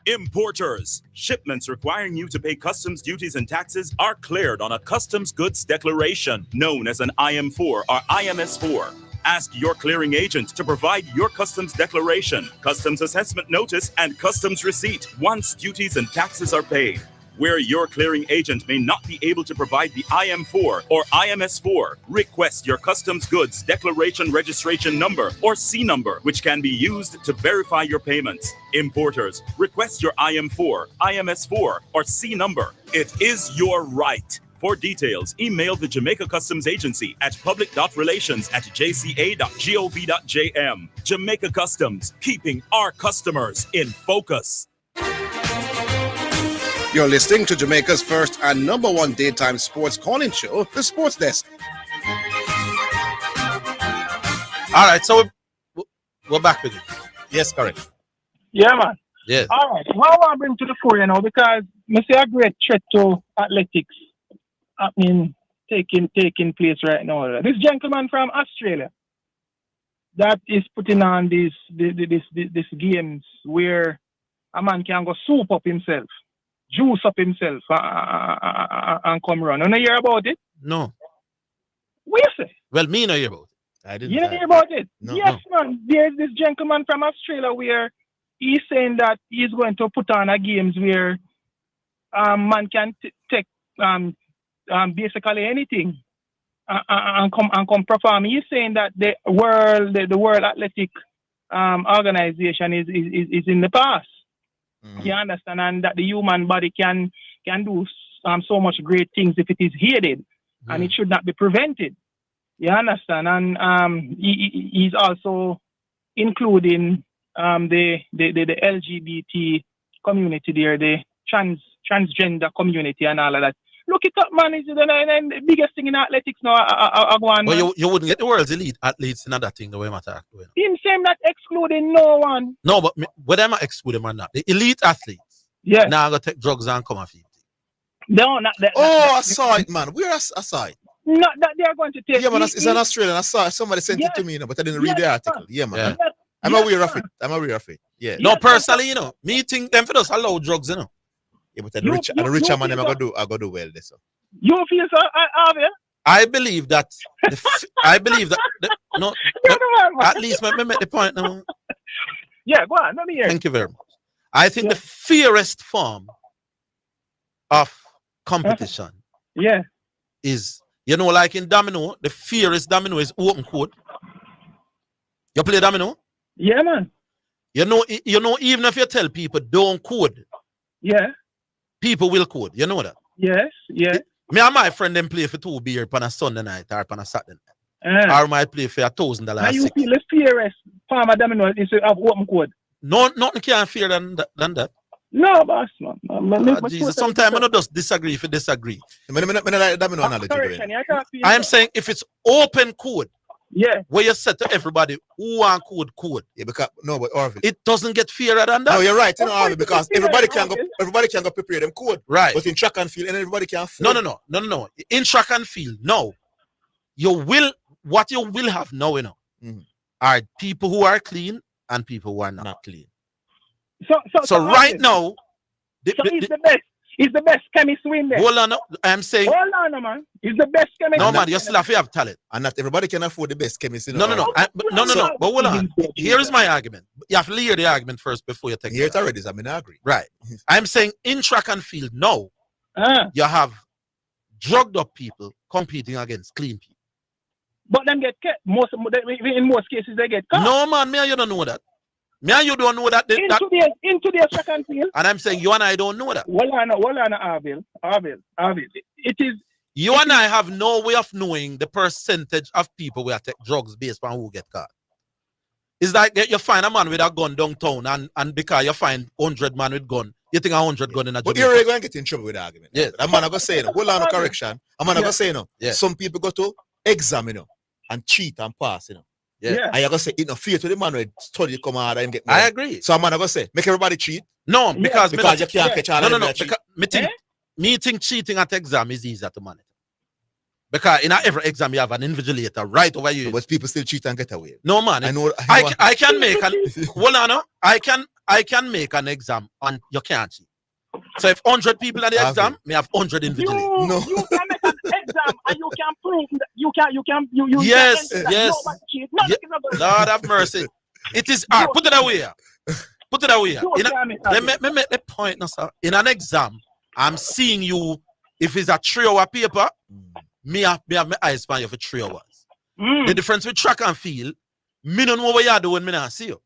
Importers. Shipments requiring you to pay customs duties and taxes are cleared on a customs goods declaration, known as an IM4 or IMS4. Ask your clearing agent to provide your customs declaration, customs assessment notice, and customs receipt once duties and taxes are paid. Where your clearing agent may not be able to provide the IM4 or IMS4, request your customs goods declaration registration number or C number, which can be used to verify your payments. Importers, request your IM4, IMS4, or C number. It is your right. For details, email the Jamaica Customs Agency at public.relations@jca.gov.jm. Jamaica Customs, keeping our customers in focus. You're listening to Jamaica's first and number one daytime sports calling show, The Sports Desk. All right, so we're back with it. Yes, correct. Yeah, man. Yes. All right. What I want to bring to the fore, because I see a great threat to athletics taking place right now. This gentleman from Australia that is putting on these games where a man can go soup up himself, juice up himself, and come run. You know hear about it? No. What you say? Well, me no hear about it. I didn't. You know hear about it? No, yes, man. There's this gentleman from Australia where he's saying that he's going to put on a games where man can take basically anything and come perform. He's saying that the World Athletic Organization is in the past. You understand, and that the human body can do so much great things if it is heeded, and it should not be prevented. You understand, and he's also including the LGBT community there, the transgender community, and all of that. Look it up, man. It's the biggest thing in athletics now. But you wouldn't get the world's elite athletes in that thing the way I'm attacking. Him saying that excluding no one. No, but whether I'm excluding or not, the elite athletes. Yeah. Now I'm gonna take drugs and come off it. No, not that. Oh, I saw it, man. Where I saw it? Not that they are going to take. Yeah, man, it's an Australian. I saw somebody sent it to me, but I didn't read the article. Yeah, man. Yeah. I'm aware of it. I'm aware of it. Yeah. No, personally, me think them for us allow drugs, Yeah, but the richer man, I go do well this. You feel so, Orville? I believe that. At least let me make the point now. Yeah, go on. Let me hear. Thank you very much. I think the fairest form of competition is, like in domino, the fairest domino is open code. You play domino? Yeah, man. Even if you tell people don't code, people will code. You know that? Yes, yeah. Me and my friend them play for 2 beer on a Sunday night or on a Saturday night. Or might play for $1,000. How you feel the fairest form of domino is to have open code? No, nothing can fear than that. No, boss, man. Jesus, sometimes I don't just disagree if you disagree. I am saying if it's open code, where you said to everybody who want code. Yeah, because but Orville, it doesn't get fairer than that. No, you're right, Orville, because everybody can go prepare them code. Right. But in track and field, and everybody can No. In track and field, no. What you will have now, are people who are clean and people who are not clean. So right now, he's the best. He's the best chemist in there. Hold on, I'm saying. Hold on, man. He's the best chemist. No, man, you still have talent. And not everybody can afford the best chemist. No. But hold on. Here is my argument. You have to hear the argument first before you take it. Here it already is. I mean, I agree. Right. I'm saying in track and field, no. You have drugged up people competing against clean people. But them get kept. In most cases, they get caught. No, man, me and you don't know that. Me and you don't know that. In today's track and field. And I'm saying you and I don't know that. Well, Orville. It is. You and I have no way of knowing the percentage of people who take drugs based on who get caught. It's like you find a man with a gun downtown and because you find 100 man with gun, you think 100 gun in a But you're going to get in trouble with the argument. Yes. I'm going to say, hold on, correction. I'm going to say, some people go to exam, and cheat and pass, Yeah. And you're going to say, it no fear to the man who study come out and get money. I agree. So I'm going to say, make everybody cheat. No, because you can't catch all No. Because me think cheating at exam is easier to monitor. Because in every exam you have an invigilator right over you. But people still cheat and get away. No, man. I can make an hold on, I can make an exam and you can't cheat. So if 100 people at the exam, me have 100 invigilators. No. You can make an exam and you can prove that you yes. No, Lord have mercy. It is put it away. Put it away. Let me make the point now, sir. In an exam, I'm seeing you. If it's a 3-hour paper, me have my eyes on you for 3 hours. The difference with track and field, me don't know what you do when me not see you.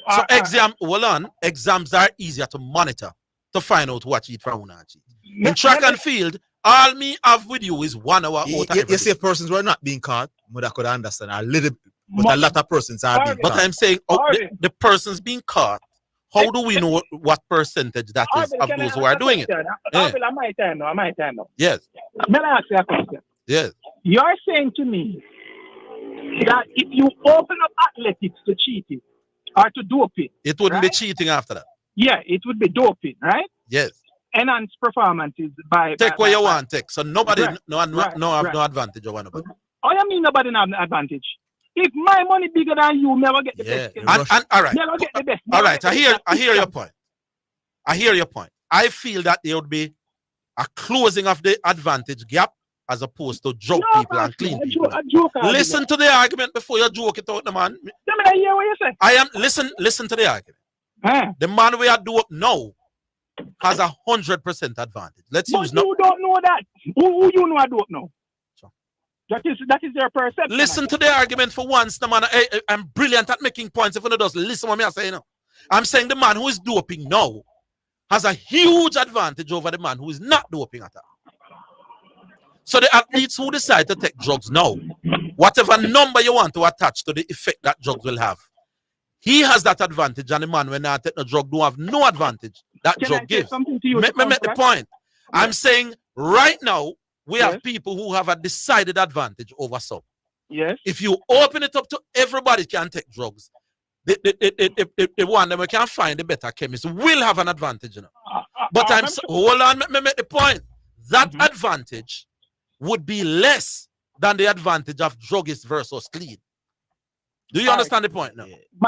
So exams are easier to monitor to find out what you eat from and cheat. In track and field, all me have with you is 1 hour out. You see, persons who are not being caught, but I could understand a little bit, but a lot of persons are being caught. But I'm saying, the persons being caught, how do we know what percentage that is of those who are doing it? My time now. Yes. May I ask you a question? Yes. You're saying to me that if you open up athletics to cheating or to doping, it wouldn't be cheating after that. Yeah, it would be doping, right? Yes. Enhance performances by take what you want, take. So nobody have no advantage over nobody. Oh, you mean nobody have no advantage? If my money bigger than you, never get the best. And all right. Never get the best. All right. I hear your point. I feel that there would be a closing of the advantage gap as opposed to drug people and clean people. Listen to the argument before you joke it out, the man. I hear what you say. Listen to the argument. The man we are doing now has 100% advantage. Let's use you don't know that. Who you know I don't know? That is their perception. Listen to the argument for once, the man. I'm brilliant at making points. If you don't listen to what I'm saying now. I'm saying the man who is doping now has a huge advantage over the man who is not doping at all. So the athletes who decide to take drugs now, whatever number you want to attach to the effect that drugs will have, he has that advantage, and the man when not take the drug don't have no advantage that drug gives. Make the point. I'm saying right now, we have people who have a decided advantage over some. Yes. If you open it up to everybody can take drugs, the one that we can find the better chemist will have an advantage. But hold on, let me make the point. That advantage would be less than the advantage of druggist versus clean. Do you understand the point now?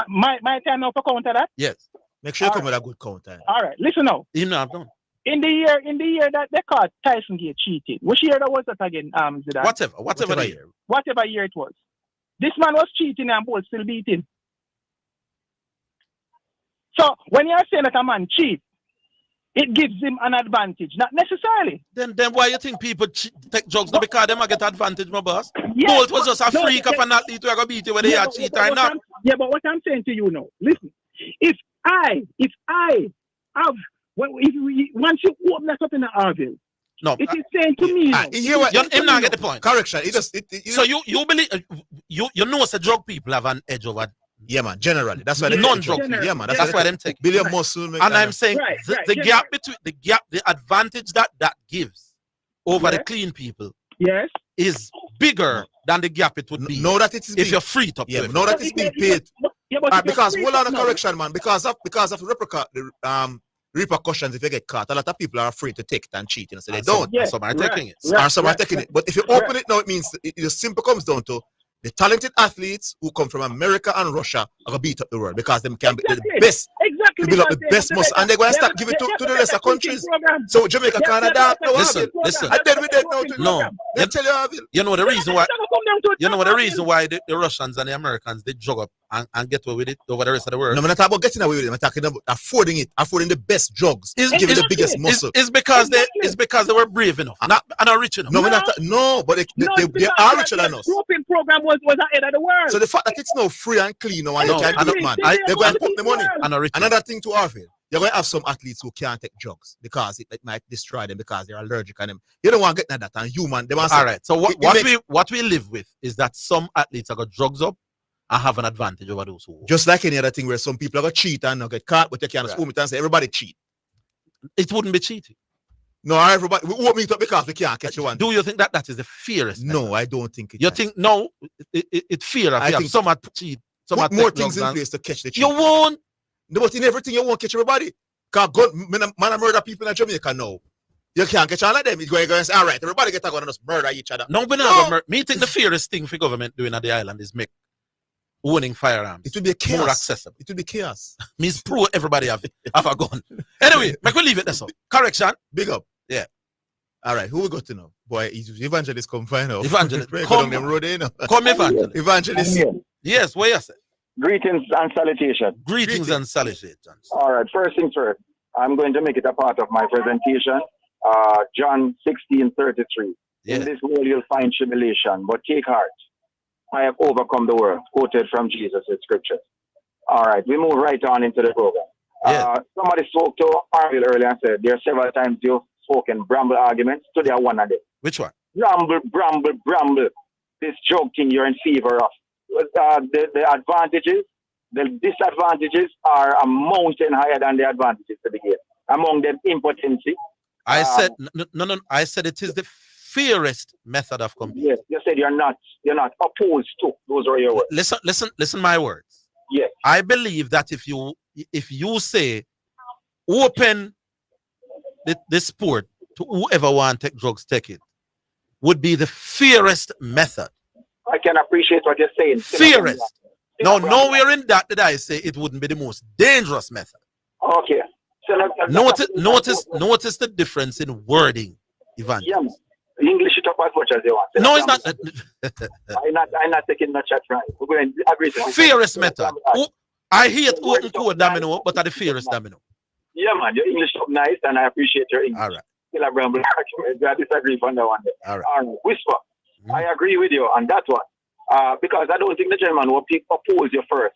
My time now for counter that? Yes. Make sure you come with a good counter. All right, listen now. You know I've done. In the year that they caught Tyson Gate cheating, which year that was that again, Zidane? Whatever year. Whatever year it was. This man was cheating and both still beating. So when you're saying that a man cheat, it gives him an advantage, not necessarily. Then why you think people take drugs? No, because they might get advantage, my boss. Yes, Bolt was just a freak of an athlete who are going to beat you whether they are cheat or not. Yeah, but what I'm saying to you now, listen, if I have, once you open that up in the Orville, no, it is saying to me, him not get the point. Correction. So you believe you know the drug people have an edge over. Yeah, man. Generally, that's why they non-drug. Yeah, man. That's why them take billion muscle. And I'm saying the gap between the advantage that gives over the clean people, is bigger than the gap it would be. Know that it is if you're free to play. Know that it's being paid. Because hold on, correction, man. Because of repercussions if you get caught. A lot of people are afraid to take it and cheat, so they don't. Some are taking it. Some are taking it. But if you open it now, it means it simply comes down to the talented athletes who come from America and Russia are going to beat up the world because them can be the best. Exactly. To build up the best muscle. And they're going to start giving to the lesser countries. So Jamaica, Canada, listen. I dead with them now. No. Let tell you, you know the reason why. You know the reason why the Russians and the Americans they jug up and get away with it over the rest of the world. No, I'm not talking about getting away with it. I'm talking about affording the best drugs, giving the biggest muscle. It's because they were brave enough, not rich enough. No, but they are richer than us. The program was ahead of the world. So the fact that it's now free and clean now, and you can't do it, man. They're going to put the money. Another thing to Orville, you're going to have some athletes who can't take drugs because it might destroy them because they're allergic on them. You don't want to get that and human. All right. So what we live with is that some athletes are got drugs up and have an advantage over those who. Just like any other thing where some people are going to cheat and not get caught, but you can't assume it and say everybody cheat. It wouldn't be cheating. No, everybody. We won't meet up because we can't catch one. Do you think that is the fairest? No, I don't think it. You think no? It's fair. I think some are cheat. Some put are more things in place to catch the cheat. You won't. No, but in everything you won't catch everybody. Because man, murder people in Jamaica now. You can't catch all of them. It's going to say, all right, everybody get going to just murder each other. No, but no. Me think the fairest thing for government doing at the island is make owning firearms. It would be a chaos. More accessible. It would be chaos. Means pro everybody have a gun. Anyway, we leave it there. So correction. Big up. Yeah. All right, who we got to know? Boy, evangelist come find out. Evangelist. Come them road, you know. Come evangelist. Evangelist. Yes, what you say? Greetings and salutations. Greetings and salutations. All right, first things first. I'm going to make it a part of my presentation. John 16:33. Yeah. In this world you'll find tribulation, but take heart. I have overcome the world. Quoted from Jesus' scriptures. All right, we move right on into the program. Yeah. Somebody spoke to Orville earlier and said there are several times you've spoken bramble arguments. Today are one of them. Which one? Bramble. This joke thing you're in favor of. The advantages, the disadvantages are a mountain higher than the advantages to begin. Among them, impotency. I said no. I said it is the fairest method of competing. Yes, you said you're not opposed to. Those are your words. Listen, my words. Yes. I believe that if you say open the sport to whoever want to take drugs, take it, would be the fairest method. I can appreciate what you're saying. Fairest. Now, nowhere in that did I say it wouldn't be the most dangerous method. Okay. So notice the difference in wording, Ivan. Yeah, English it up as much as you want. No, it's not. I'm not taking much at right. We're going to agree to fairest method. I hate open code domino, but are the fairest domino. Yeah, man. Your English up nice, and I appreciate your English. All right. Still a bramble argument. I disagree on that one. All right. Whisper. I agree with you on that one. Because I don't think the gentleman who opposed you first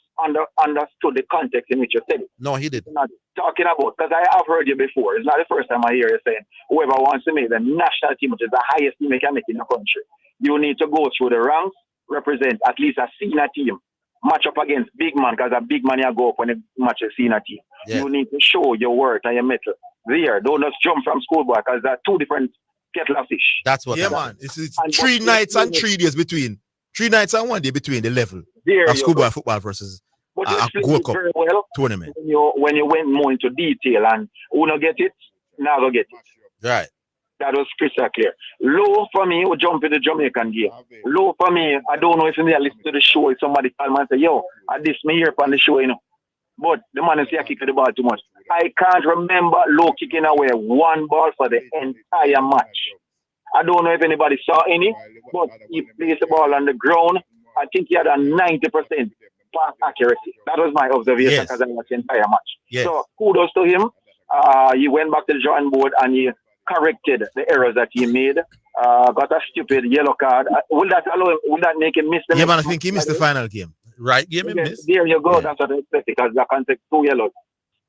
understood the context in which you said it. No, he didn't. Not talking about, because I have heard you before. It's not the first time I hear you saying, whoever wants to make the national team, which is the highest team you can make in the country, you need to go through the ranks, represent at least a senior team, match up against big man, because a big man you go up when you match a senior team. Yeah. You need to show your worth and your mettle there. Don't just jump from schoolboy, because there are two different kettle of fish. That's what. Yeah, man. It's 3 nights and 3 days between. 3 nights and 1 day between the level of schoolboy football versus a Gold Cup tournament. When you went more into detail and who not get it, now go get it. Right. That was crystal clear. Low for me, we jump in the Jamaican game. Low for me, I don't know if you listen to the show, if somebody call me and say, yo, I this me here on the show, you know. But the man is here kicking the ball too much. I can't remember Low kicking away one ball for the entire match. I don't know if anybody saw any, but he placed the ball on the ground. I think he had a 90% pass accuracy. That was my observation because I watched the entire match. Yes. So kudos to him. He went back to the drawing board and he corrected the errors that he made. Got a stupid yellow card. Will that allow him? Will that make him miss the? Yeah, man. I think he missed the final game. Right game, he missed. There you go. That's what I expected because that can take 2 yellows.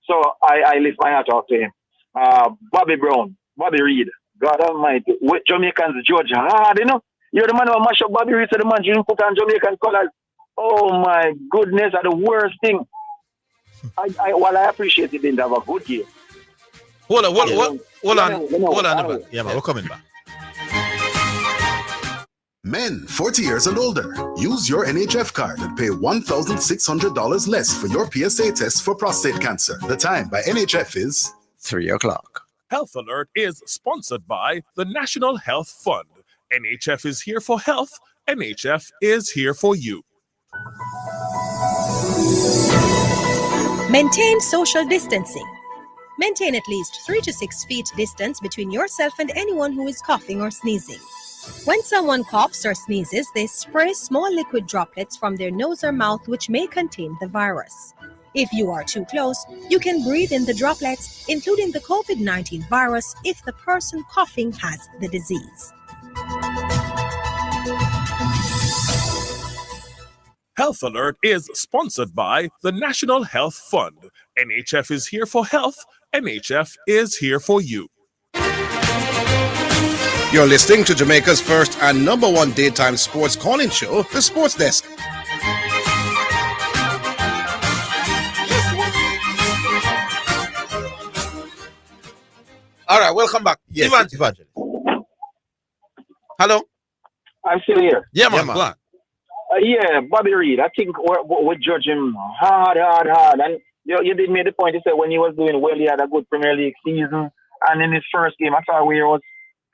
So I lift my hat off to him. Bobby Brown, Bobby Reed. God Almighty, with Jamaicans judge hard, you know. You're the man who mash up Bobby Reed, so the man didn't put on Jamaican colors. Oh my goodness, that's the worst thing. While I appreciate it, didn't have a good game. Hold on. Yeah, man, we're coming back. Men 40 years and older, use your NHF card and pay $1,600 less for your PSA test for prostate cancer. The time by NHF is 3 o'clock. Health Alert is sponsored by the National Health Fund. NHF is here for health. NHF is here for you. Maintain social distancing. Maintain at least 3 to 6 feet distance between yourself and anyone who is coughing or sneezing. When someone coughs or sneezes, they spray small liquid droplets from their nose or mouth which may contain the virus. If you are too close, you can breathe in the droplets, including the COVID-19 virus, if the person coughing has the disease. Health Alert is sponsored by the National Health Fund. NHF is here for health. NHF is here for you. You're listening to Jamaica's first and number one daytime sports calling show, The Sports Desk. All right, welcome back. Yes, Evangelist. Hello? I'm still here. Yeah, man. Go on. Yeah, Bobby Reed. I think we judge him hard. And you did make the point. You said when he was doing well, he had a good Premier League season. And in his first game, I saw where he was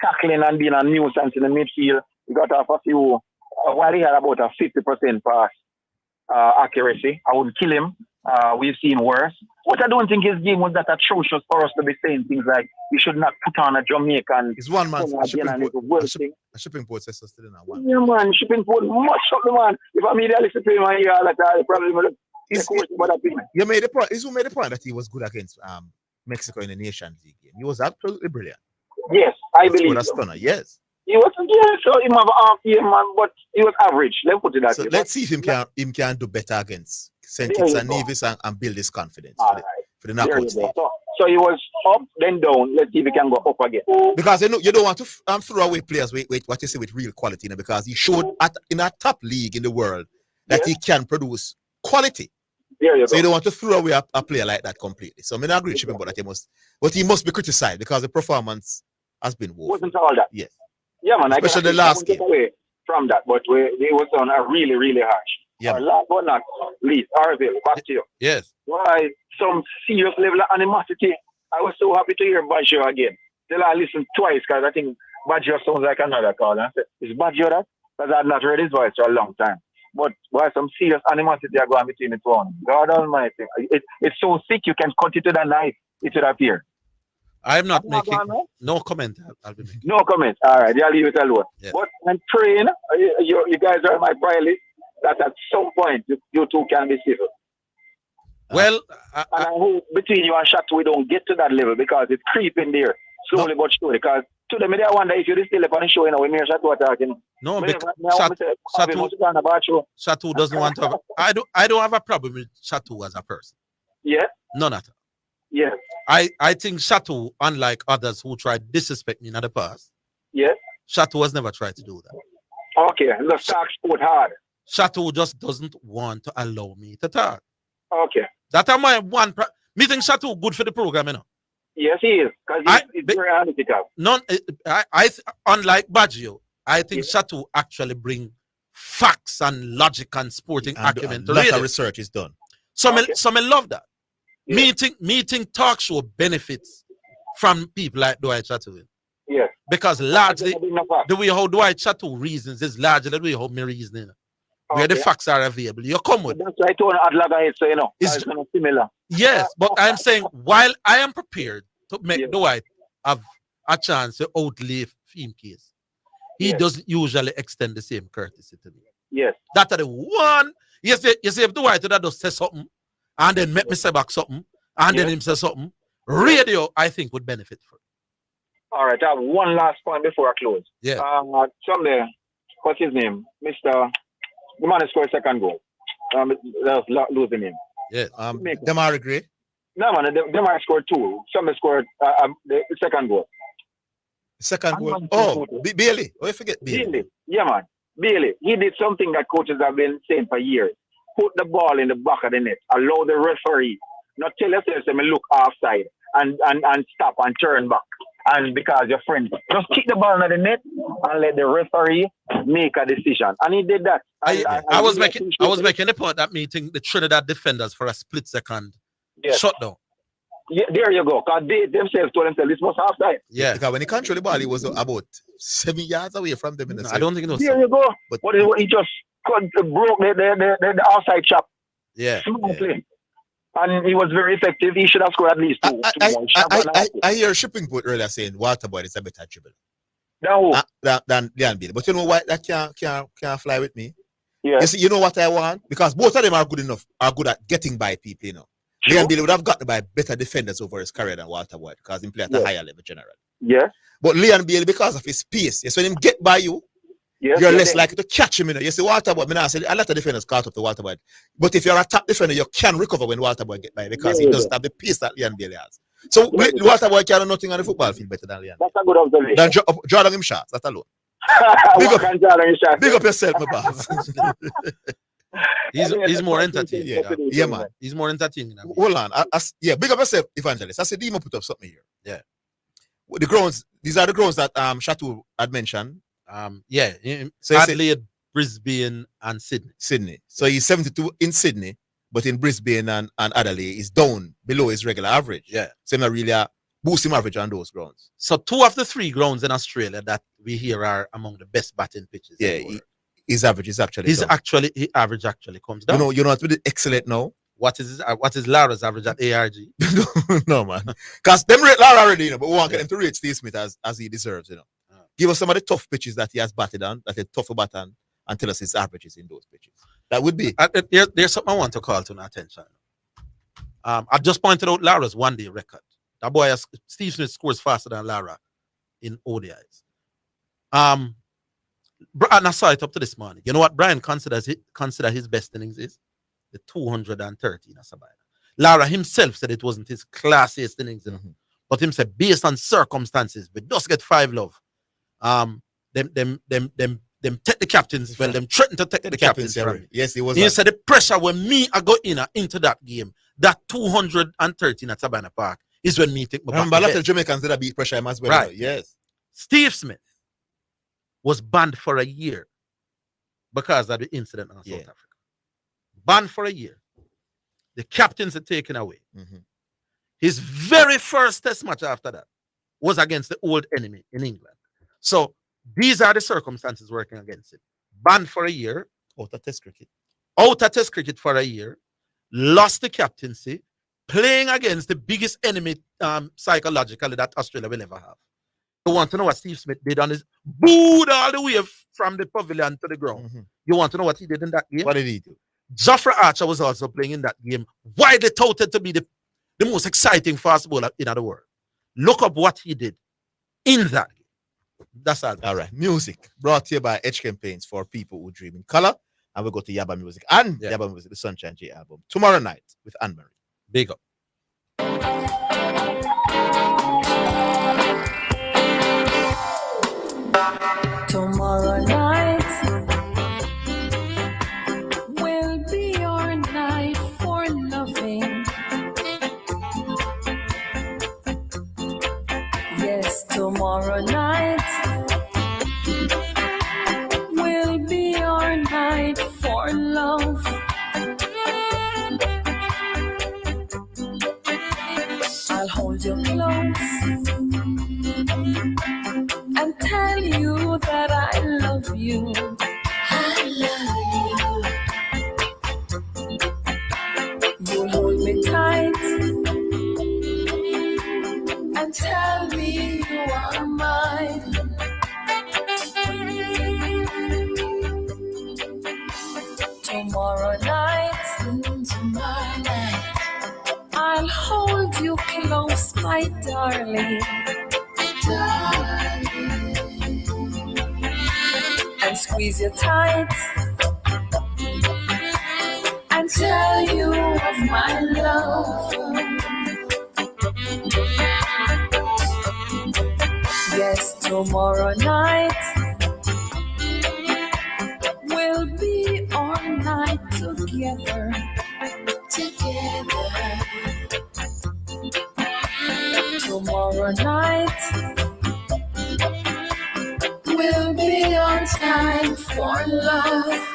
tackling and being a nuisance in the midfield. He got off a few, while he had about a 50% pass accuracy. I wouldn't kill him. We've seen worse. But I don't think his game was that atrocious for us to be saying things like we should not put on a Jamaican. It's one man. A shipping port says still in one. Yeah, man. Shipping port much of the man. If I immediately listen to him and hear that, I probably would have. You made the point. Is who made the point that he was good against Mexico in the Nations League game? He was absolutely brilliant. Yes, I believe. A stunner. Yes. He was so he have half game, man, but he was average. Let's put it that way. Let's see if him can do better against St. Kitts and Nevis and build his confidence for the knockout stage. So he was up, then down. Let's see if he can go up again. Because you don't want to throw away players with what you say with real quality, because he showed in a top league in the world that he can produce quality. So you don't want to throw away a player like that completely. So I mean, I agree with him, but he must be criticized because the performance has been woeful. Wasn't all that. Yes. Yeah, man. Especially the last game. Away from that, but they was on a really, really harsh. Yeah. Last but not least, Orville, back to you. Yes. Why some serious level of animosity. I was so happy to hear Baggio again. Till I listened twice because I think Baggio sounds like another call. I said, is Baggio that? Because I had not heard his voice for a long time. But why some serious animosity are going between the two of them. God Almighty. It's so thick you can cut it with a knife. It would appear. I'm not making no comment. I'll be making. No comment. All right, I'll leave it alone. Yeah. But I'm praying, you guys are my prayer list, that at some point you two can be civil. Well, and I hope between you and Shatu we don't get to that level because it's creeping there slowly but surely. Because to them, I wonder if you're still up on the show, when you're Shatu attacking. No, because Shatu doesn't want to have. I don't have a problem with Shatu as a person. Yeah. None at all. Yeah. I think Shatu, unlike others who tried to disrespect me in the past, Shatu has never tried to do that. Okay, let's talk sport hard. Shatu just doesn't want to allow me to talk. Okay. That's my one. Me think Shatu good for the program, you know. Yes, he is, because he's very analytical. Unlike Baggio, I think Shatu actually bring facts and logic and sporting acumen to lot of research is done. So I love that. Yeah. Meeting talk show benefits from people like Dwight Chatwin. Yes. Because largely, the way how Dwight Chateau reasons is largely the way how me reasoning. Where the facts are available. You come with. That's why I told Adlaga, so you know, it's kind of similar. Yes, but I'm saying while I am prepared to make Dwight have a chance to outlive Theme case, he doesn't usually extend the same courtesy to me. Yes. That's the one. You see if Dwight that does say something and then make me say back something and then him say something, radio I think would benefit from. All right, I have one last point before I close. Yeah. Somewhere, what's his name? The man scored second goal. Losing him. Yes. Demar Gray. No, man, Demar scored 2. Somebody scored the second goal. Second goal. Oh, Bailey. Oh, you forget Bailey. Yeah, man. Bailey. He did something that coaches have been saying for years. Put the ball in the back of the net. Allow the referee. Not tell yourself, look offside and stop and turn back. And because your friend, just kick the ball in the net and let the referee make a decision. And he did that. I was making the point that meeting the Trinidad defenders for a split second shutdown. Yeah, there you go. Because they themselves told themselves this was halftime. Yeah. Because when he controlled the ball, he was about 7 yards away from them. I don't think it was. There you go. But he just broke the outside chop. Yeah. Smoothly. And he was very effective. He should have scored at least 2 more shots. I hear Shipping Put earlier saying Waterboy is a better dribble. Than Leon Bailey. But you know what? That can't fly with me. Yeah. You see, you know what I want? Because both of them are good at getting by people, you know. Sure. Leon Bailey would have gotten by better defenders over his career than Waterboy because he played at a higher level generally. Yeah. But Leon Bailey, because of his pace, when him get by you, you're less likely to catch him. You know, you see Waterboy. I said a lot of defenders caught up to Waterboy, but if you're a top defender, you can recover when Waterboy get by because he doesn't have the pace that Leon Bailey has. So Waterboy can do nothing on the football field better than Leon. That's a good observation. Then draw down him shots. That alone. Big up yourself, my boss. He's more entertaining. Yeah, man. He's more entertaining. Hold on. Big up yourself, Evangelist. I said Dima put up something here. Yeah. The grounds. These are the grounds that Chateau had mentioned. So Adelaide, Brisbane, and Sydney. So he's 72 in Sydney, but in Brisbane and Adelaide is down below his regular average. Yeah. So not really boosting average on those grounds. So 2 of the 3 grounds in Australia that we hear are among the best batting pitches. Yeah, his average is actually his average actually comes down. You know what we did excellent now? What is Lara's average at ARG? No, man. Because them rate Lara already, you know, but we want to get him to rate Steve Smith as he deserves, you know. Give us some of the tough pitches that he has batted on, that are tougher bat on, and tell us his averages in those pitches. That would be. There's something I want to call to my attention. I just pointed out Lara's one-day record. That boy, Steve Smith scores faster than Lara in ODIs. And I saw it up to this morning. You know what Brian consider his best innings is? The 213 as a batter. Lara himself said it wasn't his classiest innings, but him said based on circumstances, we just get 5 love. Them take the captains. Well, them threaten to take the captains from me. Yes, it was. He said the pressure when me I go into that game, that 213 at Sabana Park is when me take my remember a lot of Jamaicans that beat pressure as well. Right. Yes. Steve Smith was banned for a year because of the incident in South Africa. Banned for a year. The captains are taken away. His very first test match after that was against the old enemy in England. So these are the circumstances working against it. Banned for a year. Out of test cricket. Out of test cricket for a year. Lost the captaincy. Playing against the biggest enemy psychologically that Australia will ever have. You want to know what Steve Smith did on his booed all the way from the pavilion to the ground. You want to know what he did in that game? What did he do? Geoffrey Archer was also playing in that game, widely touted to be the most exciting fast bowler in the world. Look up what he did in that game. That's all. All right. Music brought to you by Edge Campaigns for people who dream in color. And we'll go to Yaba Music and Yaba Music, the Sunshine J album, tomorrow night with Anne-Marie. Big up. Tomorrow night will be your night for loving. Yes, tomorrow night will be your night for love. I'll hold you close you. I love you. You hold me tight and tell me you are mine. Tomorrow night, I'll hold you close, my darling. And squeeze you tight and tell you of my love. Yes, tomorrow night will be all night together. Tomorrow night will be our time for love.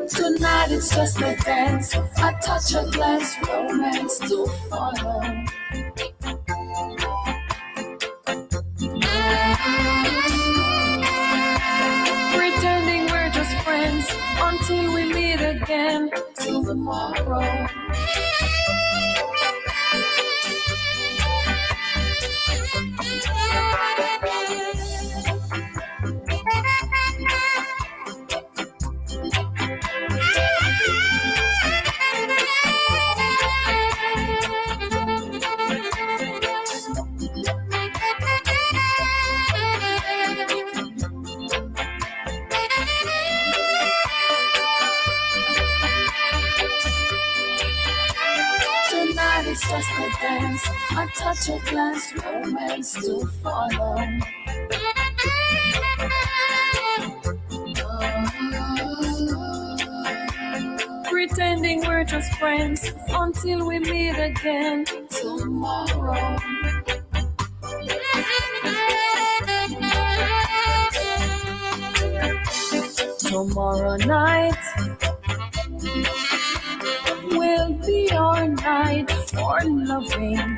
Tonight it's just a dance, a touch, a glance, romance to follow. Pretending we're just friends until we meet again tomorrow. Tonight it's just a dance, a touch, a glance, romance to follow. Pretending we're just friends until we meet again tomorrow. Tomorrow night will be our night for loving.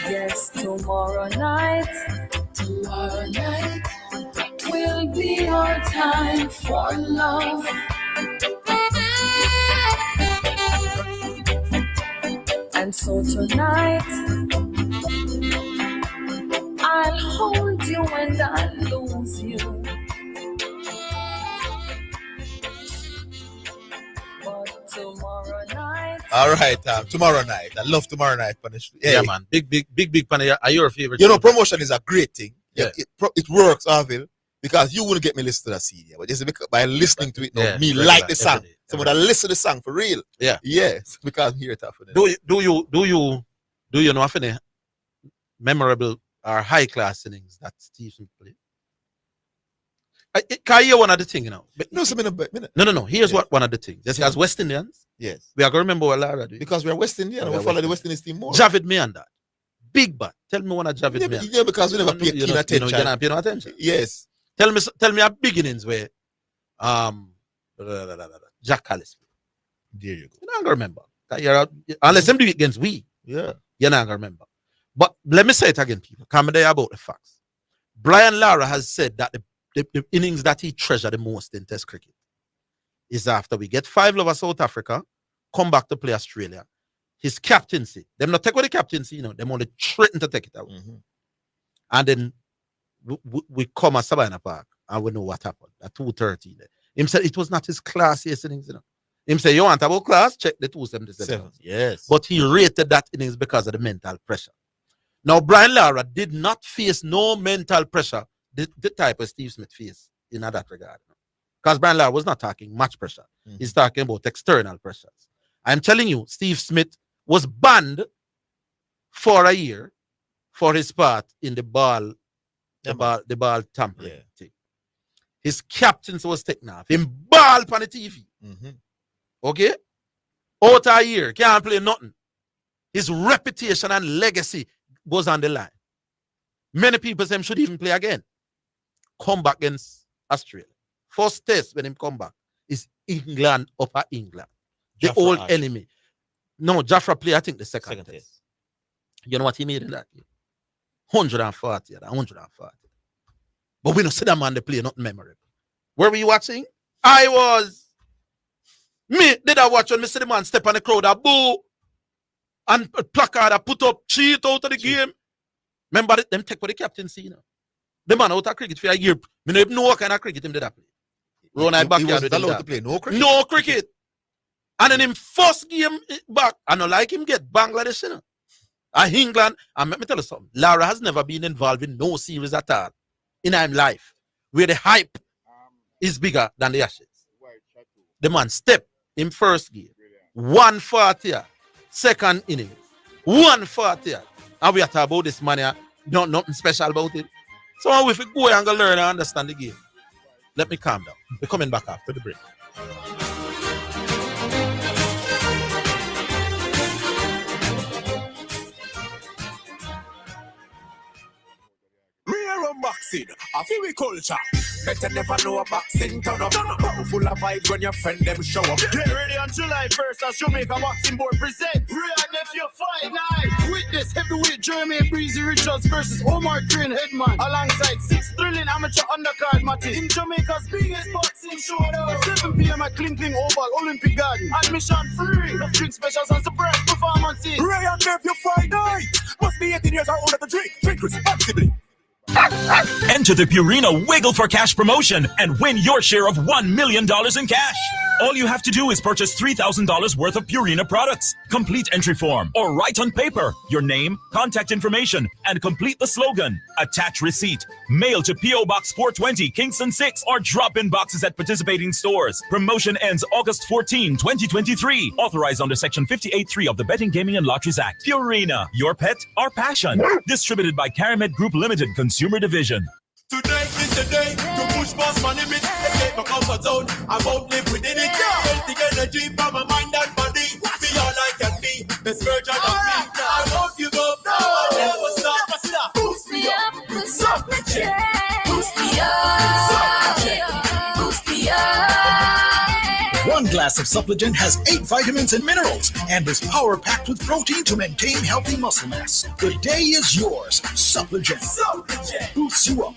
Yes, tomorrow night will be our time for love. And so tonight I'll hold you and I'll lose you. But tomorrow night. All right, tomorrow night. I love tomorrow night. Yeah, man. Big pan. Are your favorite? You know, promotion is a great thing. Yeah. It works, Orville, because you wouldn't get me listen to that CD, but just by listening to it, Yeah, me regular, like the song. every day, Someone that listen to the song for real. Yeah. Yes, because I'm here to for them. Do you know of any memorable or high class innings that Steve Smith played? Can you hear one of the things, you know? No. Here's what one of the things. Just as West Indians, yes, we are going to remember what Lara did. Because we are West Indian, we follow the West Indies team more. Javid Meander, big bat. Tell me one of Javid Meander. Yeah, because we never pay keen attention. You're not paying no attention. Yes. Tell me a beginnings where Jack Callis. There you go. You're not gonna remember. Unless them do it against we. Yeah. You're not gonna remember. But let me say it again, people. Come there about the facts. Brian Lara has said that the innings that he treasured the most in Test cricket is after we get 5 over South Africa, come back to play Australia. His captaincy, them not take away the captaincy, you know, them only threaten to take it away. Mm-hmm. And then we come at Savannah Park and we know what happened at 2:30. Him said it was not his classiest innings, you know. Him say, you want about class? Check the 277. Yes. But he rated that innings because of the mental pressure. Now, Brian Lara did not face no mental pressure, the type of Steve Smith faced in that regard. Because Brian Lara was not talking match pressure. Mm-hmm. He's talking about external pressures. I'm telling you, Steve Smith was banned for a year for his part in the ball tampering thing. His captaincy was taken off. Him ball on the TV. Mm-hmm. Okay? Out a year, can't play nothing. His reputation and legacy goes on the line. Many people say him should even play again. Come back against Australia. First test when him come back is England, Upper England. The Jafra old Archer. enemy. No, Jafra play, I think, the second test. You know what he made in that game? 140 and 140. But we don't see that man they play, not memorable. Where were you watching? I was. Me, did I watch when me see the man step on the crowd, a boo, and a placard, I put up, cheat out of the game. Remember, them take for the captaincy, you know. The man out of cricket for a year. Me don't even know what kind of cricket him did that play. Run He backyard wasn't allowed to play no cricket. No cricket. And in him first game back, I don't like him get Bangladesh, you know. England, and let me tell you something. Lara has never been involved in no series at all in her life where the hype is bigger than the Ashes. The man step in first game, 140, second inning, 140. And we are talking about this man here, nothing special about it. So if we go and go learn and understand the game, let me calm down. We're coming back after the break. Boxing, a very culture. Better never know a boxing turn up. Full of vibes when your friend them show up. Get ready on July 1st as Jamaica Boxing Board present Real Nephew Fight Night. Witness heavyweight Jeremy Breezy Richards versus Omar Crane Headman alongside 6 thrilling amateur undercard matches in Jamaica's biggest boxing showdown. 7 p.m. at Cling Oval Olympic Garden. Admission free. Of drink specials and surprise performances. Real Nephew Fight Night. Must be 18 years or older to drink. Drink responsibly. Enter the Purina Wiggle for Cash promotion and win your share of $1 million in cash. All you have to do is purchase $3,000 worth of Purina products. Complete entry form or write on paper your name, contact information, and complete the slogan. Attach receipt. Mail to P.O. Box 420, Kingston 6, or drop in boxes at participating stores. Promotion ends August 14, 2023. Authorized under Section 58.3 of the Betting, Gaming, and Lotteries Act. Purina, your pet, our passion. Distributed by Caramed Group Limited, Consumer Division. Today is the day to push past my limit. Escape my comfort zone. I won't live within it. Healthy energy from my mind and body. Be all I can be. The version of me. I won't give up. No, I never stop. Boost me up. Suck me check. Boost me up. Suck me check. Boost me up. One glass of Suppligent has 8 vitamins and minerals and is power-packed with protein to maintain healthy muscle mass. The day is yours. Suppligent. Boosts you up.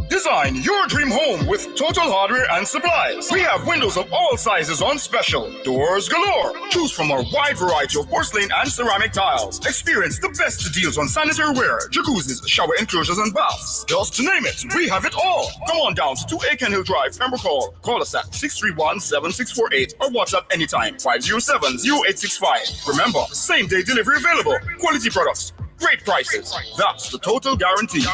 Design your dream home with Total Hardware and Supplies. We have windows of all sizes on special. Doors galore. Choose from our wide variety of porcelain and ceramic tiles. Experience the best deals on sanitary ware, jacuzzis, shower enclosures, and baths. Just to name it, we have it all. Come on down to 2 Aiken Hill Drive, Pembroke Hall. Call us at 631-7648 or WhatsApp anytime 507-0865. Remember, same-day delivery available. Quality products, great prices. That's the Total Guarantee.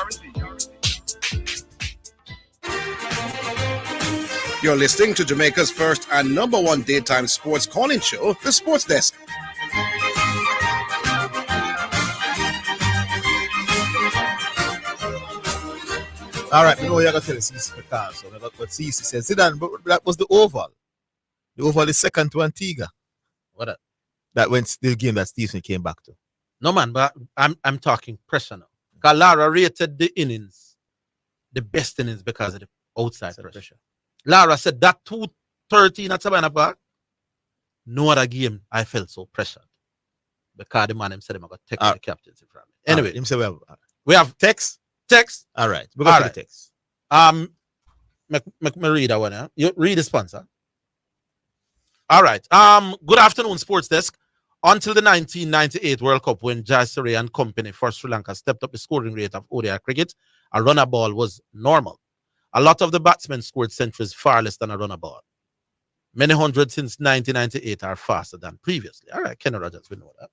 You're listening to Jamaica's first and #1 daytime sports calling show, The Sports Desk. All right, we know you're going to tell us this because so what CC says. Zidane, but that was the Oval. The Oval is second to Antigua. What? That went the game that Stephen came back to. No, man, but I'm talking pressure now. Because Lara rated the innings, the best innings because of the outside pressure. Lara said that 2:13 at Savannah Park, no other game I felt so pressured. Because the man him said him I got take the captaincy from me. Anyway, we have text. All right. We got the text. Me read that one. Huh? You read the sponsor. All right. Good afternoon, Sports Desk. Until the 1998 World Cup, when Jayasuri and company for Sri Lanka stepped up the scoring rate of ODI cricket, a runner ball was normal. A lot of the batsmen scored centuries far less than a runner ball. Many hundreds since 1998 are faster than previously. All right, Kenny Rogers, we know that.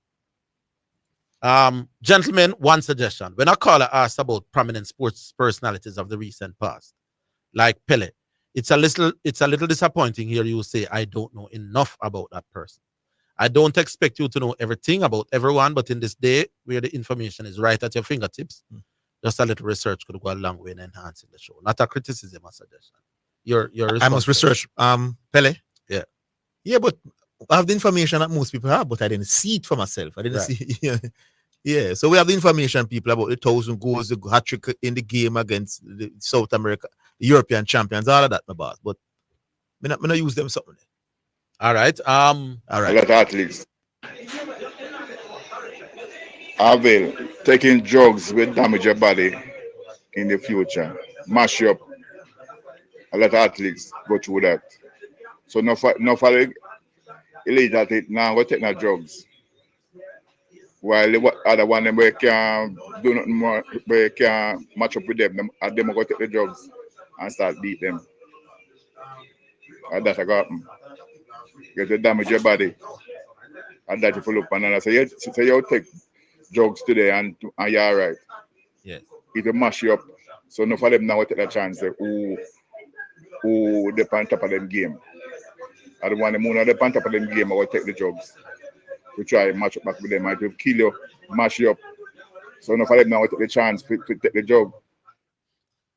Gentlemen, one suggestion. When a caller asks about prominent sports personalities of the recent past, like Pele, it's a little disappointing here you say, I don't know enough about that person. I don't expect you to know everything about everyone, but in this day where the information is right at your fingertips, just a little research could go a long way in enhancing the show. Not a criticism or suggestion. I must research Pele. Yeah. Yeah, but I have the information that most people have, but I didn't see it for myself. I didn't see Yeah. So we have the information, people, about the 1,000 goals, the hat-trick in the game against the South America, the European champions, all of that, my boss. But I not use them something. All right. All right. A lot of athletes. Orville, taking drugs will damage your body in the future. Mash you up. A lot of athletes go through that. So no for the elite athlete now go take no drugs. While the other one them we can do nothing more, we can match up with them go take the drugs and start beat them. And that's a happen. Get to damage your body. And that if you look another. So you take drugs today and you're alright. Yes. It will mash you up. So no for them now take a chance who they on top of them game. I don't want them who they on top of them game I will take the drugs. To try and match up back with them. I will kill you, mash you up. So no for them now take the chance to take the job.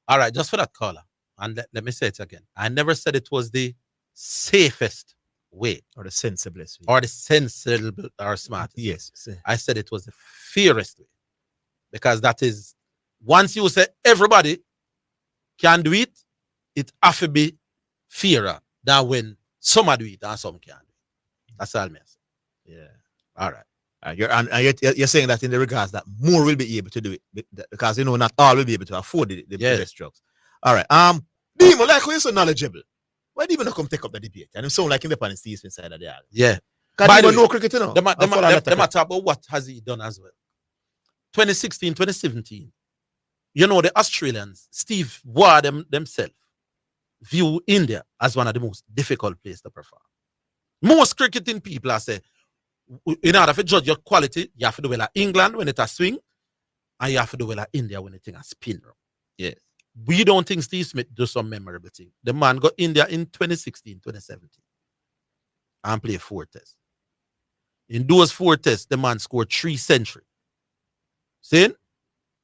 All right, just for that caller. And let me say it again. I never said it was the safest way. Or the sensiblest way. Or the sensible or smart. Yes. I said it was the fairest way. Because that is, once you say everybody can do it, it have to be fairer than when some do it and some can do it. That's all I say. Yeah. All right. You're saying that in the regards that more will be able to do it because not all will be able to afford the best drugs. All right. Demo, like you're so knowledgeable. Why do you even come take up the debate? And it sound like in the pan Steve's inside of the island. Yeah. Because you know cricket, you know. They might talk about what has he done as well. 2016, 2017. You know, the Australians, Steve Waugh themselves, view India as one of the most difficult places to perform. Most cricketing people are say, in order to judge your quality, you have to do well at England when it's a swing, and you have to do well at India when it's a spin. Yes. We don't think Steve Smith do some memorable thing. The man got India in 2016, 2017 and played 4 tests. In those 4 tests, the man scored 3 centuries. See?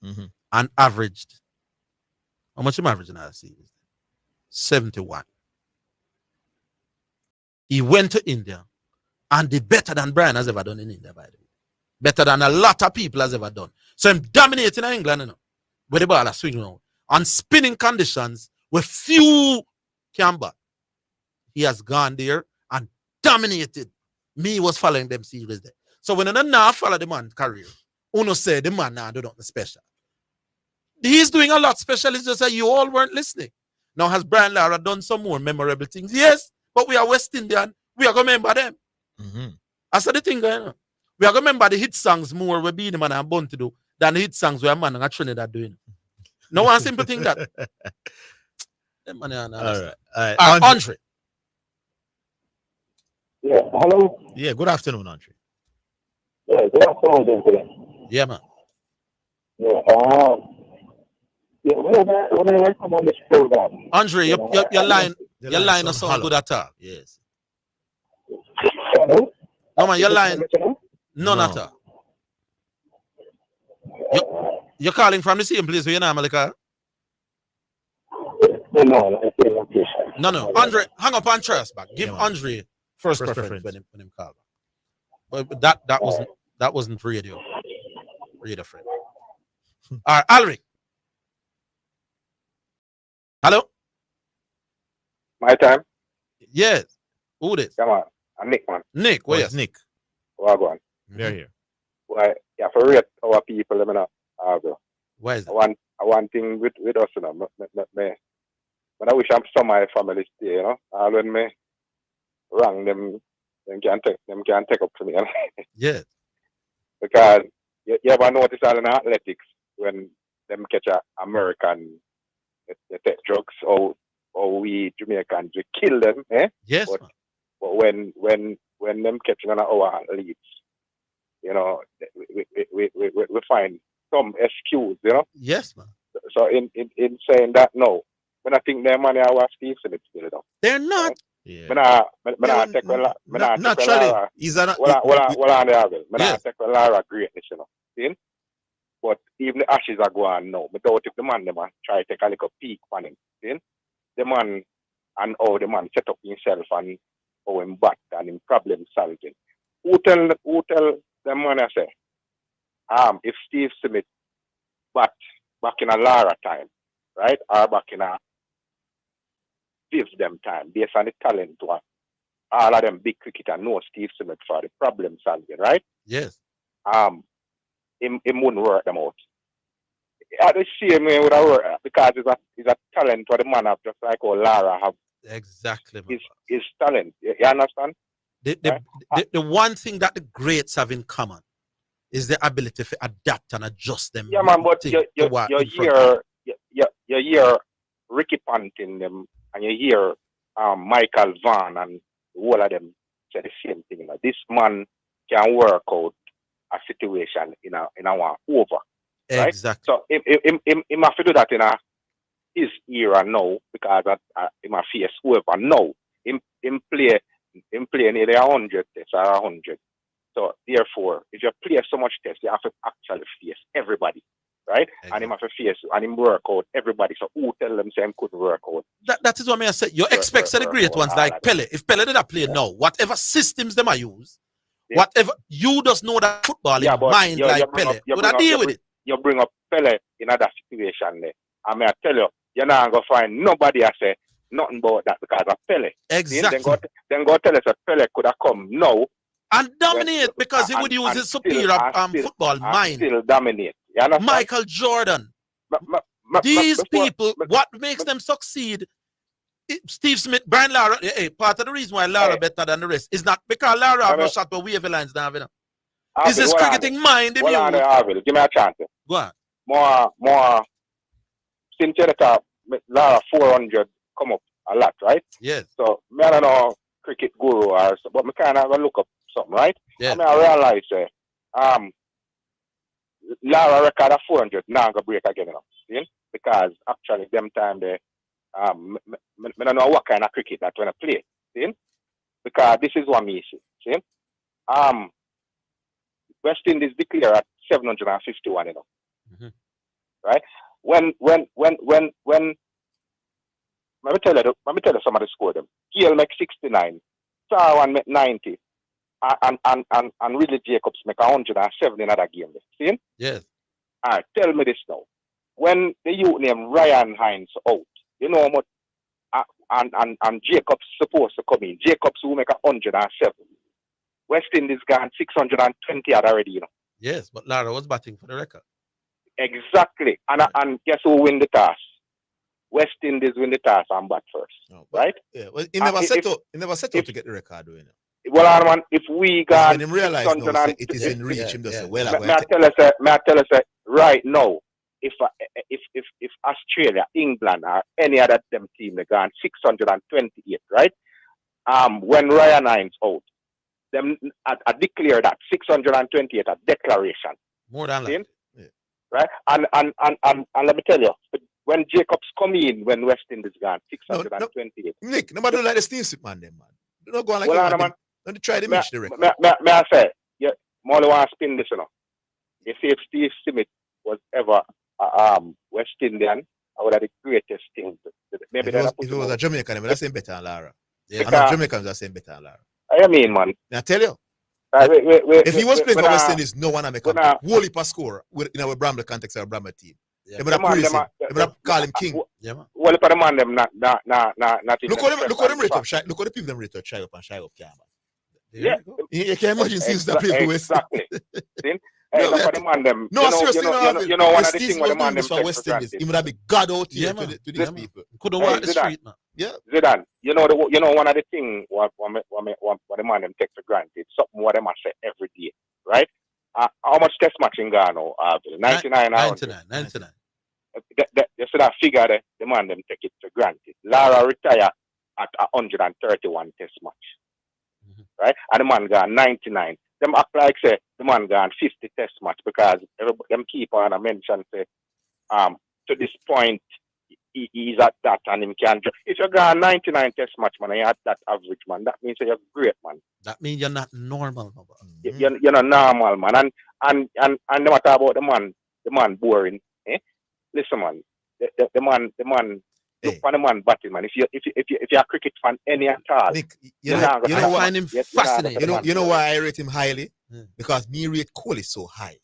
Mm-hmm. And averaged. How much am I averaging out of series? 71. He went to India and did better than Brian has ever done in India, by the way. Better than a lot of people has ever done. So I'm dominating in England, you know, where the ball is swinging around. On spinning conditions with few can bat. He has gone there and dominated. Me was following them series there. So when I now follow the man's career, Uno say the man now do nothing special. He's doing a lot special. It's just that you all weren't listening. Now, has Brian Lara done some more memorable things? Yes, but we are West Indian. We are going to remember them. Mm-hmm. I said the thing going on. We are going to remember the hit songs more where Beenie Man and Bun to do than the hit songs where man and Trinidad doing. No one simple thing that. All right. Andre. Yeah, hello? Yeah, good afternoon, Andre. Yeah, good afternoon, gentlemen. Yeah, man. Yeah, when I come on this program. Andre, your line is so good at all. Yes. Hello? No, man, your line, none at all. You're calling from the same place where you normally call? No. Andre, hang up and try us back. Give Andre first preference when him call back. But that wasn't radio friend. All right, Alric. Hello? My time? Yes. Who this? Come on. I'm Nick, man. Nick, where's Nick? Well, go on. They're here. Why? Yeah, for rate our people, let me know. Why is that? I want thing with us, you know. When I wish I'm some of my family stay, you know. All when me wrong them can take up to me. You know? Yes. Because you ever notice all in athletics when them catch a American they take drugs or we Jamaicans we kill them, eh? Yes. But when them catching on our athletes, you know, we find some excuse, you know. Yes, man. So in saying that, no, when I think their money I was Steve Smith still, you know. They're not. Yeah. Naturally, he's an. take Lara greatness, you know. See? But even the Ashes are going now. But don't take the man, try to take a little peek on him. See? The man and how the man set up himself and how him back and him problem solving. Who tell the man I say, if Steve Smith back in a Lara time, right? Or back in a Viv them time, based on the talent to all of them big cricketer know Steve Smith for the problem solving, right? Yes. him wouldn't work them out. At the same way with a work because it's a talent what the man have, just like how Lara have. Exactly. His talent. You understand? The one thing that the greats have in common is the ability to adapt and adjust them. Yeah, man, but you hear Ricky Ponting them and you hear Michael Vaughan and all of them say the same thing. Like, this man can work out a situation in a one over. Right? Exactly. So he have to do that in his era now because he must face whoever now. Him play nearly 100 tests or 100. So therefore, if you play so much tests, you have to actually face everybody. Right? Exactly. And him have to face and him work out everybody. So who tell them him couldn't work out? That is what I said. You expect the great ones like Pele. If Pele did not play now, whatever systems them I use, whatever you just know that football in mind like Pele. Would I deal with it? You bring up Pele in another situation there. I mean, I tell you, you're not going to find nobody that say nothing about that because of Pele. Exactly. Then go tell us that Pele could have come now. And dominate because he would use his superior football mind. Still dominate. You understand? Michael Jordan. These people, what makes them succeed? Steve Smith, Brian Lara, part of the reason why Lara better than the rest is not because Lara have no shot but wavy lines now. It's his cricketing mind. Give me a chance. Go on. More since you have Lara 400 come up a lot, right? Yes. So I don't know cricket guru or so, but I kind of look up something, right? Yeah. I mean, I realize Lara record of 400 now gonna break again, you know, see? Because actually them time they I don't know what kind of cricket that when I play, see? Because this is what me see. West Indies declare at 751, you know. Mm-hmm. Right? When let me tell you some of the score them. Gale make 69, Sarwan make 90, and Ridley Jacobs make 107 in other game. See? Yes. Alright, tell me this now. When the youth name Ryan Hines out, you know how much and Jacobs supposed to come in. Jacobs will make 107. West Indies gone 620 already, you know. Yes, but Lara was batting for the record. Exactly. And guess who win the toss? West Indies win the toss and bat first. No, right? Yeah. Well, he never set out to get the record, you know. Well, man, if we got when him realize now, it is in reach, him just say, well, may I tell us right now, if Australia, England, or any other them team they gone 628, right? When Ryan Hines out, them I declare that 628 a declaration. More than that. Yeah. Right? And let me tell you, when Jacobs come in when West Indies gone 628. Nick, nobody like the Steve Smith man, them man. They don't go on like well, that, man. Don't try to match the record. May I say, yeah, more want to spin this, you know. If Steve Smith was ever West Indian, I would have the greatest thing. Maybe if it was a Jamaican, that's saying better than Lara. Yeah. I know Jamaicans are saying better than Lara. I mean, man. I tell you. If he was playing for West Indies, no one make a whole heap of score in our Bramble context or a Bramble team. Yeah. They would have praised him. They would have called him king. Yeah, man. Well, if the man them not look how them rate up. Look how the people them rate up. Shy up, yeah, man. Yeah. You can imagine since that play for West. Exactly. Hey, look at the man them. No, seriously, you know one of the things where the man them for West Indies. He would have been God out here to these people. Couldn't walk the street, man. Yeah. Zidane, you know one of the things what the man them take for granted, something what them say every day, right? How much test match in Ghana? 99 hours. 99. You see that figure there, the man them take it for granted. Lara retire at 131 test match. Mm-hmm. Right? And the man gone 99. Them act like say the man gone 50 test match because them keep on a mention say to this point he's at that and him can if you got 99 test match man and you're at that average man, that means you're great man. That means you're not normal, man. Mm-hmm. You're not normal, man. And no matter about the man boring. Listen, man, the man look for the man batting, man. If you're a cricket fan any at all, Nick, I find him fascinating. You know why I rate him highly? Because me rate Kohli so high.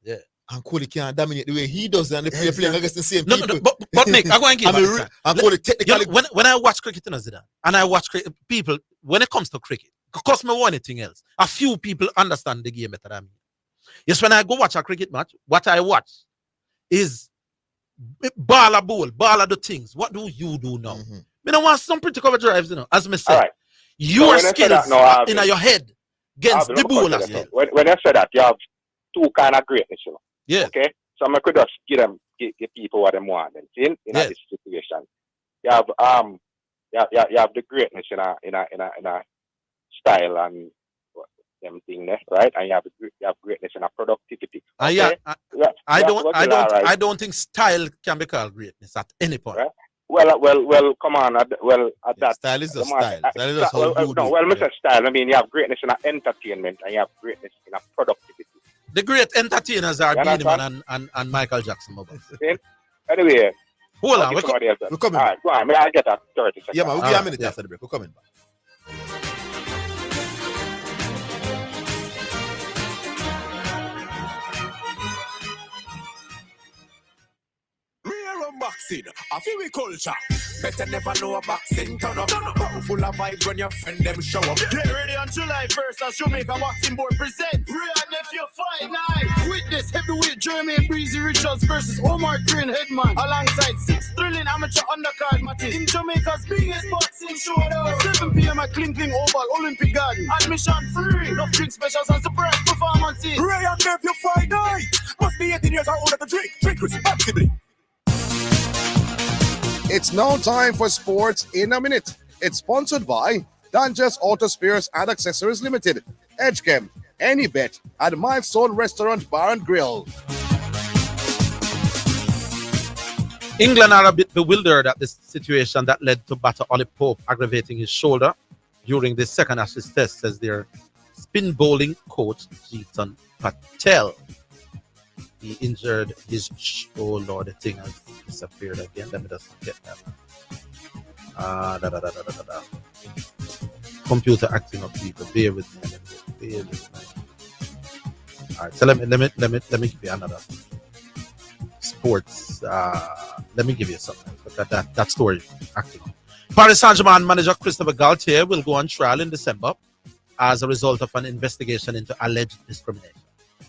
Yeah. And Kohli can't dominate the way he does and they're playing against the same people. No, but Nick, I'm going to give you Kohli technically. When I watch cricket in Zidane, and I watch people, when it comes to cricket, because me want anything else, a few people understand the game better than me. Yes, when I go watch a cricket match, what I watch is ball do things. What do you do now? Me don't want some pretty cover drives, as me said. Right. Your skills in your head against the bowlers. When I say that, you have two kind of greatness, Yeah. Okay? So I could just give people what they want. In this situation. You have you have the greatness in a style and them thing there, right? And you have greatness in a productivity. Okay? I don't think style can be called greatness at any point. Right? Well, come on. That style is a style. Style is how you do. Well, Mr. Style, I mean, you have greatness in entertainment and you have greatness in a productivity. The great entertainers are Beanie Man and Michael Jackson. Anyway, hold on. We're coming. All right, go on. May I get that 30 seconds? Yeah, man. We'll give you a minute after the break. We're coming back. Boxing, a feel culture. Better never know a boxing turn up. Full of vibes when your friend them show up. Get ready on July 1st as Jamaica Boxing Board present Bray and Nephew Fight Night. Witness heavyweight Jermaine Breezy Richards versus Omar Green Headman alongside 6 thrilling amateur undercard matches in Jamaica's biggest boxing showdown. 7 p.m. at Kling Oval Olympic Garden. Admission free. Enough drink specials and surprise performances. Bray and Nephew Fight Night. Must be 18 years or older to drink. Drink responsibly. It's now time for Sports in a Minute. It's sponsored by Dangerous Auto Spares and Accessories Limited, Edgechem, Any Bet, and Milestone Restaurant Bar and Grill. England are a bit bewildered at this situation that led to batter Ollie Pope aggravating his shoulder during the second Ashes test, says their spin bowling coach, Jeetan Patel. He injured his oh Lord, the thing has disappeared again. Let me just get that. Computer acting up, people. Bear with me. All right, so let me give you another sports. Let me give you something. But that story acting up. Paris Saint-Germain manager Christopher Galtier will go on trial in December as a result of an investigation into alleged discrimination.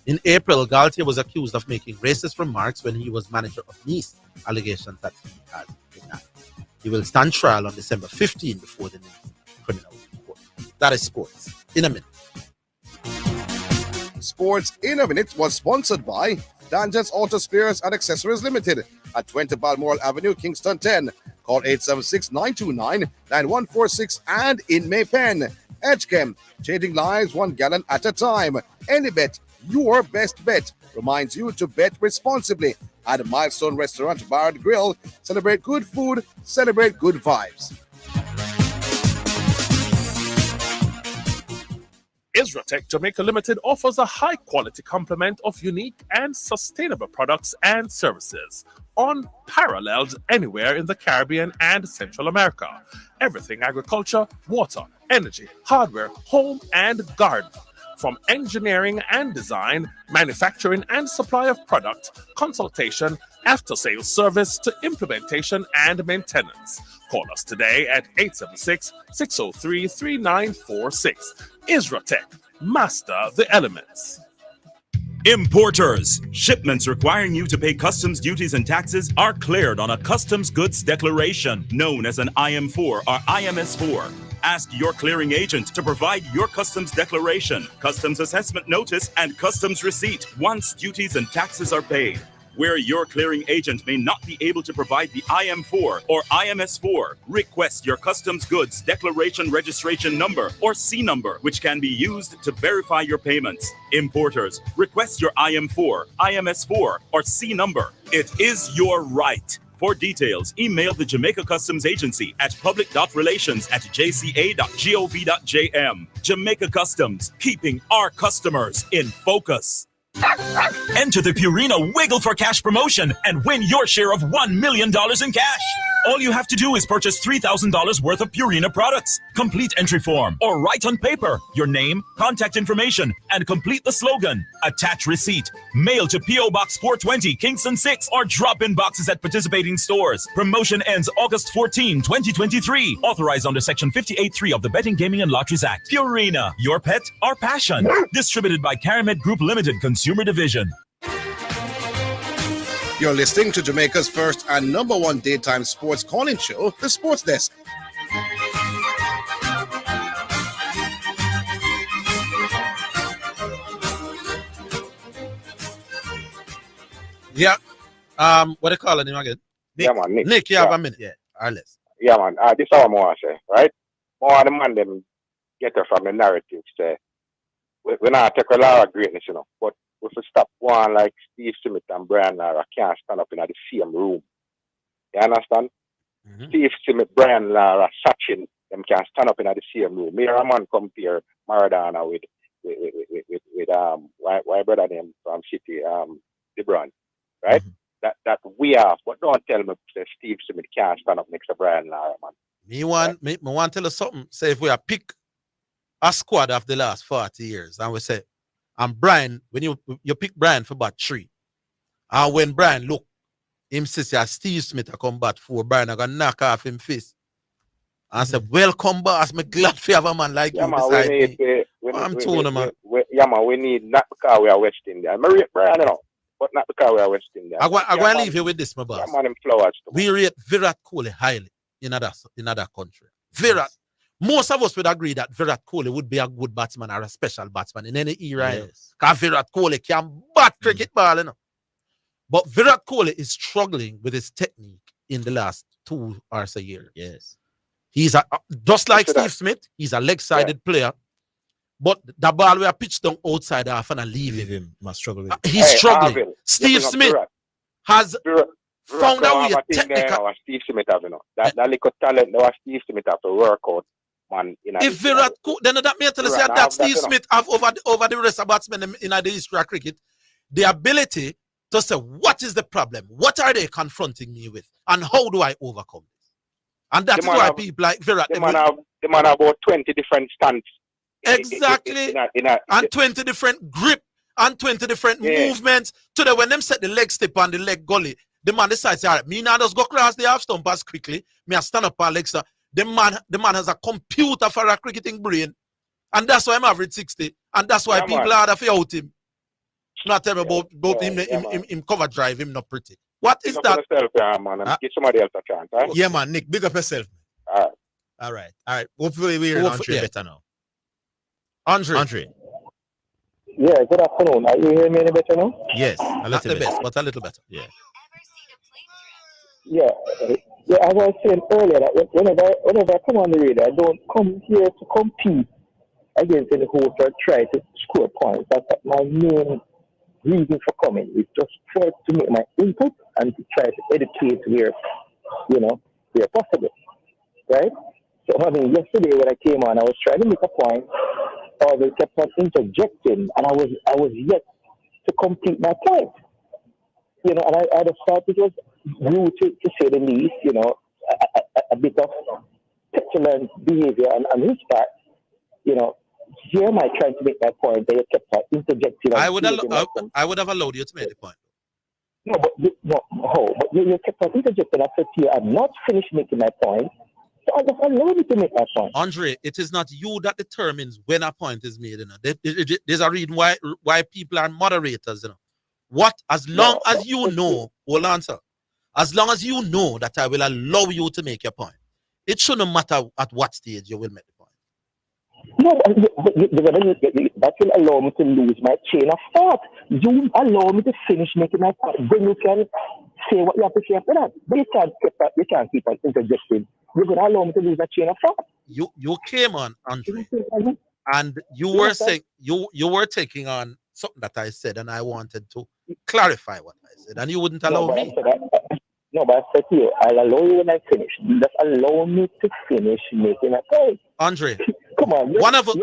In April, Galtier was accused of making racist remarks when he was manager of Nice, allegations that he has denied. He will stand trial on December 15 before the Nice criminal court. That is Sports in a Minute. Sports in a Minute was sponsored by Dangerous Auto Spares and Accessories Limited at 20 Balmoral Avenue, Kingston 10. Call 876-929-9146 and in Maypen. Edgechem, changing lives 1 gallon at a time. Any Bet, your best bet, reminds you to bet responsibly at Milestone Restaurant Bar and Grill. Celebrate good food, celebrate good vibes. Isratech Jamaica Limited offers a high-quality complement of unique and sustainable products and services, unparalleled anywhere in the Caribbean and Central America. Everything agriculture, water, energy, hardware, home, and garden. From engineering and design, manufacturing and supply of product, consultation, after-sales service to implementation and maintenance. Call us today at 876-603-3946. Isratech, master the elements. Importers. Shipments requiring you to pay customs duties and taxes are cleared on a customs goods declaration known as an IM4 or IMS4. Ask your clearing agent to provide your customs declaration, customs assessment notice, and customs receipt once duties and taxes are paid. Where your clearing agent may not be able to provide the IM4 or IMS4, request your customs goods declaration registration number or C number, which can be used to verify your payments. Importers, request your IM4, IMS4, or C number. It is your right. For details, email the Jamaica Customs Agency at public.relations@jca.gov.jm. Jamaica Customs, keeping our customers in focus. Enter the Purina Wiggle for Cash promotion and win your share of $1 million in cash. All you have to do is purchase $3,000 worth of Purina products. Complete entry form or write on paper your name, contact information, and complete the slogan. Attach receipt. Mail to P.O. Box 420, Kingston 6, or drop in boxes at participating stores. Promotion ends August 14, 2023. Authorized under Section 58.3 of the Betting, Gaming, and Lotteries Act. Purina, your pet, our passion. Distributed by Caramed Group Limited Consumer Division. You're listening to Jamaica's first and #1 daytime sports calling show, The Sports Desk. Yeah. What do you call him again? Nick. Yeah, man, Nick. Nick, you have a minute. Yeah. All right, Yeah, man. This is what I want to say, right? More of the man them get it from the narrative. Say, we not take a lot of greatness, you know, but if we stop one like Steve Smith and Brian Lara can't stand up in the same room. You understand? Steve Smith, Brian Lara, Sachin, them can't stand up in the same room. Me or a man compare Maradona with why brother name from City, LeBron, right? That we have, but don't tell me that Steve Smith can't stand up next to Brian Lara, man. Me want to tell you something. Say if we are pick a squad of the last 40 years, and we say, and Brian, when you pick Brian for about 3, and when Brian look, him says, Steve Smith I come back 4, Brian I gonna knock off him face. And say, welcome boss, me glad to have a man like you beside me. I'm telling you, man. We need, not because we are West Indian. I rate Brian, you know, but not because we are West Indian. I'm going to leave you with this, my boss. Man, flowers we rate Virat Kohli highly in other country. Virat. Most of us would agree that Virat Kohli would be a good batsman or a special batsman in any era. Yes. Because Virat Kohli can bat cricket ball, you know. But Virat Kohli is struggling with his technique in the last 2 or so years. Yes. He's just like Steve Smith, he's a leg-sided player. But the ball we are pitched down outside half and leave him. Must struggle with He's struggling. Arville, Steve Smith has found a way technical. Steve Smith have, you know. That little talent that Steve Smith have to work out. Man, if Virat Kohli, then that means that Steve Smith have over the rest of batsmen in the history of cricket, the ability to say, what is the problem? What are they confronting me with? And how do I overcome this? And that's why people like Virat... The man have about 20 different stance. Exactly. And 20 different grip and 20 different movements. So that when them set the leg step and the leg gully, the man decides, all right, me now just go across the half stump as quickly. Me I stand up and legs. The man has a computer for a cricketing brain. And that's why I'm average 60. And that's why people are afraid of him. Not tell me about him cover drive, him not pretty. What is that? Give somebody else a chance. Right? Yeah, man, Nick, big up yourself. All right. Hopefully we're Andre better now. Andre. Yeah, good afternoon. Are you hearing me any better now? Yes, not the best, but a little better. Yeah. Yeah, as I was saying earlier, that whenever I come on the radio, I don't come here to compete against any host or try to score points. That's my main reason for coming. It's just first to make my input and to try to educate where possible. Right? So I mean, yesterday when I came on, I was trying to make a point. Orville kept on interjecting, and I was yet to complete my point. You know, and I just thought it was rude to say the least. You know, a bit of petulant behavior on his part. You know, here am I trying to make my point? They kept on interjecting. I would have allowed you to make the point. No, but you kept on interjecting. I said to you, I'm not finished making my point. So I just allow you to make my point. Andre, it is not you that determines when a point is made. You know, there's a reason why people are moderators. You know, as long as you know, hold on, sir. As long as you know that I will allow you to make your point, it shouldn't matter at what stage you will make the point. No, that will allow me to lose my chain of thought. You allow me to finish making my point. Then you can say what you have to say after that. But you can't keep on interjecting. You're going to allow me to lose my chain of thought. You came on, Andre, and you were saying you were taking on something that I said, and I wanted to clarify what I said, and you wouldn't allow me. But I said to you, I'll allow you when I finish. Just allow me to finish making a point. Andre, come on. One of us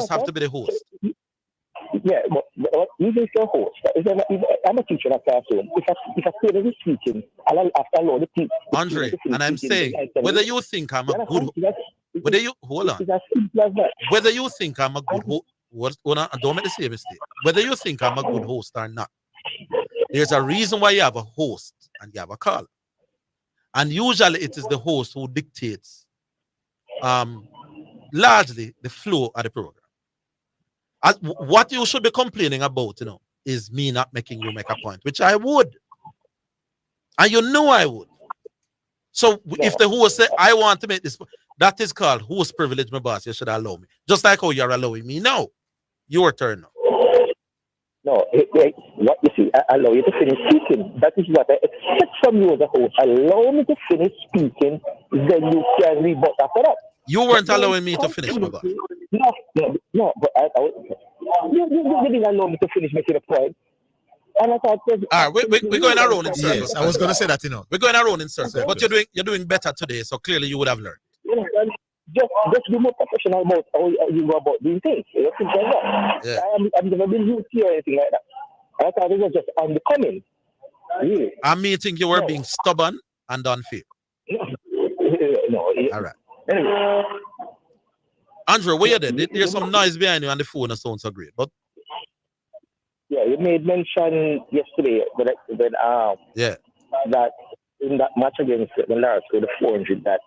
have to be the host. Yeah, but even if you're a host, I'm a teacher in a classroom. If a student is speaking, I'll have to allow the teacher. Andre, and I'm saying, whether you think I'm a good, whether you hold on, whether you think I'm a good host, don't make the same mistake. Whether you think I'm a good host or not, there's a reason why you have a host and you have a caller, and usually it is the host who dictates, largely the flow of the program. What you should be complaining about, is me not making you make a point, which I would. And you know I would. So if the host say, I want to make this, that is called host privilege, my boss. You should allow me. Just like how you're allowing me now. Your turn now. No, what you see, I allow you to finish speaking. That is what I expect from you as a host. Allow me to finish speaking, then you can rebut after that. You weren't allowing me to finish, my boss. No, but you didn't allow me to finish making a point. And I thought, all right, we're going around in circles. Yes, I was going to say that, We're going around in circles, but you're doing better today, so clearly you would have learned. Just be more professional about how you go about doing things. Yeah. I've never been used to or anything like that. I thought it was just on the coming. Really. I'm meeting you were being stubborn and unfair. No. All right. Anyway. Andrew, where you there? There's some noise behind you on the phone that sounds so great, but yeah, you made mention yesterday that in that match against the Lars with the 400 that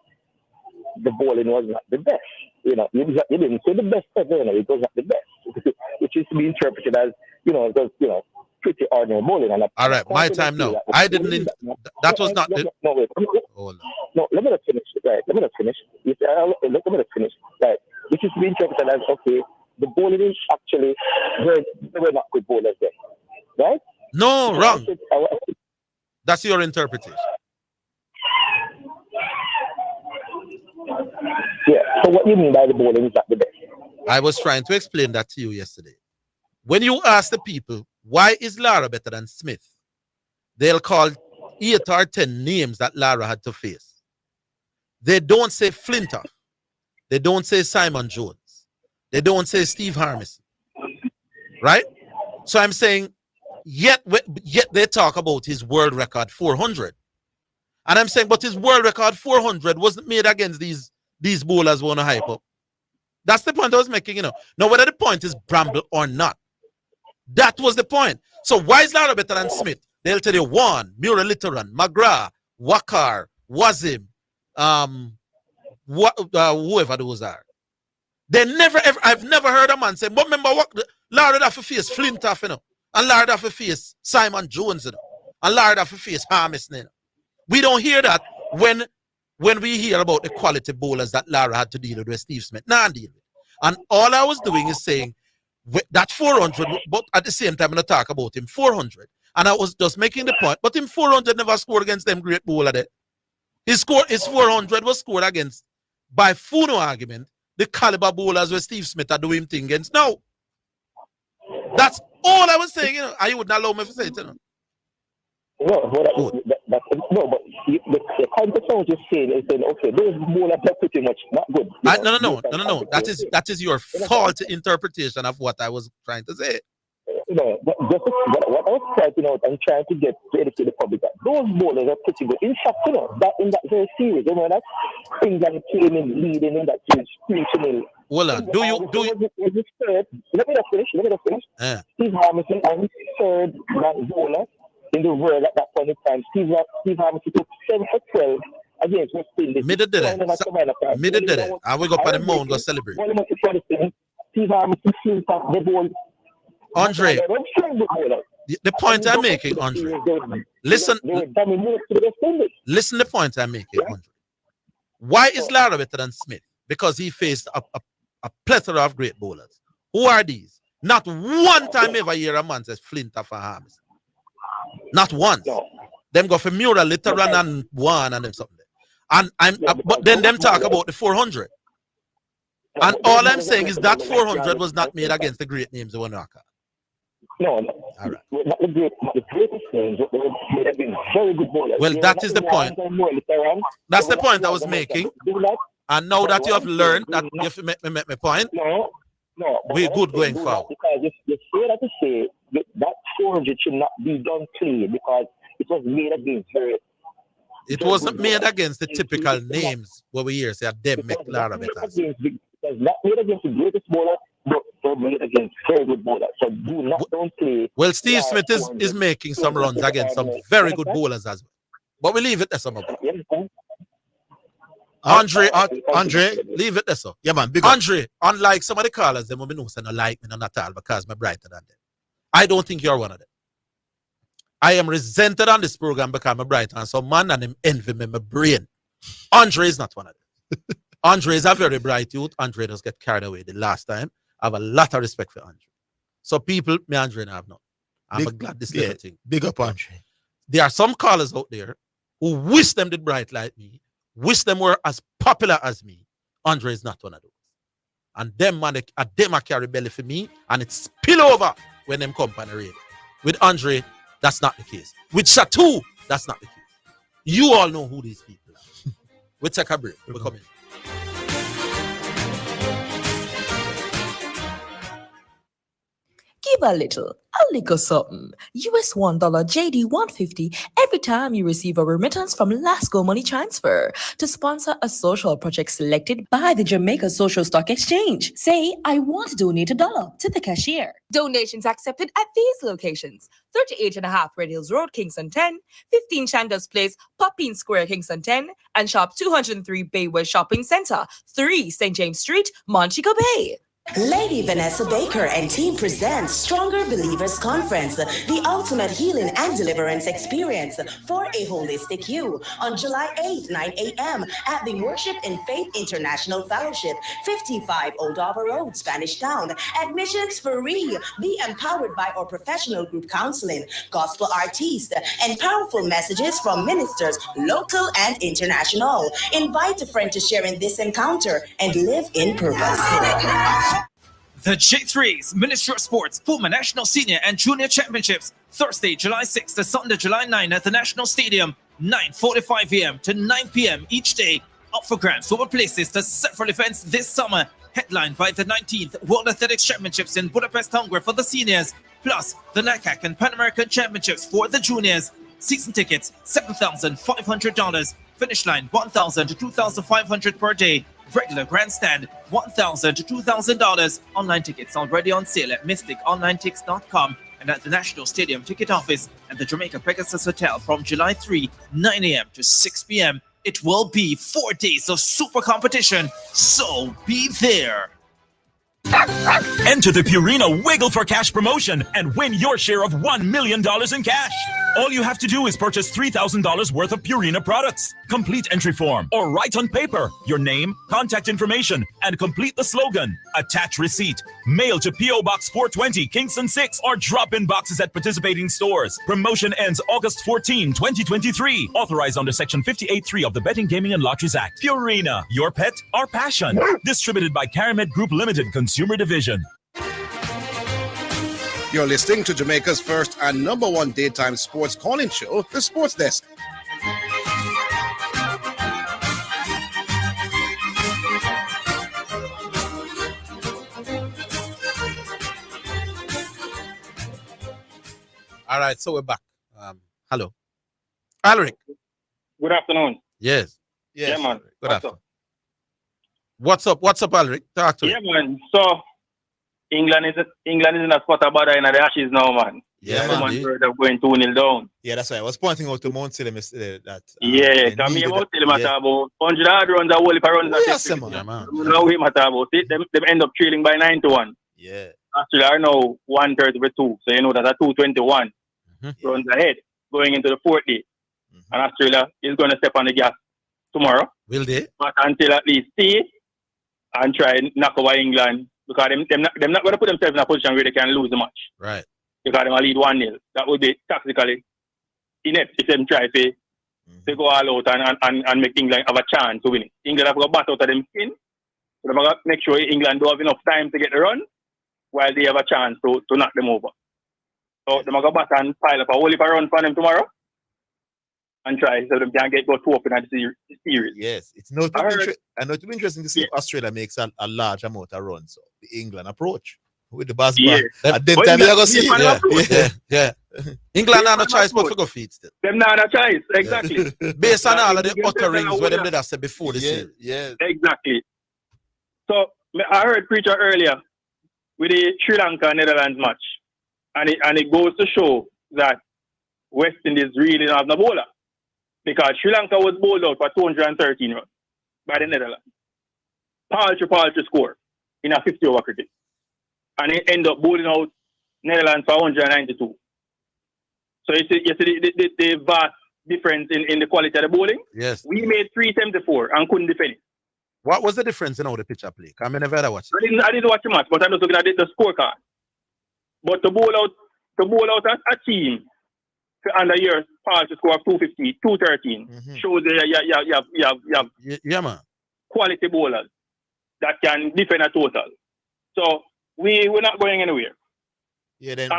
the bowling was not the best. You didn't say the best ever, it was not the best. Which is to be interpreted as, pretty ordinary bowling. And all right, my time now. I didn't that was not the wait. No, let me not finish. Right, let me not finish. Let me not finish. Right. Which is to be interpreted as, okay, the bowling is actually, they were not good bowlers there. Right? No, wrong. That's your interpretation. Yeah, so what do you mean by the bowling is not the best? I was trying to explain that to you yesterday. When you ask the people, why is Lara better than Smith? They'll call 8 or 10 names that Lara had to face. They don't say Flintoff. They don't say Simon Jones. They don't say Steve Harmison. Right? So I'm saying, yet they talk about his world record 400. And I'm saying, but his world record 400 wasn't made against these bowlers who want to hype up. That's the point I was making, Now, whether the point is Bramble or not, that was the point. So why is Lara better than Smith? They'll tell you Warren, Mura Litteran, McGrath, Wakar, Wazim, whoever those are. I've never heard a man say, but remember what Lara have to face Flintoff, and Lara have to face Simon Jones, and Lara have to face Harmison. We don't hear that when we hear about the quality bowlers that Lara had to deal with Steve Smith. Deal with. And all I was doing is saying that 400, but at the same time, I'm going to talk about him 400. And I was just making the point, but him 400 never scored against them great bowler there. His 400 was scored against, by Funo argument, the caliber bowlers where Steve Smith are doing thing against. No. That's all I was saying, and you wouldn't allow me to say it, No, but the context I was just saying is saying, okay, those bowlers are pretty much not good. No. That is your fault interpretation of what I was trying to say. What I was pointing out and trying to get to educate the public that those bowlers are pretty good. In fact, that in that very series, that England came in leading in that series, 3-0. Hold on. Do you? Let me just finish. Yeah. Steve Harmison and his third bowler in the world at that point in time. Steve Harmison took 7 for 12 against West Indies. Me did it. I will go up on the mound go celebrate. Steve Harmison flew off the ball. Andre, the point I'm making, Andre. Listen the point I'm making, Andre. Why is Lara better than Smith? Because he faced a plethora of great bowlers. Who are these? Not one time ever hear a man says Flintoff or Harmison. Not once. Them go for Mura, Litteran, and one and them something. But then them talk about the 400. And all I'm saying is that 400 was not made against the great names of Wanaka. No. All right. Not the greatest names. They have been very good bowlers. Well, that is the point. That's the point I was making. And now that you have learned that you have made my point, No, but we're what I'm good saying, going do forward. not, because you say that to say that 400 should not be done clean because it was made against very. It wasn't made against the typical names what we hear say them make Lara because It was not made against the greatest bowler, but they made against very good bowler. So do not don't play. well, Steve Smith is making some runs against some very good bowlers as well. But we leave it there, some of them. Andre, leave it there, so. Yeah, man, big Andre, unlike some of the callers, them will know say no like me, no not all because I'm brighter than them. I don't think you're one of them. I am resented on this program because I'm brighter and some man and him envy me my brain. Andre is not one of them. Andre is a very bright youth. Andre does get carried away the last time. I have a lot of respect for Andre. So people, me Andre and I have not. I'm glad this little thing. Big up Andre. There are some callers out there who wish them did bright like me, wish them were as popular as me. Andre is not one of those. And them man, them a carry belly for me, and it spill over when them come on the radio. With Andre, that's not the case. With Chateau, that's not the case. You all know who these people are. We take a break. We're coming. Give a little something. US $1 JD 150 every time you receive a remittance from Lasco Money Transfer to sponsor a social project selected by the Jamaica Social Stock Exchange. Say, I want to donate $1 to the cashier. Donations accepted at these locations: 38.5 Red Hills Road, Kingston 10, 15 Chandos Place, Poppin Square, Kingston 10, and Shop 203 Bayway Shopping Center, 3 St. James Street, Montego Bay. Lady Vanessa Baker and team presents Stronger Believers Conference, the ultimate healing and deliverance experience for a holistic you, on July 8th, 9 a.m. at the Worship in Faith International Fellowship, 55 Old Arbor Road, Spanish Town. Admissions free. Be empowered by our professional group counseling, gospel artists, and powerful messages from ministers, local and international. Invite a friend to share in this encounter and live in purpose. The J3's Ministry of Sports Puma National Senior and Junior Championships, Thursday, July 6th to Sunday, July 9 at the National Stadium, 9:45 a.m. to 9 p.m. each day. Up for grabs for places to several events this summer, headlined by the 19th World Athletics Championships in Budapest, Hungary for the seniors, plus the NACAC and Pan American Championships for the juniors. Season tickets, $7,500. Finish line, $1,000 to $2,500 per day. Regular grandstand, $1,000 to $2,000. Online tickets already on sale at mysticonlinetix.com and at the National Stadium ticket office at the Jamaica Pegasus Hotel from July 3, 9 a.m. to 6 p.m. It will be 4 days of super competition, so be there. Enter the Purina Wiggle for Cash promotion and win your share of $1 million in cash. All you have to do is purchase $3,000 worth of Purina products. Complete entry form or write on paper your name, contact information, and complete the slogan. Attach receipt. Mail to P.O. Box 420, Kingston 6, or drop in boxes at participating stores. Promotion ends August 14, 2023. Authorized under Section 58.3 of the Betting, Gaming, and Lotteries Act. Purina, your pet, our passion. Distributed by Caramed Group Limited, Consumer Division. You're listening to Jamaica's first and #1 daytime sports calling show, The Sports Desk. All right, so we're back. Hello. Alric. Good afternoon. Yes. Yeah, man. Good afternoon. What's up, Alric? Talk to me. Yeah, man. So England is in a spot about in the Ashes now, man. Yeah, man. They're going 2-0 down. Yeah, that's right. I was pointing out to Mount Salem that. Yeah, come here, Mount Salem about 100 runs, a whole heap of runs. Yes, man. Now we matter about it. Them end up trailing by 9-1. Yeah. Actually, are now 132. So you know that's a 221 runs ahead going into the fourth day. And Australia is going to step on the gas tomorrow. Will they? But until at least see and try and knock over England, because they're not going to put themselves in a position where they can lose the match. Right. Because they will lead 1-0. That would be tactically inept if they try to go all out and make England have a chance to win it. England have got bat out of them skin. So they're going to make sure England don't have enough time to get the run while they have a chance to knock them over. So they're going to bat and pile up a whole heap of run for them tomorrow. and try so they can go to open at the series. Yes, it's not. I know it will be interesting to see if Australia makes a large amount of runs. So the England approach with the basketball. Yeah. At them time they go see. Yeah. England have no choice but to go feet still. Them not a choice, exactly. Based on all of the utterings where them did have said before the series. Yeah. Exactly. So I heard Preacher earlier with the Sri Lanka Netherlands match, and it goes to show that West Indies really don't have no bowler, because Sri Lanka was bowled out for 213 runs by the Netherlands. Paltry score in a 50-over cricket, and it ended up bowling out Netherlands for 192. So you see the vast difference in the quality of the bowling. Yes. We made 374 and couldn't defend it. What was the difference in how the pitcher play? I never had watched it. I didn't watch the match, but I'm just looking at the scorecard. But to bowl out a team under your to score of 250, 213 shows that you have man. quality bowlers that can defend a total. So we're not going anywhere. Yeah, then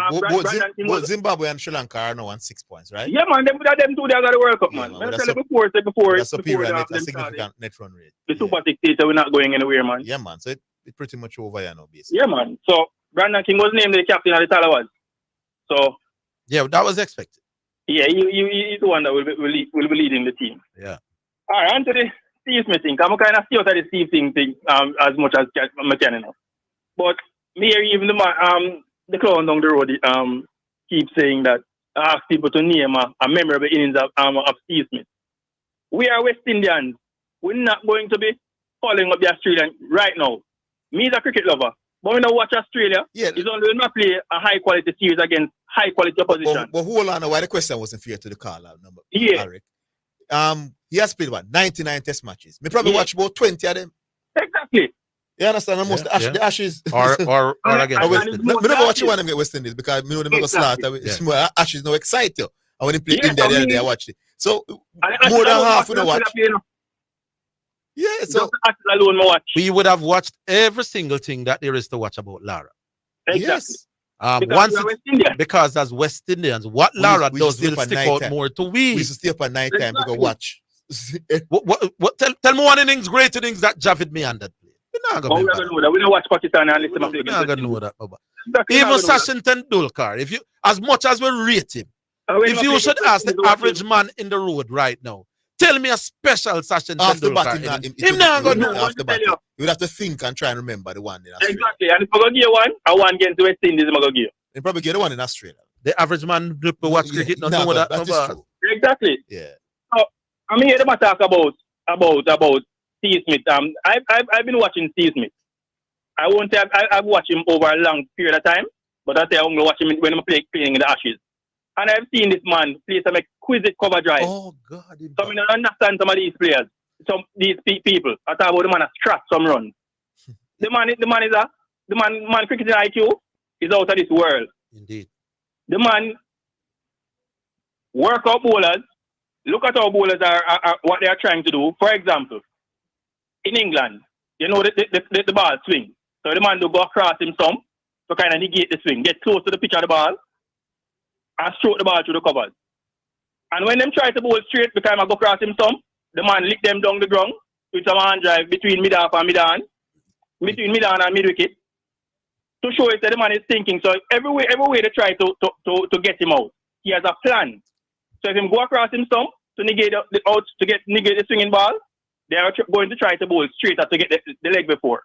both Zimbabwe and Sri Lanka are now on 6 points, right? Yeah, man. Them two they got the World Cup, man. I said before. That's superior net, a significant net run rate. The Super 16, so we're not going anywhere, man. Yeah, man. So it's pretty much over here now, basically. Yeah, man. So Brandon King was named the captain of the Talawas. So yeah, that was expected. Yeah, he's the one that will be leading the team. Yeah. All right, on to the Steve Smith thing. I'm kind of see out of the Steve thing as much as I can enough. But me even the clown down the road keep saying that I ask people to name a memorable innings of Steve Smith. We are West Indians. We're not going to be following up the Australian right now. Me is a cricket lover. But when I watch Australia, it's only when I play a high quality series against high quality opposition. But hold on, why the question wasn't fair to the caller number? Yeah. Eric. He has played 99 test matches. Me probably watch about 20 of them. Exactly. You understand? Most the Ashes or against West Indies. I never watch one of them get West Indies because me know them go slaughter. Ashes no excite you. And when they play India the other day, I watched it. So more than half we don't watch. Yeah, so alone watch. We would have watched every single thing that there is to watch about Lara. Exactly. Yes. Because as West Indians, what Lara does will stick out more to we. We used to stay up at night time to go watch. Tell me one innings, great innings that Javid meandered. We're not going to know that. We don't watch Pakistan and listen to We're not going to know that. Even Sachin Tendulkar, if you, as much as we rate him, if you should ask the average man in the road right now, tell me a special Sachin Tendulkar. Him not going to know. After bat, you would have to think and try and remember the one in Australia. Exactly. And if I go give one, I want against West Indies, I'm going to give. You probably get the one in Australia. The average man who watch cricket, not know that. That is true. Exactly. Yeah. So, I mean, the talk about Steve Smith. I've been watching Steve Smith. I won't say I've watched him over a long period of time, but I say I'm going to watch him when I'm playing in the Ashes. And I've seen this man play some exquisite cover drive. Oh, God. So I don't understand some of these players, these people. I talk about the man has trapped some runs. the man cricketing IQ is out of this world. Indeed. The man work out bowlers. Look at how bowlers are what they are trying to do. For example, in England, you know the ball swing. So the man will go across him some to kind of negate the swing, get close to the pitch of the ball, and stroke the ball through the covers. And when them try to bowl straight because I go across him some, the man lick them down the ground with some hand drive between mid-off and mid-on, between mid-on and mid-wicket, to show it that the man is thinking. So every way they try to get him out, he has a plan. So if him go across him some to negate negate the swinging ball, they are going to try to bowl straighter to get the leg before.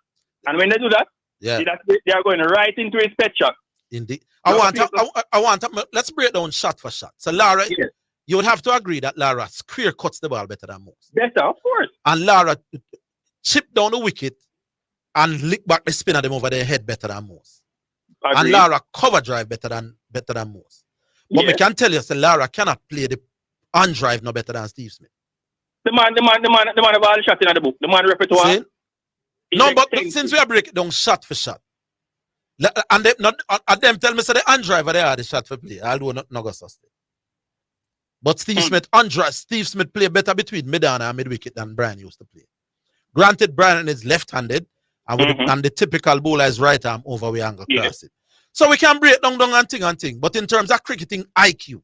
And when they do that, they are going right into his pet shot. Indeed. I want let's break down shot for shot. So Lara, you would have to agree that Lara clear cuts the ball better than most. Better, of course. And Lara chip down the wicket and lick back the spin of them over their head better than most. Agreed. And Lara cover drive better than most. But we can tell you, so Lara cannot play the on drive no better than Steve Smith. The man have all shot in the book. The man repertoire. See? No, but since we are breaking down shot for shot, and them tell me so the on driver they are the shot for play. I'll do not go sustain. But Steve Smith play better between mid-on and mid-wicket than Brian used to play. Granted, Brian is left-handed, and the typical bowler is right arm over we angle cross it. So we can break down and thing. But in terms of cricketing IQ,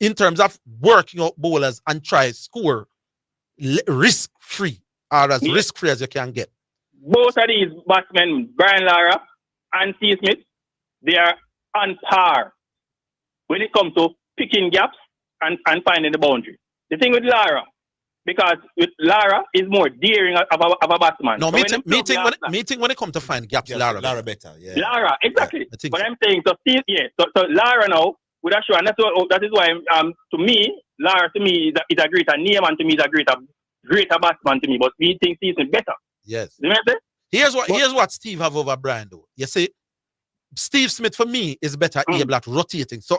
in terms of working out bowlers and try score risk-free or as risk-free as you can get. Both of these batsmen, Brian Lara and Steve Smith, they are on par when it comes to picking gaps and finding the boundary. The thing with Lara, because with Lara is more daring of a batsman. No, meeting when it comes to find gaps, Lara better. Yeah. Lara, exactly. Yeah, but I'm saying, so Steve, so Lara now, with a show, and that is why to me, Lara to me is a greater name, and to me is a greater batsman to me. But we think Steve is better. Yes. You know what I'm saying? Here's what Steve have over Brian though. You see, Steve Smith for me is better able at rotating. So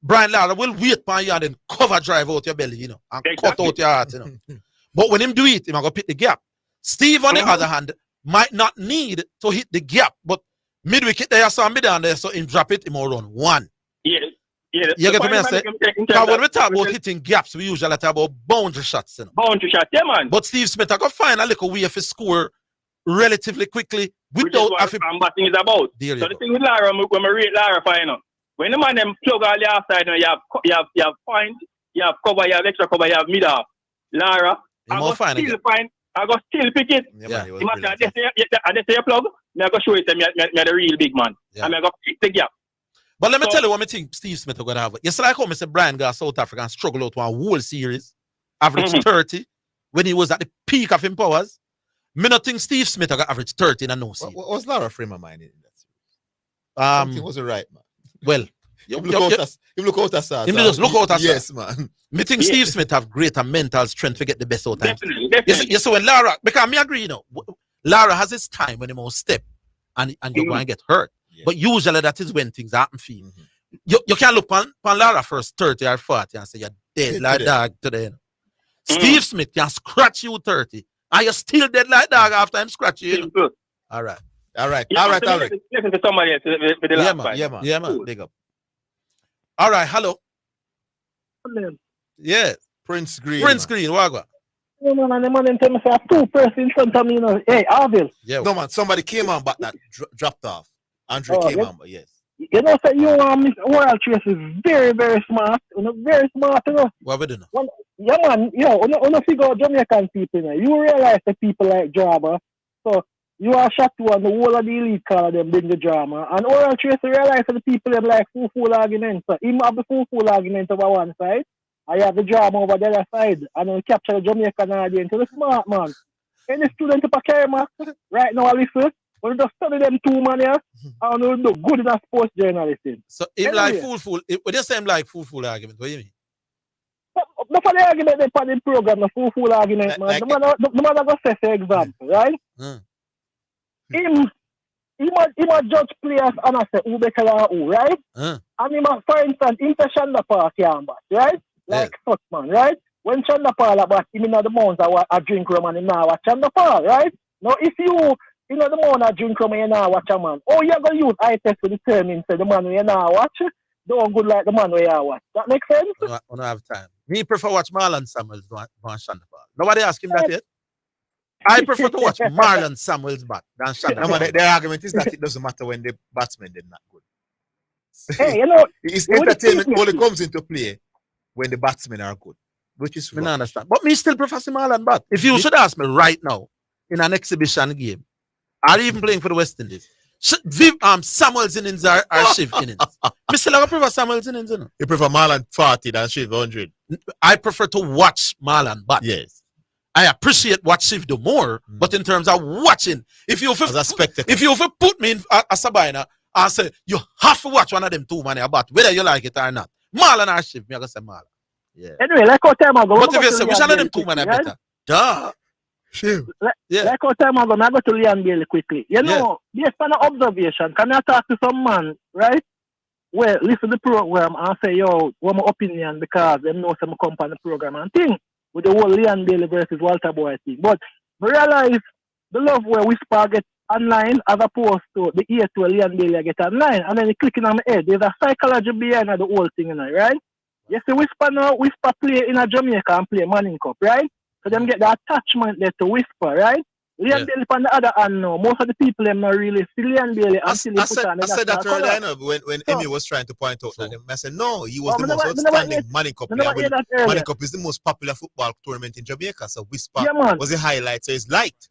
Brian Lara will wait for you and then cover drive out your belly, you know, and cut out your heart, you know. But when him do it, him gonna pick the gap. Steve, on the other hand, might not need to hit the gap, but mid-wicket there, so mid down there, so him drop it, him will run one. Yeah. You get me say? Because when we talk about hitting gaps, we usually talk about boundary shots. You know? Boundary shots, yeah, man. But Steve Smith, I can find a little way to score relatively quickly without having. Batting is about. So the thing with Lara, when we rate Lara for, you know, when the man them plug all the outside, you have point, you have cover, you have extra cover, you have mid off. Lara, I go still pick it. Yeah. You must say a plug. I go show it to me the real big man. And I go pick the gap. But let me tell you what I think Steve Smith is going to have. Yes, like how Mr. Brian got South Africa and struggled out to a whole series, average 30 when he was at the peak of his powers. Me not think Steve Smith got average 30 in a no series. What was Lara frame of mind in that series? Something wasn't right, man. Well, him look out as Yes, man. Me think Steve Smith have greater mental strength to get the best out of time. Yes, when Lara, because me agree, you know, Lara has his time when he must step and you're going to get hurt. Yeah. But usually that is when things happen for you. You can't look on Lara first 30 or 40 and say you're dead like dog today. You know? Steve Smith can scratch you 30 and you're still dead like dog after him scratch you. You know? All right. Listen to somebody else for the last fight. Yeah, man. Big up. All right, hello. Yes. Prince Green, Wagwa. No, man, and the man tell me say two persons in front of me, you know. Hey, Orville. Yeah. No, man, somebody came on, but that dropped off. Andre came on, but yes. You know, say you Mr. World Trace is very, very smart. You know, very smart, you know. What we do now? Yeah, man, when you figure out Jamaican people, you know, you realize the people like drama. So you are shocked to on the whole of the elite call them bring the drama. And World Trace realize the people them like full arguments. So him have the full argument over one side. I have the drama over the other side. And then capture the Jamaican audience. So the smart man. Any student to carry mark right now, I listen. We just study them two man here, and we do good in a sports journalism. So him like fool. When you say him like fool argument, what do you mean? Not for the argument they put in the program, the full argument, man. The man go say for example, right? Him a judge players and I say who better than who, right? And him for instance, into Shanda Park can bat, right? Like such man, right? When Shanda Park bat, him in the mountains a drink rum and him now watch Shanda Park, right? Now if you know the man a drink rum and you now watch a man, oh you gonna use eye test to determine say the man where you now watch don't good like the man where you watch. That makes sense? I don't have time. Me prefer watch Marlon Samuels than Shanda Park. Nobody ask him that yet. I prefer to watch Marlon Samuels bat than Shanda Park. No, their argument is that it doesn't matter when the batsmen are not good. Hey, you know, it's entertainment only comes into play when the batsmen are good, which is wrong. I understand. But me still prefer Marlon bat. If you should ask me right now in an exhibition game, or even playing for the West Indies, Samuel's innings are Shiv innings. Me still prefer Samuel's innings. You know? You prefer Marlon 40 than Shiv 100? I prefer to watch Marlon bat. Yes. I appreciate what Shiv do more, but in terms of watching, if you put me in a Sabina and say you have to watch one of them two man about whether you like it or not, Marlon or Shiv, me I go say Marlon. Yeah. Anyway, like how time ago. But if you say which one of them two man are better, duh. Shiv. Like how time ago, I go to Leon Bailey quickly. You know, based on the observation, can I talk to some man, right? Well, listen to the program and say, yo, what my opinion because them know some come on the program and thing. With the whole Leon Bailey versus Walter Boy thing. But I realize the love where Whisper get online as opposed to the ear to a Leon Bailey get online. And then you clicking on my head. There's a psychology behind the whole thing, you know, right? You see Whisper now, Whisper play in a Jamaica and play Manning Cup, right? So them get the attachment there to Whisper, right? Leon Bailey on the other hand, no. Most of the people them not really see Leon Bailey until he I put on the said that national earlier, colour. when Emmy was trying to point out that. I said, no, he was Oh, the me most never outstanding hear- Manning Cup me player. never hear that earlier. Manning Cup is the most popular football tournament in Jamaica, so Whisper Yeah, man. was the highlight, so it's liked.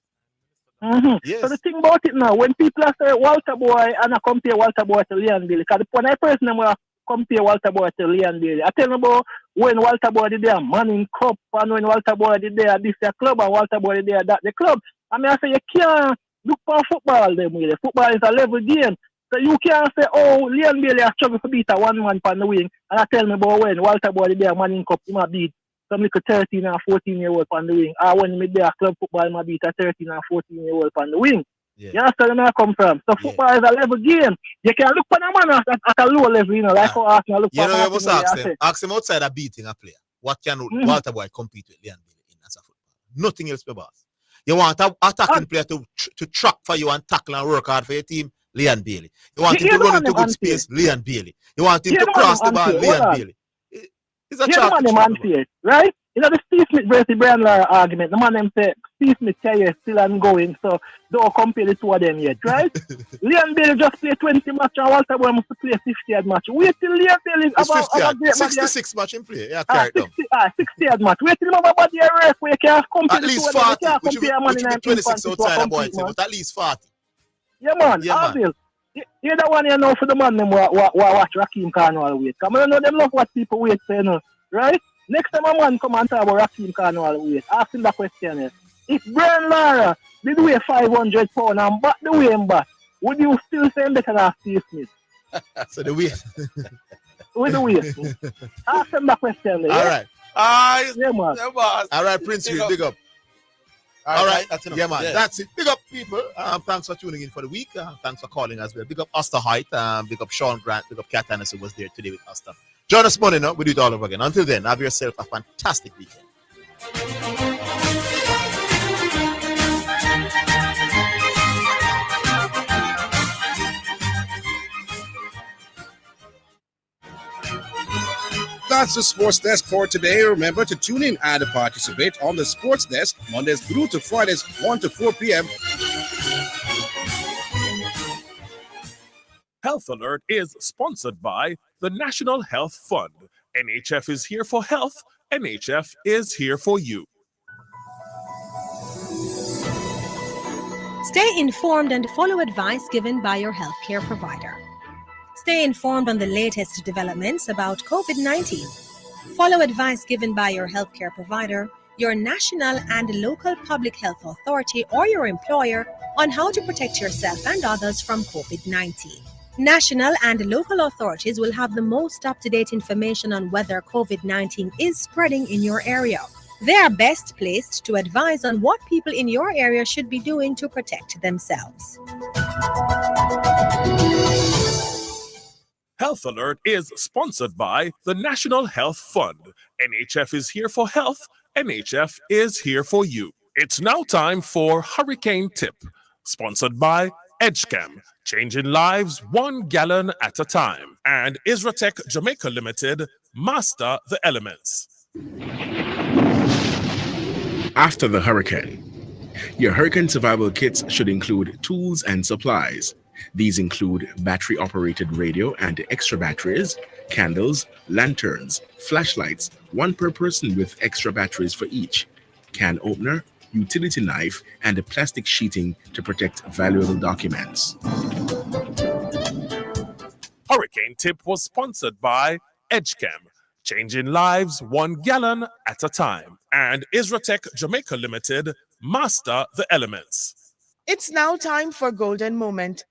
Mm-hmm. Yes. So the thing about it now, when people say Walter Boy and I compare Walter Boy to Leon Bailey, because when I personally compare Walter Boy to Leon Bailey, I tell them about when Walter Boy did their Manning Cup and when Walter Boy did their this club and Walter Boy did their that the club. I mean, I say you can't look for football them really. Football is a level game. So you can't say, oh, Leon Bailey has struggled to beat a one man on the wing. And I tell me about when Walter Boy did their Manning Cup, he might beat some little 13 or 14-year-old on the wing. Or when me there club football, might beat a 13 or 14-year-old on the wing. Yeah. You understand where I come from? So football is a level game. You can look for a man at a low level, you know, like how Arsenal look for You know, you must ask Martin. ask him outside of beating a player. What can Walter Boy compete with Leon Bailey in as a football? Nothing else, my boss. You want an attacking player to track for you and tackle and work hard for your team? Leon Bailey. You want him to run into good space? Leon Bailey. You want him to cross the ball? Leon Bailey. It's a chart. The man fair, right? You know the Steve Smith versus Brian Lara argument. The man them say Steve Smith career still ongoing, so don't compare the two of them yet, right? Leon Bailey just play 20 match and Walter Boy must play 50 match. Wait till Leon Bailey is about 66 match in play. Yeah, 60 match. Wait till him have a body ref where you can compare at the least two 40, of them. which will be 26 outside of boy, but at least 40. Yeah, man. Orville. You're the one you know for the man them watch Raheem Carnival wait. Come on, know them love what people wait for, you know, right? Next time a man come and talk about Raheem Carnival wait, ask him that question. If Brian Lara did weigh 500 pounds and back the way him back, would you still say him better than Steve Smith? So the weight. With the weight. Ask him that question. All right. Yeah, man. All right, Prince, big up. All right. Yeah, man. That's it. Big up, people. Thanks for tuning in for the week. Thanks for calling as well. Big up Asta Height. Big up Sean Grant. Big up Kat Anderson was there today with Asta. Join us Monday now. We do it all over again. Until then, have yourself a fantastic weekend. That's the Sports Desk for today. Remember to tune in and participate on the Sports Desk Mondays through to Fridays 1 to 4 p.m. Health Alert is sponsored by the National Health Fund. NHF is here for health. NHF is here for you. Stay informed and follow advice given by your healthcare provider. Stay informed on the latest developments about COVID-19. Follow advice given by your healthcare provider, your national and local public health authority, or your employer on how to protect yourself and others from COVID-19. National and local authorities will have the most up-to-date information on whether COVID-19 is spreading in your area. They are best placed to advise on what people in your area should be doing to protect themselves. Health Alert is sponsored by the National Health Fund. NHF is here for health. NHF is here for you. It's now time for Hurricane Tip, sponsored by EdgeCam, changing lives 1 gallon at a time, and Isratech Jamaica Limited, master the elements. After the hurricane, your hurricane survival kits should include tools and supplies. These include battery-operated radio and extra batteries, candles, lanterns, flashlights, one per person with extra batteries for each, can opener, utility knife, and a plastic sheeting to protect valuable documents. Hurricane Tip was sponsored by EdgeCam, changing lives 1 gallon at a time, and Isratech Jamaica Limited, master the elements. It's now time for Golden Moment.